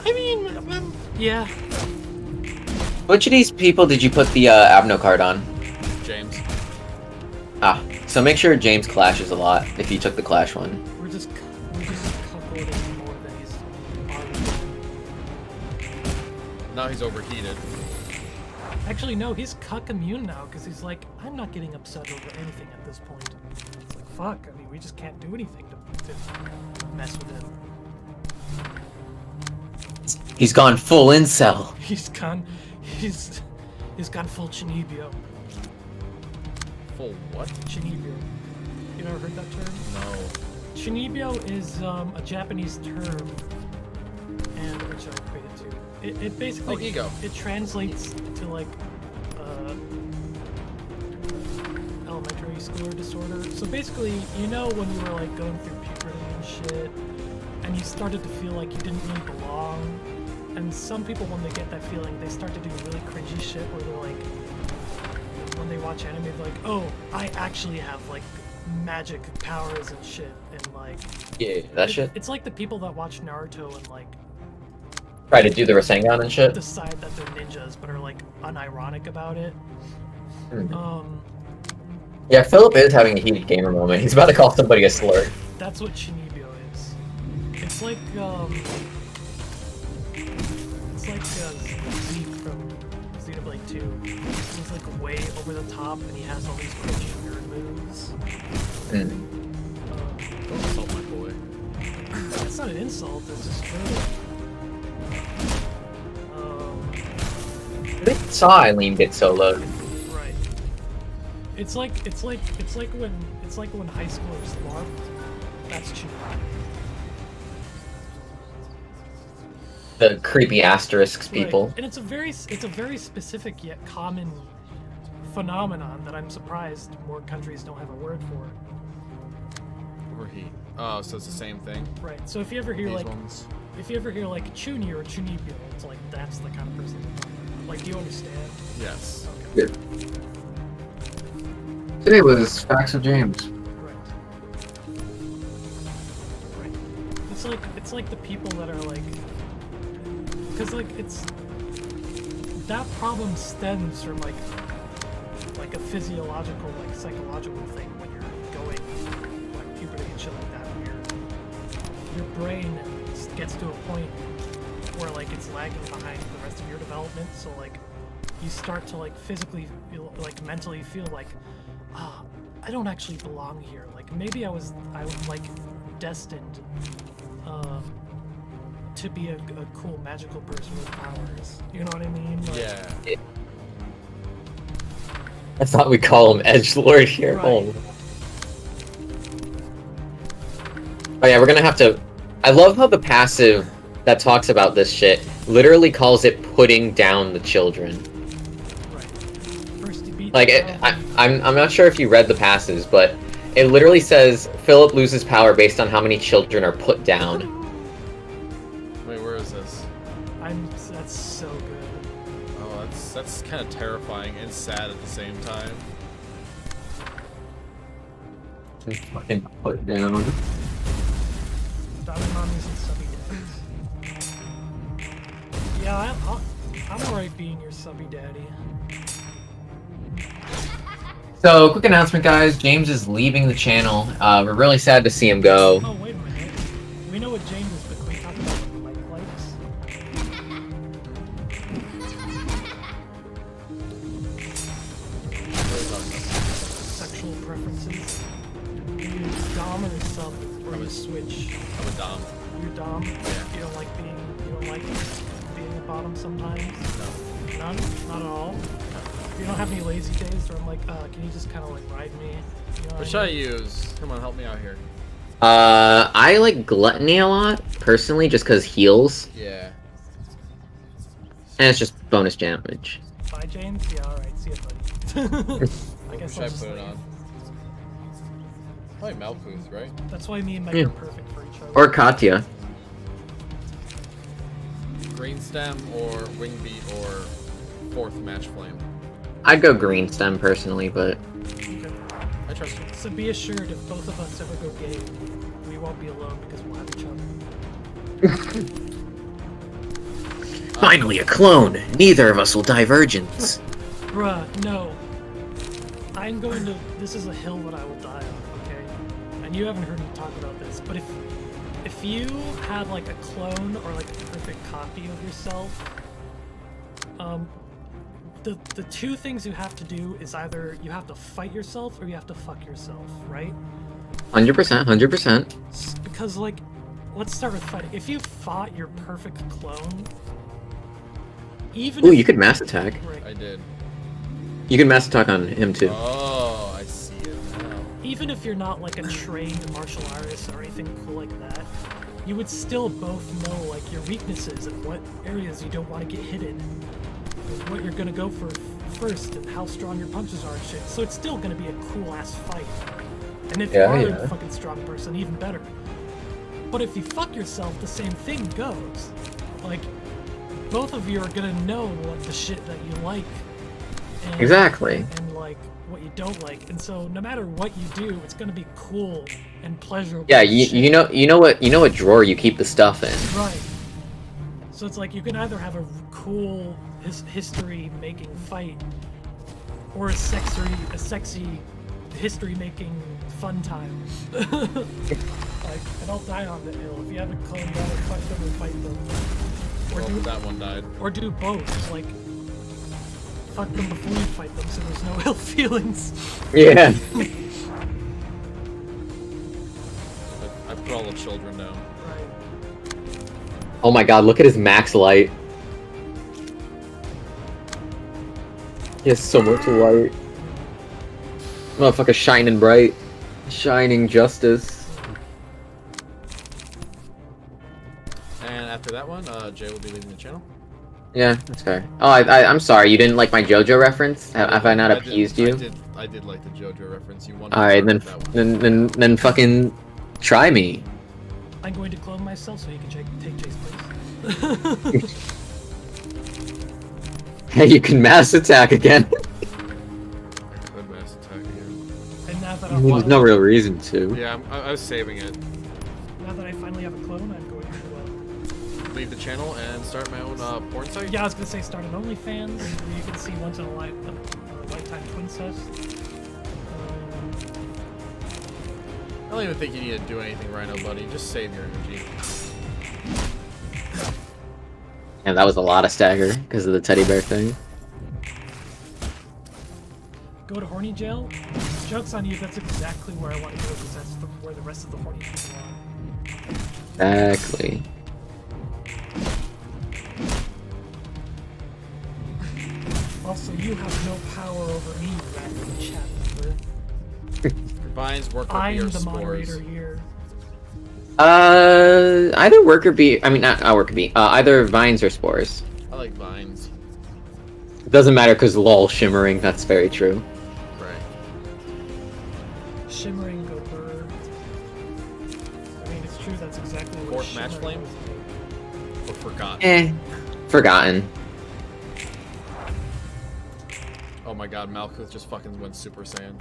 I mean, yeah. Which of these people did you put the Abno card on? James. Ah, so make sure James clashes a lot if you took the clash one. We're just cuckolding more than he's already. Now he's overheated. Actually, no, he's cuck immune now because he's like, I'm not getting upset over anything at this point. It's like, fuck. I mean, we just can't do anything to mess with him. He's gone full incel. He's gone full Chinibyo. Full what? Chinibyo. You never heard that term? No. Chinibyo is a Japanese term, and which I equate it to. It basically Oh, ego. It translates to like elementary schooler disorder. So basically, you know when you were like going through puberty and shit, and you started to feel like you didn't really belong. And some people, when they get that feeling, they start to do really cringy shit where they're like, when they watch anime, they're like, oh, I actually have like magic powers and shit, and like, Yeah, that shit. it's like the people that watch Naruto and like Try to do the Rasengan and shit. decide that they're ninjas but are like unironic about it. Yeah, Philip is having a heated gamer moment. He's about to call somebody a slur. That's what Chinibyo is. It's like Zeke from Xenoblade 2. He's like way over the top and he has all these cringy nerd moves. Don't insult my boy. That's not an insult, that's just true. I think I saw Eileen get soloed. Right. It's like when high schoolers LARPed. That's Chinibyo. The creepy asterisks people. Right. And it's a very specific yet common phenomenon that I'm surprised more countries don't have a word for. Overheat. Oh, so it's the same thing. Right. So if you ever hear These like ones. Chuni or Chunibyo, it's like that's the kind of person they're talking about. Like, do you understand? Yes. Okay. Today was Facts of James. Right. Right. It's like the people that are like, because like it's that problem stems from like a physiological, like psychological thing when you're going like puberty and shit like that, where your brain gets to a point where like it's lagging behind the rest of your development, so like you start to like physically feel, like mentally feel like, I don't actually belong here. Like maybe I was like destined to be a cool magical person with powers. You know what I mean? Like, Yeah. I thought we'd call him Edgelord here. Right. Oh yeah, we're gonna have to. I love how the passive that talks about this shit literally calls it putting down the children. Right. First you beat Like, I'm not sure if you read the passives, but it literally says Philip loses power based on how many children are put down. Wait, where is this? That's so good. Oh, that's kind of terrifying and sad at the same time. Fucking put down. Dolly mommies and subby daddies. Yeah, I'm alright being your subby daddy. So, quick announcement, guys. James is leaving the channel. We're really sad to see him go. Oh, wait a minute. We know what James is, but can we talk about what Mike likes? Sexual preferences. You dom or sub, or you switch. I'm a dom. You're dom. Yeah. You don't like being a bottom sometimes. No. None. Not at all. You don't have any lazy days where I'm like, can you just kind of like ride me? You know What should I use? Come on, help me out here. I like Gluttony a lot, personally, just because heals. Yeah. And it's just bonus damage. Bye, James. Yeah, all right. See you, buddy. I guess Should I'll I just put it leave. on? Probably Malkuth, right? That's why me and Mike Yeah. are perfect for each other. Or Katya. Green Stem or Wingbeat or Fourth Match Flame. I'd go Green Stem, personally, but... Okay. I trust you. So be assured, if both of us ever go gay, we won't be alone because we'll have each other. Finally, a clone. Neither of us will divergence. Bruh, no. I'm going to. This is a hill that I will die on, okay? And you haven't heard me talk about this, but if you had like a clone or like a perfect copy of yourself, the two things you have to do is either you have to fight yourself or you have to fuck yourself, right? 100%, 100%. Because like, let's start with fighting. If you fought your perfect clone, even Ooh, if you could mass attack. right, I did. You can mass attack on him, too. Oh, I see it now. even if you're not like a trained martial artist or anything cool like that, you would still both know like your weaknesses and what areas you don't want to get hit in, and what you're gonna go for first, and how strong your punches are and shit. So it's still gonna be a cool ass fight. And if Yeah, you are yeah. a fucking strong person, even better. But if you fuck yourself, the same thing goes. Like, both of you are gonna know what the shit that you like. And, Exactly. And like what you don't like, and so no matter what you do, it's gonna be cool and pleasurable. Yeah, as shit. you know what drawer you keep the stuff in. Right. So it's like you can either have a cool history-making fight, or a sexy history-making fun time. Like, and I'll die on the hill. If you have a clone, you gotta fuck them or fight them. Or Well, do that one died. Or do both. Like, fuck them before you fight them, so there's no ill feelings. Yeah. I put all the children down. Right. Oh my god, look at his max light. He has so much light. Motherfucker shining bright. Shining justice. And after that one, Jay will be leaving the channel. Yeah, that's fair. Oh, I'm sorry, you didn't like my JoJo reference? Have I not appeased you? I did like the JoJo reference. You wanted Alright, to then, start with that one. then fucking try me. I'm going to clone myself so he can take Jay's place. Hey, you can mass attack again. I could mass attack again. And now that There's no real reason to. Yeah, I was saving it. now that I finally have a clone, I'm going to Leave the channel and start my own porn site. yeah, I was gonna say start an OnlyFans where you can see once in a lifetime twincest. I don't even think you need to do anything right now, buddy. Just save your energy. Yeah, that was a lot of stagger because of the teddy bear thing. Go to horny jail. Joke's on you. That's exactly where I want to go because that's where the rest of the horny people are. Exactly. Also, you have no power over me, random chat member. Vines, work or I'm beer, the spores. moderator here. Either worker bee. I mean, not worker bee. Either vines or spores. I like vines. It doesn't matter because lol shimmering. That's very true. Right. Shimmering go burr. I mean, it's true. That's exactly what Fourth match shimmering flame? was. Or forgotten. Forgotten. Oh my god, Malkuth just fucking went Super Saiyan.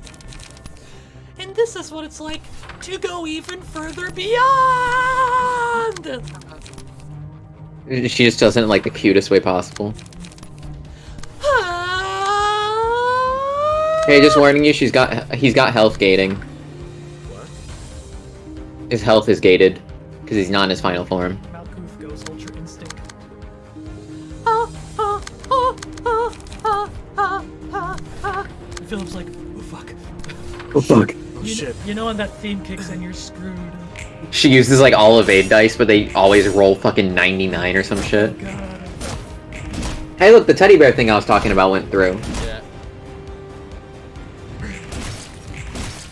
And this is what it's like to go even further beyond! She just does it in like the cutest way possible. Hey, just warning you, he's got health gating. What? His health is gated because he's not in his final form. Malkuth goes Ultra Instinct. Philip's like, oh fuck. Oh fuck. Oh shit. You know when that theme kicks in, you're screwed. She uses like all evade dice, but they always roll fucking 99 or some shit. God. Hey, look, the teddy bear thing I was talking about went through. Yeah.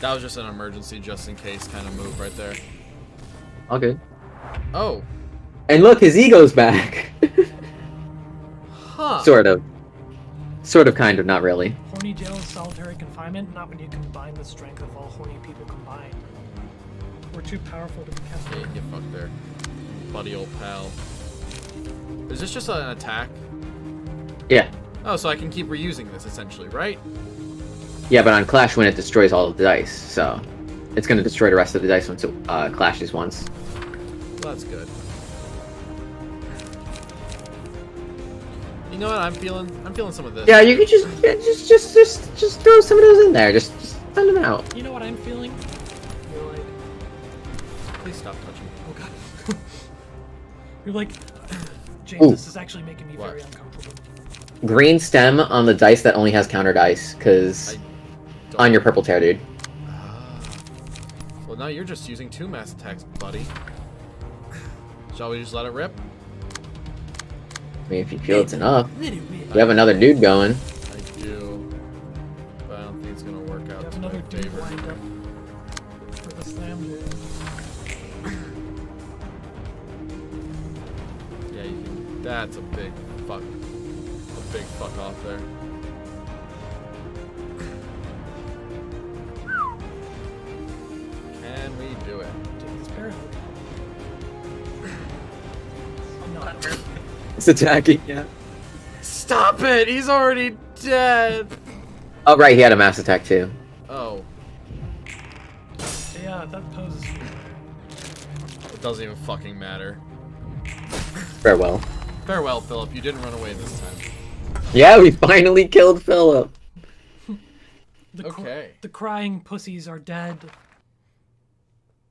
That was just an emergency, just in case kind of move right there. All good. Oh. And look, his ego's back. Huh. Sort of. Sort of, kind of, not really. Horny jail is solitary confinement, not when you combine the strength of all horny people combined. We're too powerful to be kept Yeah, in. you fucked there. Buddy old pal. Is this just an attack? Yeah. Oh, so I can keep reusing this, essentially, right? Yeah, but on Clash, when it destroys all of the dice, so... It's gonna destroy the rest of the dice once it clashes once. Well, that's good. You know what I'm feeling? I'm feeling some of this. Yeah, you could just throw some of those in there. Just send them out. You know what I'm feeling? You're like, Please stop touching me. oh god. You're like, James, Ooh. this is actually making me What? very uncomfortable. Green stem on the dice that only has counter dice, because Don't- on your purple tear, dude. Ah. Well, now you're just using 2 mass attacks, buddy. Shall we just let it rip? I mean, if you feel it's enough. Let it rip. You have another dude going. I do. But I don't think it's gonna work You out have to my another dude favor. lined up for the slam jam. Yeah, you can. That's a big fuck. A big fuck off there. Can we do it? Take this bear hug. I'm not. It's attacking, yeah. Stop it! He's already dead! Oh, right, he had a mass attack too. Oh, Yeah, that poses you. it doesn't even fucking matter. Farewell. Farewell, Philip. You didn't run away this time. Yeah, we finally killed Philip. Okay. The crying pussies are dead.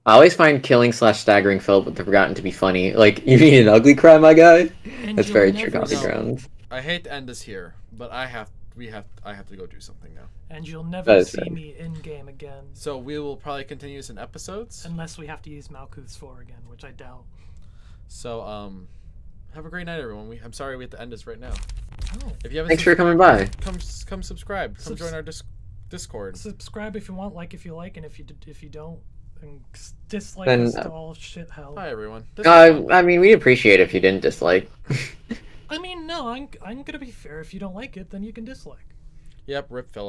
I always find killing / staggering Philip with the Forgotten to be funny. Like, you need an ugly cry, my guy? And That's you'll very never true, Coffee see- Grounds. I hate to end this here, but I have to go do something now. And you'll never That is see fair. me in game again. So we will probably continue this in episodes. Unless we have to use Malkuth's 4 again, which I doubt. So have a great night, everyone. I'm sorry we have to end this right now. Oh. If you haven't, Thanks for coming by. come subscribe. Come join our Discord. Subscribe if you want, like if you like, and if you don't, and dislike Then, us to all shit hell. Bye, everyone. This was fun. I mean, we'd appreciate it if you didn't dislike. I mean, no, I'm gonna be fair. If you don't like it, then you can dislike. Yep, rip Philip.